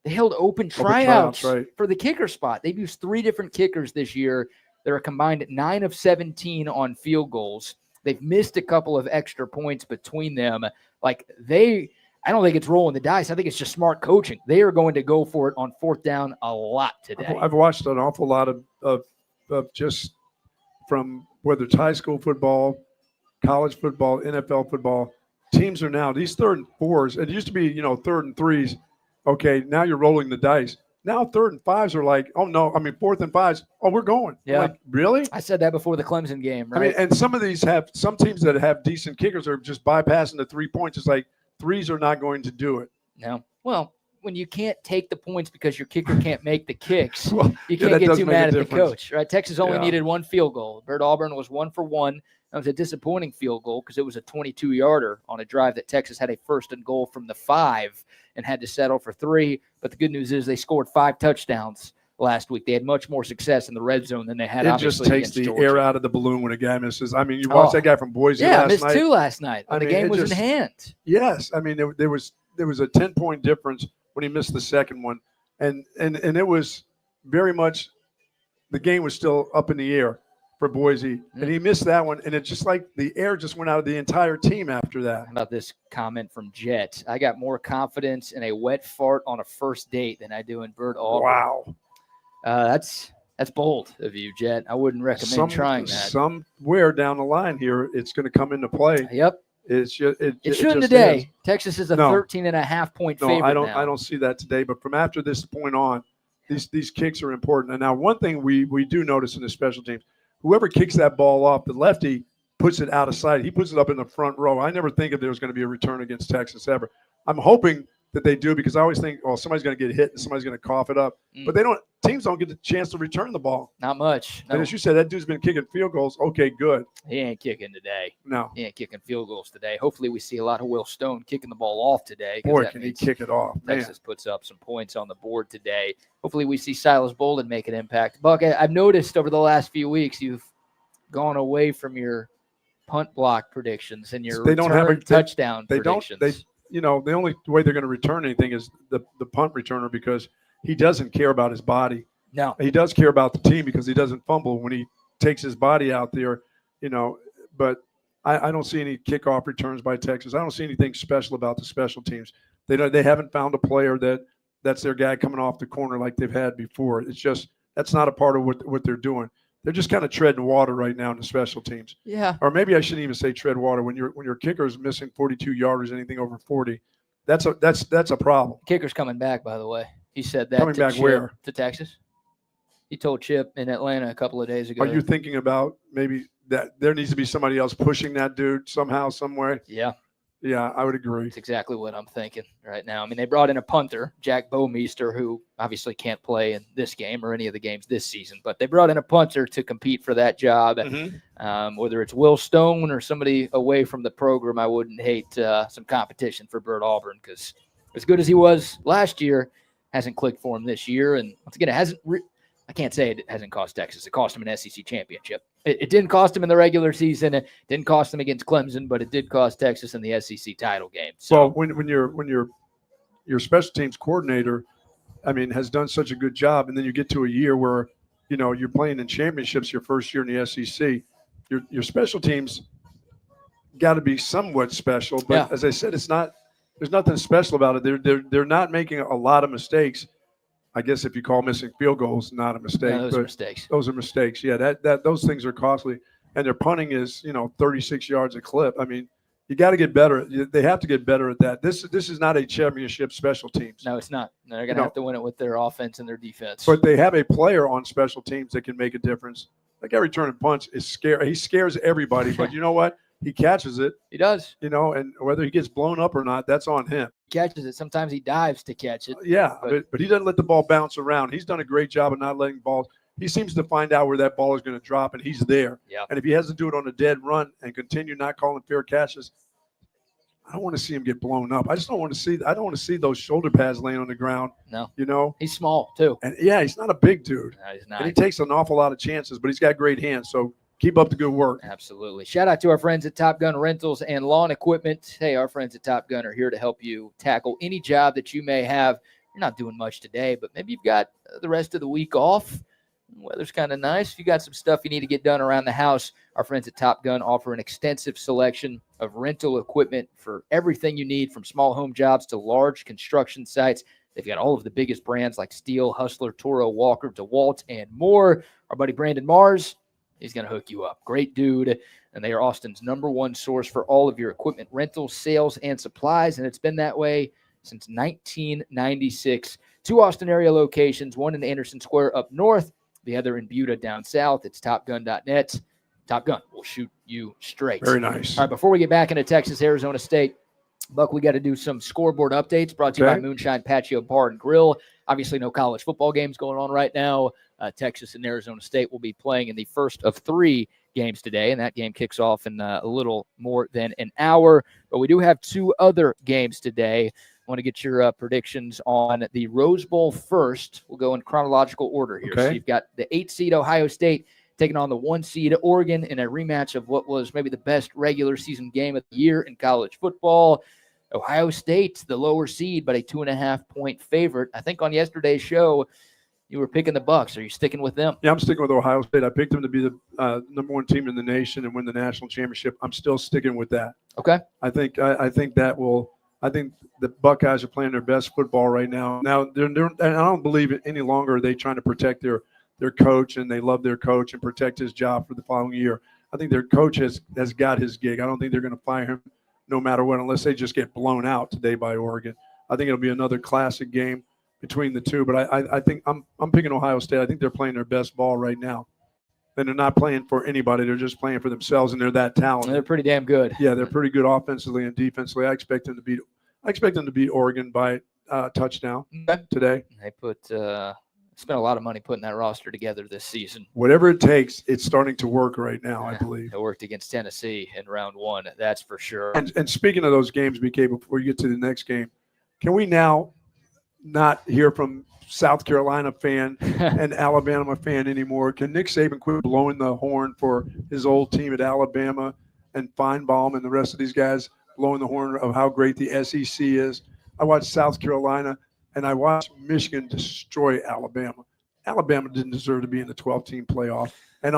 Speaker 1: They held open tryouts for the kicker spot. They've used 3 different kickers this year. They're a combined 9 of 17 on field goals. They've missed a couple of extra points between them. Like, I don't think it's rolling the dice. I think it's just smart coaching. They are going to go for it on 4th down a lot today.
Speaker 2: I've watched an awful lot of just from whether it's high school football, college football, NFL football. Teams are now, these 3rd and 4s, it used to be, 3rd and 3s. Okay, now you're rolling the dice. Now 3rd and 5s are like, 4th and 5s, we're going.
Speaker 1: Yeah.
Speaker 2: Like, really?
Speaker 1: I said that before the Clemson game, right?
Speaker 2: And some of these some teams that have decent kickers are just bypassing the 3 points. It's like 3s are not going to do it.
Speaker 1: No. Well, when you can't take the points because your kicker can't make the kicks,
Speaker 2: well,
Speaker 1: you can't get too mad at the
Speaker 2: difference.
Speaker 1: coach, right? Texas only needed 1 field goal. Verde Auburn was 1 for 1. That was a disappointing field goal because it was a 22-yarder on a drive that Texas had a 1st and goal from the 5 and had to settle for 3. But the good news is they scored 5 touchdowns last week. They had much more success in the red zone than they had.
Speaker 2: It just takes the
Speaker 1: Georgia.
Speaker 2: air out of the balloon when a guy misses. I mean, you watched that guy from Boise last night.
Speaker 1: Yeah, missed 2 last night. The game was in hand.
Speaker 2: Yes, I mean there was a 10-point difference when he missed the second one, and it was very much the game was still up in the air for Boise, and he missed that one, and it's just like the air just went out of the entire team after that.
Speaker 1: How about this comment from Jet? I got more confidence in a wet fart on a first date than I do in Verde Auburn.
Speaker 2: Wow.
Speaker 1: That's bold of you, Jet. I wouldn't recommend trying that.
Speaker 2: Somewhere down the line here, it's going to come into play.
Speaker 1: Yep.
Speaker 2: It shouldn't
Speaker 1: today.
Speaker 2: Is.
Speaker 1: Texas is a 13.5-point favorite.
Speaker 2: I don't see that today. But from after this point on, these kicks are important. And now one thing we do notice in the special teams, whoever kicks that ball off, the lefty puts it out of sight. He puts it up in the front row. I never think if there was going to be a return against Texas ever. I'm hoping that they do because I always think, somebody's going to get hit and somebody's going to cough it up. But teams don't get the chance to return the ball.
Speaker 1: Not much. No.
Speaker 2: And as you said, that dude's been kicking field goals. Okay, good.
Speaker 1: He ain't kicking today.
Speaker 2: No.
Speaker 1: He ain't kicking field goals today. Hopefully we see a lot of Will Stone kicking the ball off today.
Speaker 2: Boy, can he kick it off.
Speaker 1: Texas puts up some points on the board today. Hopefully we see Silas Bolden make an impact. Buck, I've noticed over the last few weeks you've gone away from your punt block predictions and your touchdown predictions.
Speaker 2: The only way they're going to return anything is the punt returner because he doesn't care about his body.
Speaker 1: No.
Speaker 2: He does care about the team because he doesn't fumble when he takes his body out there, But I don't see any kickoff returns by Texas. I don't see anything special about the special teams. They haven't found a player that's their guy coming off the corner like they've had before. It's just that's not a part of what they're doing. They're just kind of treading water right now in the special teams.
Speaker 1: Yeah.
Speaker 2: Or maybe I shouldn't even say tread water. When your kicker is missing 42 yarders, anything over 40, that's a problem.
Speaker 1: Kicker's coming back, by the way. He said that.
Speaker 2: Coming back
Speaker 1: Chip,
Speaker 2: where?
Speaker 1: To Texas. He told Chip in Atlanta a couple of days ago.
Speaker 2: Are you thinking about maybe that there needs to be somebody else pushing that dude somehow, some way?
Speaker 1: Yeah.
Speaker 2: Yeah, I would agree.
Speaker 1: That's exactly what I'm thinking right now. I mean, they brought in a punter, Jack Bomeister, who obviously can't play in this game or any of the games this season, but they brought in a punter to compete for that job. Whether it's Will Stone or somebody away from the program, I wouldn't hate some competition for Verde Auburn because as good as he was last year, hasn't clicked for him this year. And once again, it hasn't I can't say it hasn't cost Texas. It cost him an SEC championship. It didn't cost him in the regular season. It didn't cost him against Clemson, but it did cost Texas in the SEC title game. So
Speaker 2: well, when your special teams coordinator, has done such a good job, and then you get to a year where you're playing in championships your first year in the SEC, your special teams got to be somewhat special. But as I said, there's nothing special about it. They're not making a lot of mistakes. I guess if you call missing field goals not a mistake.
Speaker 1: No, those are mistakes.
Speaker 2: Those are mistakes. Yeah, that those things are costly. And their punting is, 36 yards a clip. You got to get better. They have to get better at that. This is not a championship special teams.
Speaker 1: No, it's not. They're going to have to win it with their offense and their defense.
Speaker 2: But they have a player on special teams that can make a difference. That guy returning punch is scary. He scares everybody. But you know what? He catches it.
Speaker 1: He does.
Speaker 2: And whether he gets blown up or not, that's on him.
Speaker 1: He catches it. Sometimes he dives to catch it.
Speaker 2: Yeah, but he doesn't let the ball bounce around. He's done a great job of not letting balls. He seems to find out where that ball is going to drop, and he's there.
Speaker 1: Yeah.
Speaker 2: And if he has to do it on a dead run and continue not calling fair catches, I don't want to see him get blown up. I don't want to see those shoulder pads laying on the ground.
Speaker 1: No.
Speaker 2: You know?
Speaker 1: He's small, too.
Speaker 2: And, yeah, he's not a big dude.
Speaker 1: No, he's not.
Speaker 2: And he takes an awful lot of chances, but he's got great hands. So keep up the good work.
Speaker 1: Absolutely. Shout out to our friends at Top Gun Rentals and Lawn Equipment. Hey, our friends at Top Gun are here to help you tackle any job that you may have. You're not doing much today, but maybe you've got the rest of the week off. Weather's kind of nice. If you got some stuff you need to get done around the house, our friends at Top Gun offer an extensive selection of rental equipment for everything you need, from small home jobs to large construction sites. They've got all of the biggest brands like Steel, Hustler, Toro, Walker, DeWalt, and more. Our buddy Brandon Mars, he's going to hook you up. Great dude. And they are Austin's #1 source for all of your equipment rentals, sales, and supplies. And it's been that way since 1996. 2 Austin area locations, one in Anderson Square up north, the other in Buda down south. It's topgun.net. Top Gun will shoot you straight.
Speaker 2: Very nice.
Speaker 1: All right, before we get back into Texas, Arizona State, Buck, we got to do some scoreboard updates brought to you by Moonshine Patio Bar and Grill. Obviously, no college football games going on right now. Texas and Arizona State will be playing in the first of 3 games today, and that game kicks off in a little more than an hour. But we do have 2 other games today. I want to get your predictions on the Rose Bowl first. We'll go in chronological order here.
Speaker 2: Okay.
Speaker 1: So you've got the 8-seed Ohio State taking on the 1-seed Oregon in a rematch of what was maybe the best regular season game of the year in college football. Ohio State, the lower seed, but a 2.5-point favorite. I think on yesterday's show, you were picking the Bucks. Are you sticking with them?
Speaker 2: Yeah, I'm sticking with Ohio State. I picked them to be the #1 team in the nation and win the national championship. I'm still sticking with that.
Speaker 1: Okay.
Speaker 2: I think the Buckeyes are playing their best football right now. Now, and I don't believe it any longer are they trying to protect their coach, and they love their coach and protect his job for the following year. I think their coach has got his gig. I don't think they're going to fire him no matter what, unless they just get blown out today by Oregon. I think it'll be another classic game between the two. But I think I'm picking Ohio State. I think they're playing their best ball right now. And they're not playing for anybody. They're just playing for themselves, and they're that talented.
Speaker 1: They're pretty damn good.
Speaker 2: Yeah, they're pretty good offensively and defensively. I expect them to beat Oregon by touchdown today.
Speaker 1: They spent a lot of money putting that roster together this season.
Speaker 2: Whatever it takes, it's starting to work right now, I believe.
Speaker 1: It worked against Tennessee in round 1, that's for sure.
Speaker 2: And speaking of those games, BK, before you get to the next game, can we now not hear from South Carolina fan and Alabama fan anymore? Can Nick Saban quit blowing the horn for his old team at Alabama, and Feinbaum and the rest of these guys blowing the horn of how great the SEC is? I watched South Carolina, and I watched Michigan destroy Alabama. Alabama didn't deserve to be in the 12-team playoff. And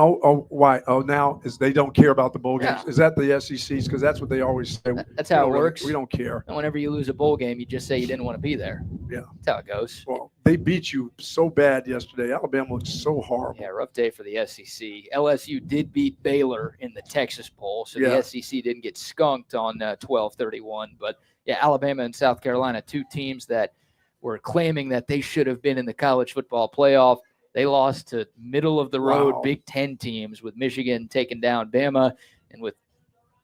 Speaker 2: why? Now is they don't care about the bowl games.
Speaker 1: Yeah.
Speaker 2: Is that the SEC's? Because that's what they always say.
Speaker 1: That's how it works.
Speaker 2: We don't care.
Speaker 1: And whenever you lose a bowl game, you just say you didn't want to be there.
Speaker 2: Yeah.
Speaker 1: That's how it goes.
Speaker 2: Well, they beat you so bad yesterday. Alabama looked so horrible.
Speaker 1: Yeah, rough day for the SEC. LSU did beat Baylor in the Texas Bowl, so the SEC didn't get skunked on 12-31. But, yeah, Alabama and South Carolina, 2 teams that were claiming that they should have been in the college football playoff. They lost to middle-of-the-road Big Ten teams, with Michigan taking down Bama, and with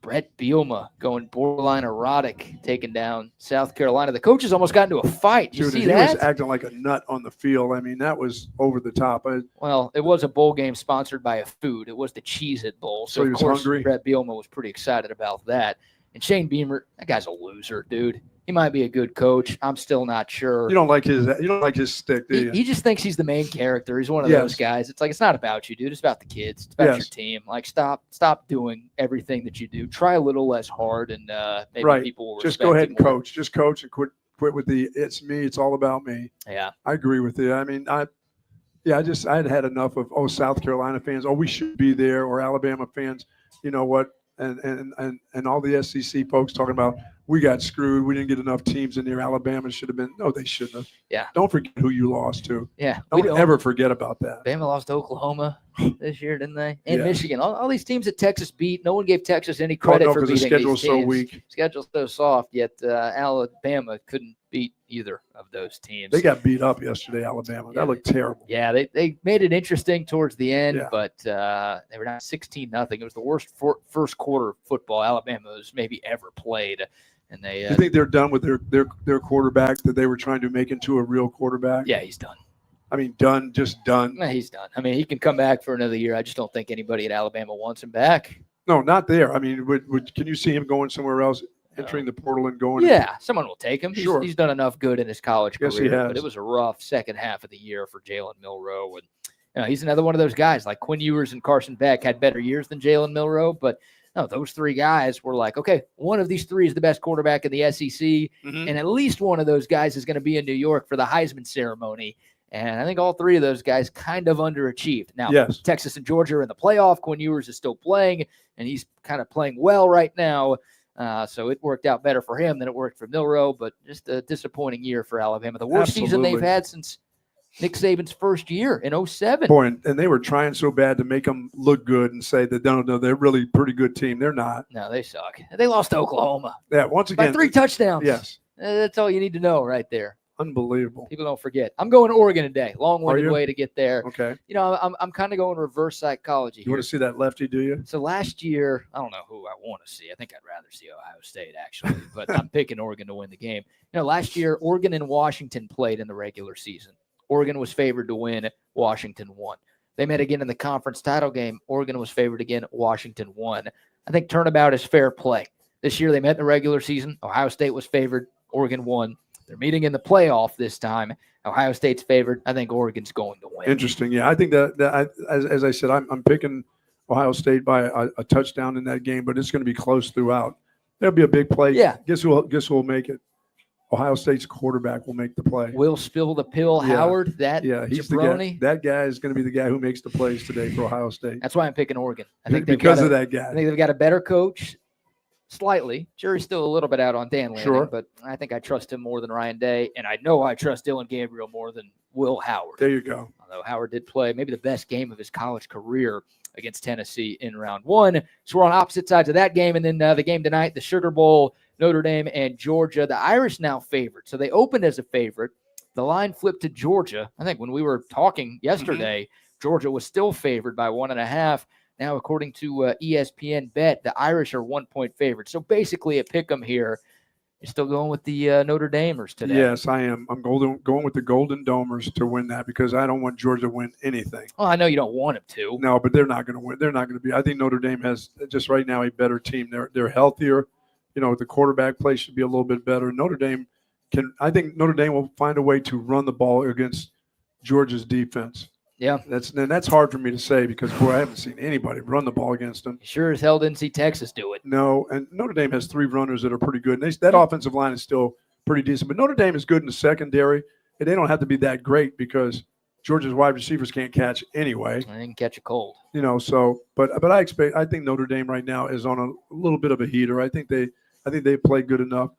Speaker 1: Brett Bielema going borderline erotic, taking down South Carolina. The coaches almost got into a fight. Did you see that?
Speaker 2: He was acting like a nut on the field. I mean, that was over the top.
Speaker 1: Well, it was a bowl game sponsored by a food. It was the Cheez-It Bowl. So,
Speaker 2: he
Speaker 1: of
Speaker 2: was
Speaker 1: course,
Speaker 2: hungry.
Speaker 1: Brett Bielema was pretty excited about that. And Shane Beamer, that guy's a loser, dude. He might be a good coach. I'm still not sure.
Speaker 2: You don't like his stick, do you?
Speaker 1: He just thinks he's the main character. He's one of those guys. It's like, it's not about you, dude. It's about the kids. It's about your team. Like, stop doing everything that you do. Try a little less hard, and maybe people will
Speaker 2: just
Speaker 1: respect
Speaker 2: go ahead
Speaker 1: you
Speaker 2: and
Speaker 1: more.
Speaker 2: coach. Just coach and quit with the it's me. It's all about me.
Speaker 1: Yeah,
Speaker 2: I agree with you. I mean, I had enough of South Carolina fans. We should be there, or Alabama fans. You know what? And all the SEC folks talking about, we got screwed. We didn't get enough teams in there. Alabama should have been. No, they shouldn't have.
Speaker 1: Yeah.
Speaker 2: Don't forget who you lost to.
Speaker 1: Yeah.
Speaker 2: Don't ever forget about that.
Speaker 1: Bama lost to Oklahoma this year, didn't they? And Michigan. All these teams that Texas beat, no one gave Texas any credit for beating
Speaker 2: the schedule's
Speaker 1: these teams.
Speaker 2: so weak.
Speaker 1: Schedule's so soft, yet Alabama couldn't beat either of those teams.
Speaker 2: They got beat up yesterday, Alabama. That looked terrible.
Speaker 1: Yeah, they made it interesting towards the end, but they were down 16-0. It was the worst first quarter football Alabama has maybe ever played. And they
Speaker 2: you think they're done with their quarterback that they were trying to make into a real quarterback?
Speaker 1: Yeah, he's done.
Speaker 2: I mean, just done.
Speaker 1: No, he's done. I mean, he can come back for another year. I just don't think anybody at Alabama wants him back.
Speaker 2: No, not there. I mean, can you see him going somewhere else? entering the portal and going.
Speaker 1: Yeah, someone will take him.
Speaker 2: Sure.
Speaker 1: He's done enough good in his college
Speaker 2: Yes,
Speaker 1: career,
Speaker 2: he has.
Speaker 1: but it was a rough second half of the year for Jalen Milroe. And he's another one of those guys like Quinn Ewers and Carson Beck had better years than Jalen Milroe, but no, those three guys were like, okay, one of these three is the best quarterback in the SEC, and at least one of those guys is going to be in New York for the Heisman ceremony. And I think all three of those guys kind of underachieved. Now,
Speaker 2: Yes.
Speaker 1: Texas and Georgia are in the playoff. Quinn Ewers is still playing, and he's kind of playing well right now. So it worked out better for him than it worked for Milroe, but just a disappointing year for Alabama. The worst season they've had since Nick Saban's first year in 2007.
Speaker 2: Boy, and they were trying so bad to make them look good and say that, no, they're really a pretty good team. They're not.
Speaker 1: No, they suck. They lost to Oklahoma.
Speaker 2: Yeah, once again.
Speaker 1: By 3 touchdowns.
Speaker 2: Yes.
Speaker 1: That's all you need to know right there.
Speaker 2: Unbelievable.
Speaker 1: People don't forget. I'm going to Oregon today. Long-winded way to get there.
Speaker 2: Okay.
Speaker 1: I'm kind of going reverse psychology
Speaker 2: You
Speaker 1: here.
Speaker 2: want to see that lefty, do you?
Speaker 1: So last year, I don't know who I want to see. I think I'd rather see Ohio State, actually, but I'm picking Oregon to win the game. Last year, Oregon and Washington played in the regular season. Oregon was favored to win. Washington won. They met again in the conference title game. Oregon was favored again. Washington won. I think turnabout is fair play. This year, they met in the regular season. Ohio State was favored. Oregon won. They're meeting in the playoff this time. Ohio State's favored. I think Oregon's going to win.
Speaker 2: Interesting. Yeah, I think as I said, I'm picking Ohio State by a touchdown in that game, but it's going to be close throughout. There'll be a big play.
Speaker 1: Yeah.
Speaker 2: Guess who will make it? Ohio State's quarterback will make the play.
Speaker 1: Will Spill the Pill Howard,
Speaker 2: he's
Speaker 1: jabroni.
Speaker 2: the guy. That guy is going to be the guy who makes the plays today for Ohio State.
Speaker 1: That's why I'm picking Oregon. I think
Speaker 2: because of that guy.
Speaker 1: I think they've got a better coach. Slightly. Jury's still a little bit out on Dan Lanning,
Speaker 2: Sure.
Speaker 1: but I think I trust him more than Ryan Day, and I know I trust Dylan Gabriel more than Will Howard.
Speaker 2: There you go.
Speaker 1: Although Howard did play maybe the best game of his college career against Tennessee in round 1. So we're on opposite sides of that game, and then the game tonight, the Sugar Bowl, Notre Dame and Georgia. The Irish now favored. So they opened as a favorite. The line flipped to Georgia. I think when we were talking yesterday, Georgia was still favored by 1.5. Now, according to ESPN Bet, the Irish are 1-point favorites. So basically a pick 'em here. You're still going with the Notre Damers today.
Speaker 2: Yes, I am. I'm going with the Golden Domers to win that because I don't want Georgia to win anything.
Speaker 1: Well, I know you don't want them to.
Speaker 2: No, but they're not going to win. They're not going to be. I think Notre Dame has just right now a better team. They're healthier. The quarterback play should be a little bit better. I think Notre Dame will find a way to run the ball against Georgia's defense.
Speaker 1: Yeah.
Speaker 2: That's hard for me to say because, boy, I haven't seen anybody run the ball against them.
Speaker 1: Sure as hell didn't see Texas do it.
Speaker 2: No, and Notre Dame has 3 runners that are pretty good. And that offensive line is still pretty decent. But Notre Dame is good in the secondary, and they don't have to be that great because Georgia's wide receivers can't catch anyway.
Speaker 1: I didn't catch a cold.
Speaker 2: But I think Notre Dame right now is on a little bit of a heater. I think they play good enough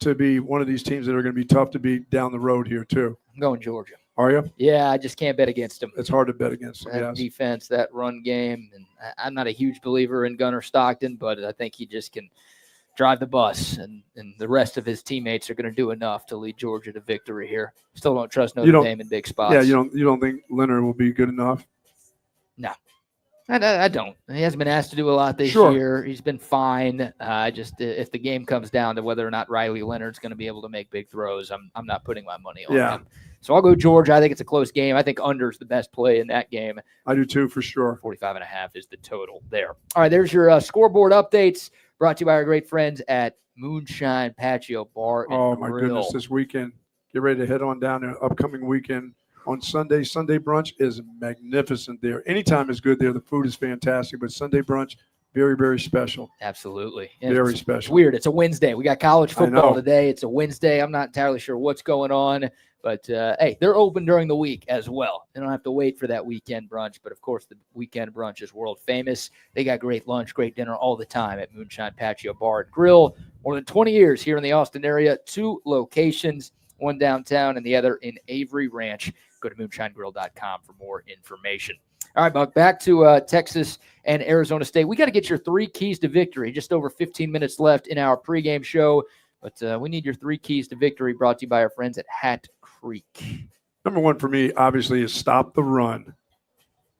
Speaker 2: to be one of these teams that are going to be tough to beat down the road here too.
Speaker 1: I'm going Georgia.
Speaker 2: Are you?
Speaker 1: Yeah, I just can't bet against them.
Speaker 2: It's hard to bet against them.
Speaker 1: That defense, that run game, and I'm not a huge believer in Gunnar Stockton, but I think he just can drive the bus, and the rest of his teammates are going to do enough to lead Georgia to victory here. Still don't trust Notre Dame in big spots.
Speaker 2: Yeah, you don't think Leonard will be good enough?
Speaker 1: No. I don't. He hasn't been asked to do a lot this year. He's been fine. If the game comes down to whether or not Riley Leonard's going to be able to make big throws, I'm not putting my money on him. So I'll go Georgia. I think it's a close game. I think under's the best play in that game.
Speaker 2: I do too, for sure.
Speaker 1: 45.5 is the total there. All right, there's your scoreboard updates brought to you by our great friends at Moonshine Patio Bar and Grill.
Speaker 2: Oh, my goodness, this weekend. Get ready to head on down there. Upcoming weekend on Sunday. Sunday brunch is magnificent there. Anytime is good there. The food is fantastic, but Sunday brunch, very, very special.
Speaker 1: Absolutely.
Speaker 2: Very special.
Speaker 1: It's weird. It's a Wednesday. We got college football today. It's a Wednesday. I'm not entirely sure what's going on. But, hey, they're open during the week as well. They don't have to wait for that weekend brunch. But, of course, the weekend brunch is world famous. They got great lunch, great dinner all the time at Moonshine Patio Bar and Grill. More than 20 years here in the Austin area. 2 locations, one downtown and the other in Avery Ranch. Go to moonshinegrill.com for more information. All right, Buck, back to Texas and Arizona State. We got to get your 3 keys to victory. Just over 15 minutes left in our pregame show. But we need your 3 keys to victory brought to you by our friends at Hat Creek.
Speaker 2: Number 1 for me, obviously, is stop the run.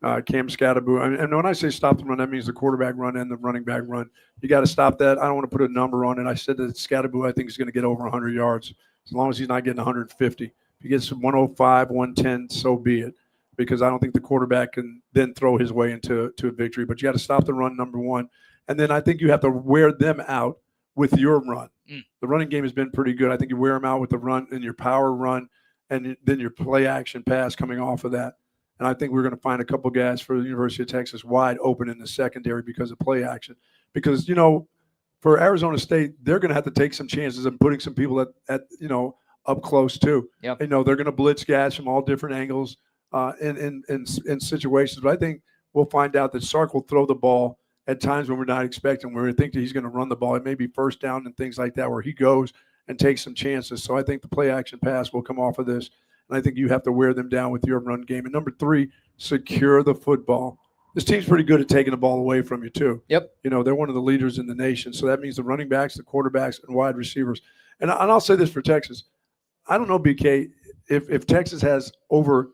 Speaker 2: Cam Scabo. And when I say stop the run, that means the quarterback run and the running back run. You got to stop that. I don't want to put a number on it. I said that Scabo, I think, is going to get over 100 yards as long as he's not getting 150. If he gets 105, 110, so be it, because I don't think the quarterback can then throw his way into a victory. But you got to stop the run, number 1. And then I think you have to wear them out with your run.
Speaker 1: Mm.
Speaker 2: The running game has been pretty good. I think you wear them out with the run and your power run and then your play action pass coming off of that. And I think we're going to find a couple guys for the University of Texas wide open in the secondary because of play action. Because, for Arizona State, they're going to have to take some chances and putting some people at up close too.
Speaker 1: Yep.
Speaker 2: They're going to blitz guys from all different angles in situations. But I think we'll find out that Sark will throw the ball at times when we're not expecting, where we think that he's going to run the ball. It may be first down and things like that where he goes and takes some chances. So I think the play action pass will come off of this. And I think you have to wear them down with your run game. And number 3, secure the football. This team's pretty good at taking the ball away from you too.
Speaker 1: Yep.
Speaker 2: They're one of the leaders in the nation. So that means the running backs, the quarterbacks, and wide receivers. And I'll say this for Texas. I don't know, BK, if Texas has over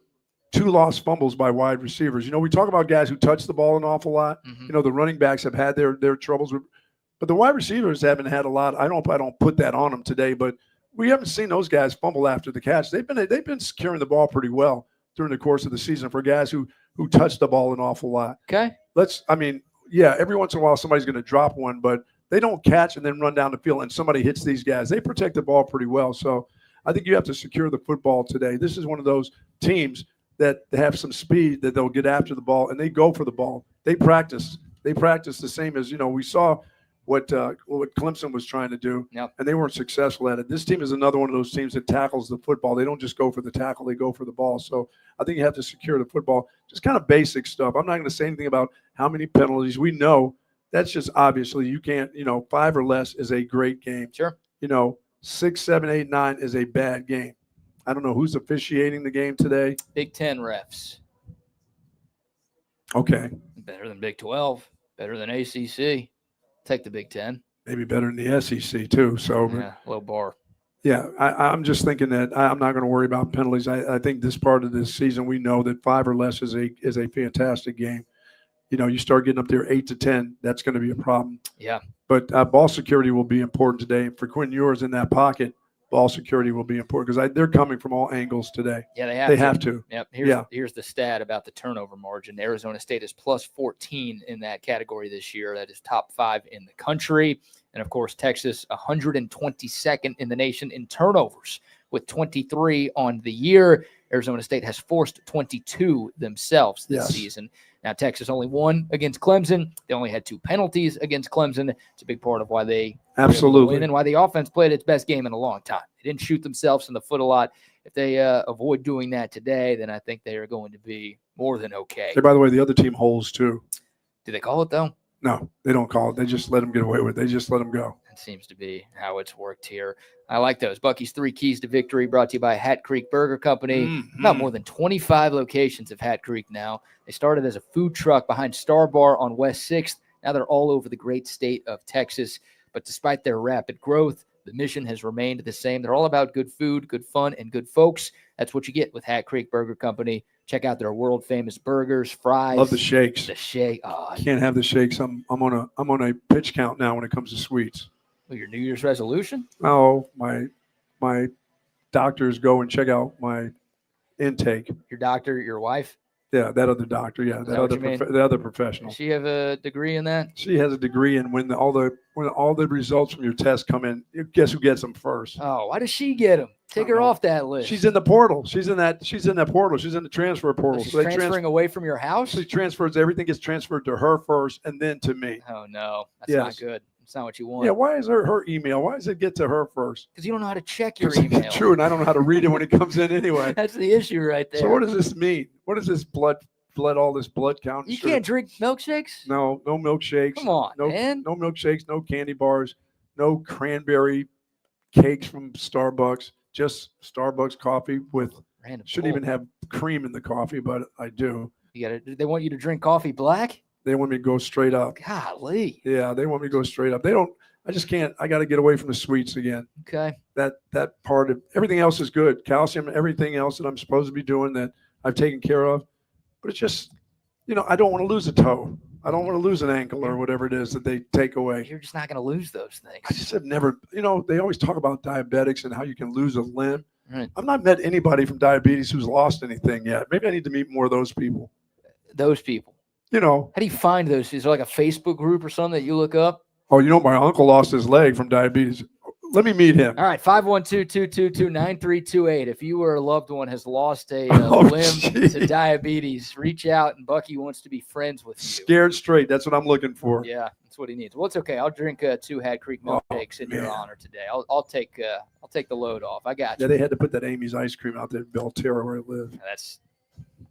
Speaker 2: 2 lost fumbles by wide receivers. We talk about guys who touch the ball an awful lot.
Speaker 1: Mm-hmm.
Speaker 2: The running backs have had their troubles with, but the wide receivers haven't had a lot. I don't put that on them today, but we haven't seen those guys fumble after the catch. They've been securing the ball pretty well during the course of the season for guys who touch the ball an awful lot.
Speaker 1: Okay.
Speaker 2: Every once in a while somebody's going to drop one, but they don't catch and then run down the field and somebody hits these guys. They protect the ball pretty well. So I think you have to secure the football today. This is one of those teams that have some speed that they'll get after the ball and they go for the ball. They practice. The same as, we saw what Clemson was trying to do,
Speaker 1: yep.
Speaker 2: And they weren't successful at it. This team is another one of those teams that tackles the football. They don't just go for the tackle, they go for the ball. So I think you have to secure the football, just kind of basic stuff. I'm not going to say anything about how many penalties. We know that's just obviously you can't, 5 or less is a great game.
Speaker 1: Sure.
Speaker 2: 6, 7, 8, 9 is a bad game. I don't know who's officiating the game today.
Speaker 1: Big 10 refs.
Speaker 2: Okay.
Speaker 1: Better than Big 12. Better than ACC. Take the Big 10.
Speaker 2: Maybe better than the SEC too. So
Speaker 1: yeah, low bar.
Speaker 2: Yeah, I'm just thinking that I'm not going to worry about penalties. I think this part of this season we know that 5 or less is a fantastic game. You start getting up there 8 to 10, that's going to be a problem.
Speaker 1: Yeah.
Speaker 2: But ball security will be important today. For Quinn Ewers in that pocket, ball security will be important because they're coming from all angles today.
Speaker 1: Yeah, they have to. Yep. Here's the stat about the turnover margin. Arizona State is plus 14 in that category this year. That is top 5 in the country. And, of course, Texas 122nd in the nation in turnovers with 23 on the year. Arizona State has forced 22 themselves this season. Now, Texas only won against Clemson. They only had 2 penalties against Clemson. It's a big part of why they
Speaker 2: absolutely
Speaker 1: win and why the offense played its best game in a long time. They didn't shoot themselves in the foot a lot. If they avoid doing that today, then I think they are going to be more than okay.
Speaker 2: Hey, by the way, the other team holds too.
Speaker 1: Do they call it, though?
Speaker 2: No, they don't call it. They just let them get away with it. They just let them go.
Speaker 1: That seems to be how it's worked here. I like those. Bucky's 3 Keys to Victory brought to you by Hat Creek Burger Company.
Speaker 2: Mm-hmm.
Speaker 1: About more than 25 locations of Hat Creek now. They started as a food truck behind Star Bar on West 6th. Now they're all over the great state of Texas. But despite their rapid growth, the mission has remained the same. They're all about good food, good fun, and good folks. That's what you get with Hat Creek Burger Company. Check out their world-famous burgers, fries.
Speaker 2: Love the shakes.
Speaker 1: The shake. Oh,
Speaker 2: can't have the shakes. I'm on a pitch count now when it comes to sweets.
Speaker 1: Well, your New Year's resolution?
Speaker 2: Oh, my doctors go and check out my intake.
Speaker 1: Your doctor, your wife?
Speaker 2: Yeah, that other doctor. Yeah, the other professional.
Speaker 1: Does she have a degree in that?
Speaker 2: She has a degree in when all the results from your test come in. Guess who gets them first?
Speaker 1: Oh, why does she get them? Take her off that list.
Speaker 2: She's in the portal. She's in that portal. She's in the transfer portal.
Speaker 1: She's transferring away from your house?
Speaker 2: She transfers. Everything gets transferred to her first and then to me.
Speaker 1: Oh, no. That's not good. It's not what you want.
Speaker 2: Yeah, why is her email? Why does it get to her first?
Speaker 1: Because you don't know how to check your email.
Speaker 2: True, and I don't know how to read it when it comes in anyway.
Speaker 1: That's the issue right there.
Speaker 2: So what does this mean? What is this all this blood count?
Speaker 1: You can't drink milkshakes?
Speaker 2: No milkshakes.
Speaker 1: Come on, man.
Speaker 2: No milkshakes, no candy bars, no cranberry cakes from Starbucks, just Starbucks coffee with shouldn't even have cream in the coffee, but I do.
Speaker 1: They want you to drink coffee black?
Speaker 2: They want me to go straight up.
Speaker 1: Golly.
Speaker 2: Yeah, they want me to go straight up. I just can't. I got to get away from the sweets again.
Speaker 1: Okay.
Speaker 2: That part of everything else is good. Calcium, everything else that I'm supposed to be doing that I've taken care of. But it's just, I don't want to lose a toe. I don't want to lose an ankle or whatever it is that they take away.
Speaker 1: You're just not going to lose those things.
Speaker 2: I just have never, they always talk about diabetics and how you can lose a limb.
Speaker 1: Right.
Speaker 2: I've not met anybody from diabetes who's lost anything yet. Maybe I need to meet more of those people.
Speaker 1: Those people.
Speaker 2: How
Speaker 1: do you find those? Is there like a Facebook group or something that you look up?
Speaker 2: Oh, my uncle lost his leg from diabetes. Let me meet him.
Speaker 1: All right, 512-222-9328. If you or a loved one has lost a limb to diabetes, reach out, and Bucky wants to be friends with you.
Speaker 2: Scared straight. That's what I'm looking for.
Speaker 1: Yeah, that's what he needs. Well, it's okay. I'll drink 2 Hat Creek milkshakes in your honor today. I'll take the load off. I got you.
Speaker 2: Yeah, they had to put that Amy's ice cream out there in Belterra where I live.
Speaker 1: That's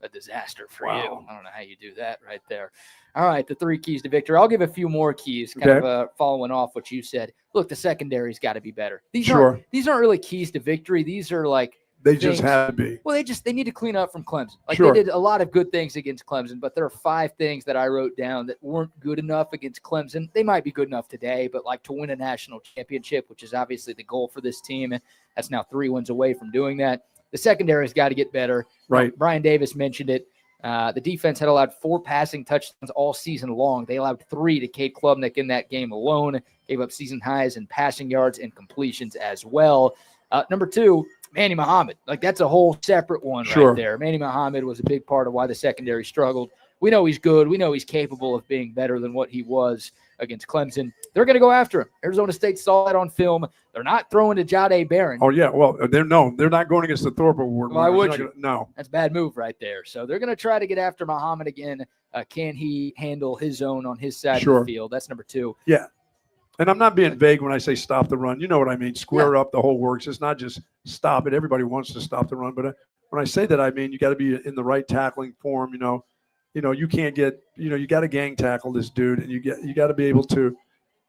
Speaker 1: a disaster for you. I don't know how you do that right there. All right, the 3 keys to victory. I'll give a few more keys, kind of following off what you said. Look, the secondary's got to be better. These aren't really keys to victory. These are like
Speaker 2: they just have to be.
Speaker 1: Well, they need to clean up from Clemson. Like they did a lot of good things against Clemson, but there are 5 things that I wrote down that weren't good enough against Clemson. They might be good enough today, but like to win a national championship, which is obviously the goal for this team, that's now 3 wins away from doing that. The secondary's got to get better.
Speaker 2: Right.
Speaker 1: Brian Davis mentioned it. The defense had allowed 4 passing touchdowns all season long. They allowed 3 to Cade Klubnik in that game alone, gave up season highs in passing yards and completions as well. Number 2, Manny Muhammad. Like, that's a whole separate one right there. Manny Muhammad was a big part of why the secondary struggled. We know he's good. We know he's capable of being better than what he was against Clemson. They're going to go after him. Arizona State saw that on film. They're not throwing to Jahdae Barron.
Speaker 2: Oh, yeah. Well, they're not going against the Thorpe Award.
Speaker 1: Why would you?
Speaker 2: No.
Speaker 1: That's a bad move right there. So they're going to try to get after Muhammad again. Can he handle his own on his side of the field? That's number 2.
Speaker 2: Yeah. And I'm not being vague when I say stop the run. You know what I mean. Square up the whole works. It's not just stop it. Everybody wants to stop the run. But when I say that, I mean you got to be in the right tackling form. You can't get, you got to gang tackle this dude, and you got to be able to,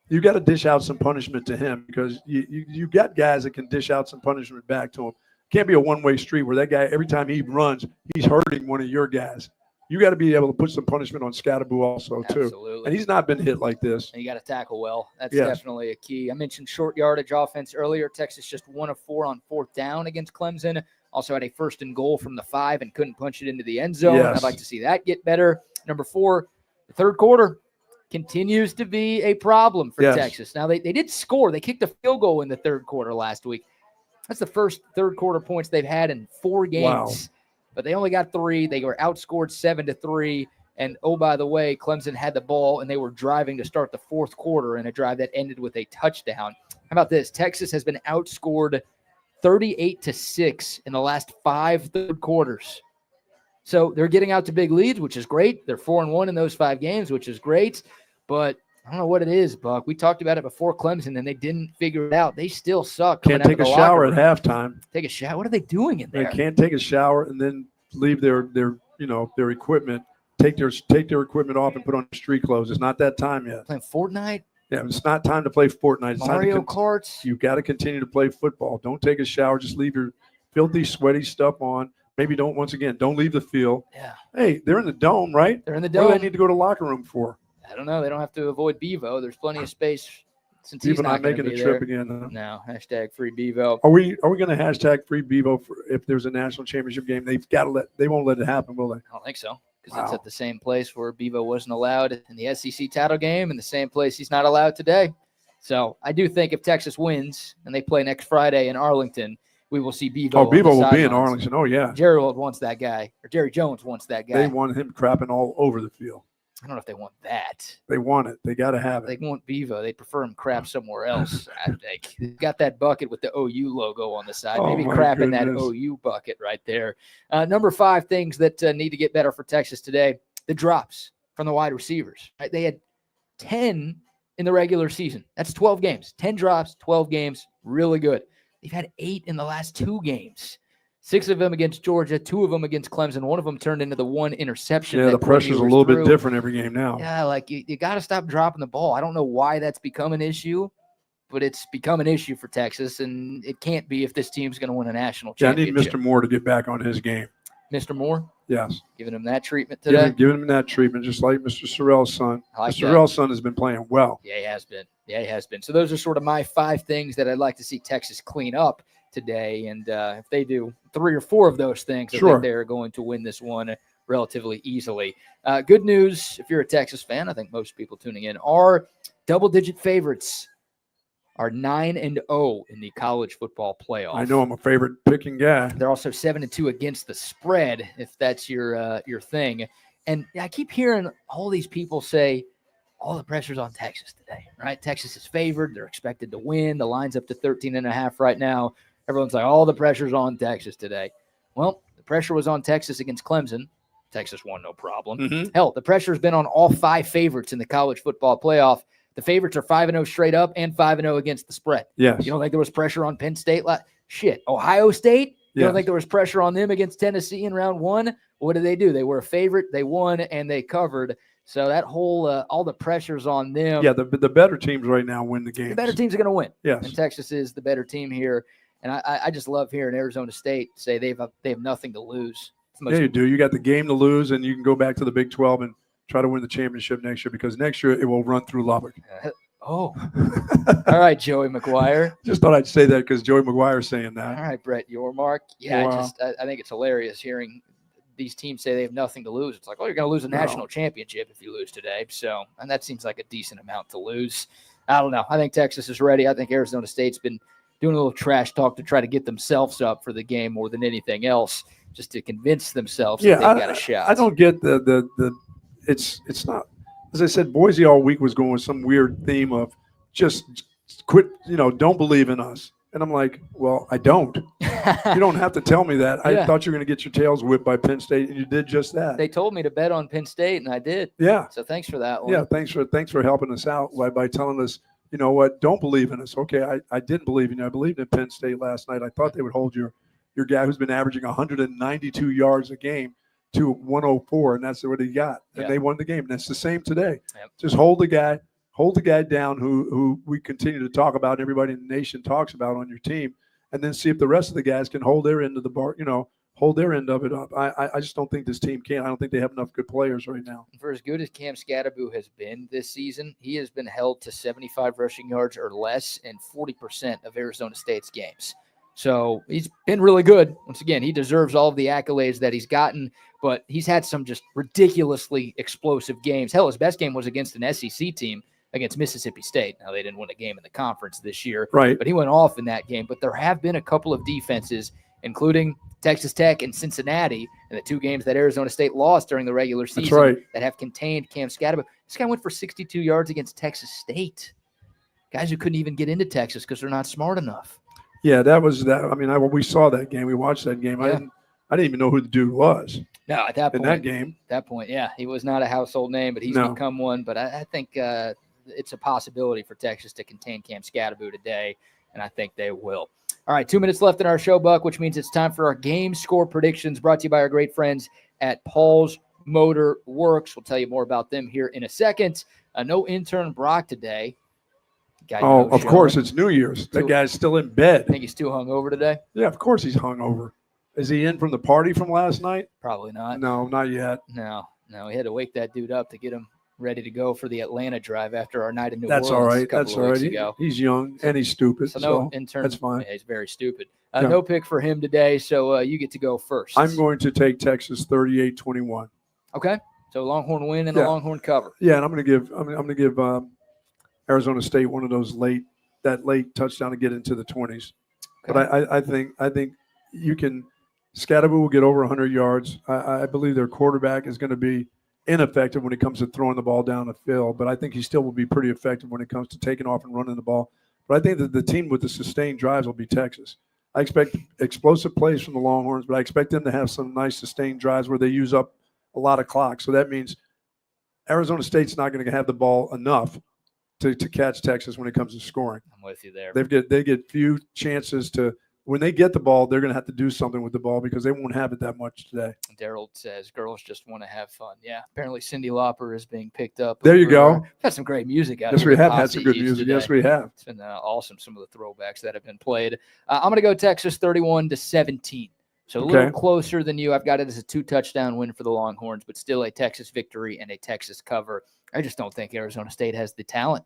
Speaker 2: you got to dish out some punishment to him, because you got guys that can dish out some punishment back to him. Can't be a one-way street where that guy, every time he runs, he's hurting one of your guys. You got to be able to put some punishment on Scabo also, too.
Speaker 1: Absolutely.
Speaker 2: And he's not been hit like this.
Speaker 1: And you got to tackle well. That's definitely a key. I mentioned short yardage offense earlier. Texas just 1 of 4 on 4th down against Clemson. Also had a 1st and goal from the 5 and couldn't punch it into the end zone. I'd like to see that get better. Number 4, the third quarter continues to be a problem for Texas. Now, they did score. They kicked a field goal in the third quarter last week. That's the first third quarter points they've had in 4 games.
Speaker 2: Wow.
Speaker 1: But they only got 3. They were outscored 7-3. And, oh, by the way, Clemson had the ball, and they were driving to start the 4th quarter in a drive that ended with a touchdown. How about this? Texas has been outscored 38-6 in the last 5 third quarters. So they're getting out to big leads, which is great. They're 4-1 in those 5 games, which is great. But I don't know what it is, Buck. We talked about it before Clemson, and they didn't figure it out. They still suck.
Speaker 2: Can't take a shower at halftime.
Speaker 1: Take a shower? What are they doing in there?
Speaker 2: They can't take a shower and then leave their equipment. Take their equipment off and put on street clothes. It's not that time yet.
Speaker 1: Playing Fortnite?
Speaker 2: Yeah, it's not time to play Fortnite. It's
Speaker 1: Mario Karts?
Speaker 2: You got to continue to play football. Don't take a shower. Just leave your filthy, sweaty stuff on. Maybe don't leave the field.
Speaker 1: Yeah.
Speaker 2: Hey, they're in the dome, right?
Speaker 1: They're in the dome.
Speaker 2: What do they need to go to the locker room for?
Speaker 1: I don't know. They don't have to avoid Bevo. There's plenty of space since
Speaker 2: Bevo
Speaker 1: he's not
Speaker 2: making the trip
Speaker 1: there.
Speaker 2: again. Huh?
Speaker 1: No, hashtag free Bevo.
Speaker 2: Are we going to hashtag free Bevo if there's a national championship game? They won't let it happen, will they?
Speaker 1: I don't think so, because it's at the same place where Bevo wasn't allowed in the SEC title game, and the same place he's not allowed today. So I do think if Texas wins and they play next Friday in Arlington, we will see Bevo.
Speaker 2: Oh, Bevo will be in Arlington. Oh, yeah.
Speaker 1: Jerry wants that guy, or Jerry Jones wants that guy.
Speaker 2: They want him crapping all over the field.
Speaker 1: I don't know if they want that.
Speaker 2: They want it. They got to have it.
Speaker 1: They want Bevo. They prefer him crap somewhere else. I think they've got that bucket with the OU logo on the side. Maybe crap in that OU bucket right there. Number 5 things that need to get better for Texas today: the drops from the wide receivers. Right? They had 10 in the regular season. That's 12 games. 10 drops, 12 games. Really good. They've had 8 in the last 2 games. 6 of them against Georgia, 2 of them against Clemson. 1 of them turned into the 1 interception.
Speaker 2: Yeah, the pressure's a little bit different every game now.
Speaker 1: Yeah, like you got to stop dropping the ball. I don't know why that's become an issue, but it's become an issue for Texas, and it can't be if this team's going to win a national championship.
Speaker 2: I need Mr. Moore to get back on his game.
Speaker 1: Mr. Moore?
Speaker 2: Yes.
Speaker 1: Giving him that treatment today?
Speaker 2: Giving him that treatment, just like Mr. Sorrell's son. Mr. Sorrell's son has been playing well.
Speaker 1: Yeah, he has been. So those are sort of my 5 things that I'd like to see Texas clean up today. And if they do 3 or 4 of those things, I think they're going to win this one relatively easily. Good news, if you're a Texas fan, I think most people tuning in are double-digit favorites. Are 9-0 in the college football playoff.
Speaker 2: I know I'm a favorite picking guy.
Speaker 1: They're also 7-2 against the spread, if that's your thing. And I keep hearing all these people say, all the pressure's on Texas today, right? Texas is favored. They're expected to win. The line's up to 13.5 right now. Everyone's like, all the pressure's on Texas today. Well, the pressure was on Texas against Clemson. Texas won no problem.
Speaker 2: Mm-hmm.
Speaker 1: Hell, the pressure's been on all 5 favorites in the college football playoff. The favorites are 5-0 straight up and 5-0 against the spread.
Speaker 2: Yes.
Speaker 1: You don't think there was pressure on Penn State? Shit. Ohio State? You don't think there was pressure on them against Tennessee in round 1? What did they do? They were a favorite. They won, and they covered. So that whole all the pressure's on them.
Speaker 2: Yeah, the better teams right now win the game.
Speaker 1: The better teams are going to win.
Speaker 2: Yes.
Speaker 1: And Texas is the better team here. And I just love hearing Arizona State say they have nothing to lose.
Speaker 2: Yeah, you do. You got the game to lose, and you can go back to the Big 12 and try to win the championship next year, because next year it will run through Lubbock.
Speaker 1: All right, Joey McGuire.
Speaker 2: Just thought I'd say that because Joey McGuire's saying that.
Speaker 1: All right, Brett Yormark. Yeah,
Speaker 2: Wow.
Speaker 1: I think it's hilarious hearing these teams say they have nothing to lose. It's like, you're going to lose a national championship if you lose today. So, and that seems like a decent amount to lose. I don't know. I think Texas is ready. I think Arizona State's been doing a little trash talk to try to get themselves up for the game more than anything else, just to convince themselves that they've got a shot.
Speaker 2: I don't get it's not, as I said, Boise all week was going with some weird theme of just quit, don't believe in us. And I'm like, well, I don't. You don't have to tell me that. I thought you were going to get your tails whipped by Penn State, and you did just that.
Speaker 1: They told me to bet on Penn State, and I did.
Speaker 2: Yeah.
Speaker 1: So thanks for that one.
Speaker 2: Yeah, thanks for helping us out by telling us, you know what, don't believe in us. Okay, I didn't believe in you. I believed in Penn State last night. I thought they would hold your guy who's been averaging 192 yards a game to 104, and that's what he got. And they won the game. And that's the same today. Yep. Just hold the guy down who we continue to talk about and everybody in the nation talks about on your team, and then see if the rest of the guys can hold their end of the bar, hold their end of it up. I just don't think this team can. I don't think they have enough good players right now.
Speaker 1: For as good as Cam Scabo has been this season, he has been held to 75 rushing yards or less in 40% of Arizona State's games. So he's been really good. Once again, he deserves all of the accolades that he's gotten, but he's had some just ridiculously explosive games. Hell, his best game was against an SEC team against Mississippi State. Now, they didn't win a game in the conference this year,
Speaker 2: right?
Speaker 1: But he went off in that game. But there have been a couple of defenses, including Texas Tech and Cincinnati, and the 2 games that Arizona State lost during the regular season, that have contained Cam Scabo. This guy went for 62 yards against Texas State. Guys who couldn't even get into Texas because they're not smart enough.
Speaker 2: Yeah, that was that. I mean, we saw that game. We watched that game.
Speaker 1: Yeah.
Speaker 2: I didn't even know who the dude was.
Speaker 1: No, at that point.
Speaker 2: In that game.
Speaker 1: At that point, yeah. He was not a household name, but he's become one. But I think it's a possibility for Texas to contain Cam Scabo today, and I think they will. All right, 2 minutes left in our show, Buck, which means it's time for our game score predictions brought to you by our great friends at Paul's Motor Works. We'll tell you more about them here in a second. No intern Brock today.
Speaker 2: Of course, it's New Year's. That guy's still in bed.
Speaker 1: I think he's too hungover today.
Speaker 2: Yeah, of course he's hungover. Is he in from the party from last night?
Speaker 1: Probably not.
Speaker 2: No, not yet.
Speaker 1: No. We had to wake that dude up to get him ready to go for the Atlanta drive after our night in New Orleans.
Speaker 2: That's all right.
Speaker 1: That's all right.
Speaker 2: He's young and he's stupid.
Speaker 1: So no intern.
Speaker 2: That's fine.
Speaker 1: Yeah, he's very stupid. No pick for him today, so you get to go first.
Speaker 2: I'm going to take Texas 38-21.
Speaker 1: Okay. So Longhorn win and a Longhorn cover.
Speaker 2: Yeah, and I'm going to give Arizona State one of those late touchdown to get into the 20s. Okay. But I think you can. Scabo will get over 100 yards. I believe their quarterback is going to be ineffective when it comes to throwing the ball down the field, but I think he still will be pretty effective when it comes to taking off and running the ball. But I think that the team with the sustained drives will be Texas. I expect explosive plays from the Longhorns, but I expect them to have some nice sustained drives where they use up a lot of clock. So that means Arizona State's not going to have the ball enough to catch Texas when it comes to scoring.
Speaker 1: I'm with you there.
Speaker 2: They get few chances to. When they get the ball, they're going to have to do something with the ball because they won't have it that much today.
Speaker 1: Daryl says girls just want to have fun. Yeah, apparently Cyndi Lauper is being picked up.
Speaker 2: There you go.
Speaker 1: We've had some great music out
Speaker 2: here.
Speaker 1: Yes,
Speaker 2: we have had some good music.
Speaker 1: Today.
Speaker 2: Yes, we have.
Speaker 1: It's been awesome, some of the throwbacks that have been played. I'm going to go Texas 31-17. So a little closer than you. I've got it as a 2-touchdown win for the Longhorns, but still a Texas victory and a Texas cover. I just don't think Arizona State has the talent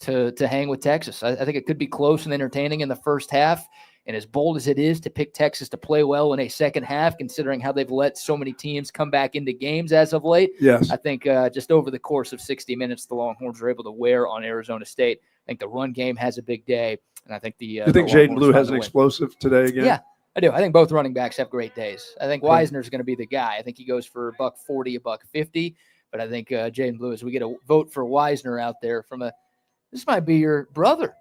Speaker 1: to hang with Texas. I think it could be close and entertaining in the first half. And as bold as it is to pick Texas to play well in a second half, considering how they've let so many teams come back into games as of late,
Speaker 2: yes,
Speaker 1: I think just over the course of 60 minutes, the Longhorns are able to wear on Arizona State. I think the run game has a big day, and I think
Speaker 2: you think Jaden Blue has an explosive today again?
Speaker 1: Yeah, I do. I think both running backs have great days. I think Weisner is going to be the guy. I think he goes for $140, $150. But I think Jaden Lewis, we get a vote for Weisner out there this might be your brother.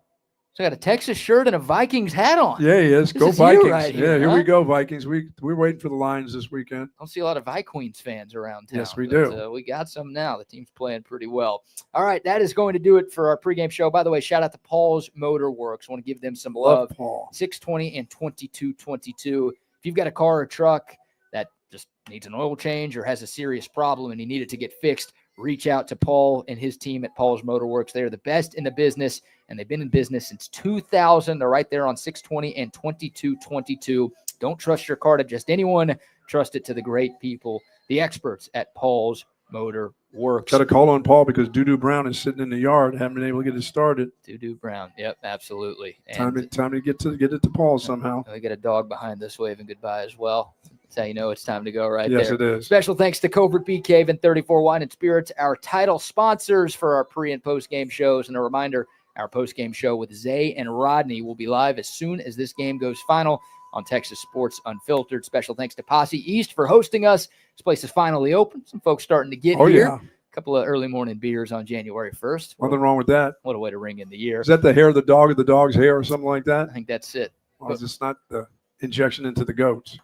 Speaker 1: So got a Texas shirt and a Vikings hat on.
Speaker 2: Yeah, he is.
Speaker 1: This
Speaker 2: Go
Speaker 1: is you
Speaker 2: Vikings.
Speaker 1: right here,
Speaker 2: Here
Speaker 1: huh?
Speaker 2: we go, Vikings. We're waiting for the Lions this weekend.
Speaker 1: I don't see a lot of Vikings fans around town.
Speaker 2: Yes, we
Speaker 1: but,
Speaker 2: do.
Speaker 1: We got some now. The team's playing pretty well. All right, that is going to do it for our pregame show. By the way, shout out to Paul's Motor Works. I want to give them some love.
Speaker 2: Paul.
Speaker 1: 620 and 2222. If you've got a car or truck that just needs an oil change or has a serious problem and you need it to get fixed, reach out to Paul and his team at Paul's Motor Works. They are the best in the business, and they've been in business since 2000. They're right there on 620 and 2222. Don't trust your car to just anyone. Trust it to the great people, the experts at Paul's Motor Works.
Speaker 2: Got a call on Paul because Doo-Doo Brown is sitting in the yard, haven't been able to get it started.
Speaker 1: Doo-Doo Brown. Yep, absolutely.
Speaker 2: Time to get it to Paul somehow.
Speaker 1: We got a dog behind us waving goodbye as well. That's how you know it's time to go right
Speaker 2: Yes,
Speaker 1: there.
Speaker 2: it is.
Speaker 1: Special thanks to Covert Bee Cave and 34 Wine and Spirits, our title sponsors for our pre- and post-game shows. And a reminder, our post-game show with Zay and Rodney will be live as soon as this game goes final on Texas Sports Unfiltered. Special thanks to Posse East for hosting us. This place is finally open. Some folks starting to get here.
Speaker 2: Yeah.
Speaker 1: A couple of early morning beers on January 1st.
Speaker 2: Nothing wrong with that.
Speaker 1: What a way to ring in the year.
Speaker 2: Is that the hair of the dog or the dog's hair or something like that?
Speaker 1: I think that's it.
Speaker 2: Well, it's not the injection into the goats.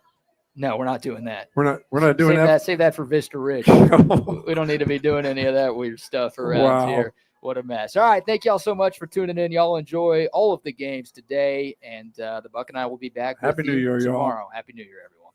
Speaker 1: No, we're not doing that.
Speaker 2: We're not doing that.
Speaker 1: Save that for Vista Ridge. We don't need to be doing any of that weird stuff around here. What a mess. All right. Thank y'all so much for tuning in. Y'all enjoy all of the games today. And the Buck and I will be back
Speaker 2: Happy
Speaker 1: with
Speaker 2: New
Speaker 1: you
Speaker 2: Year, y'all.
Speaker 1: tomorrow. Happy New Year, everyone.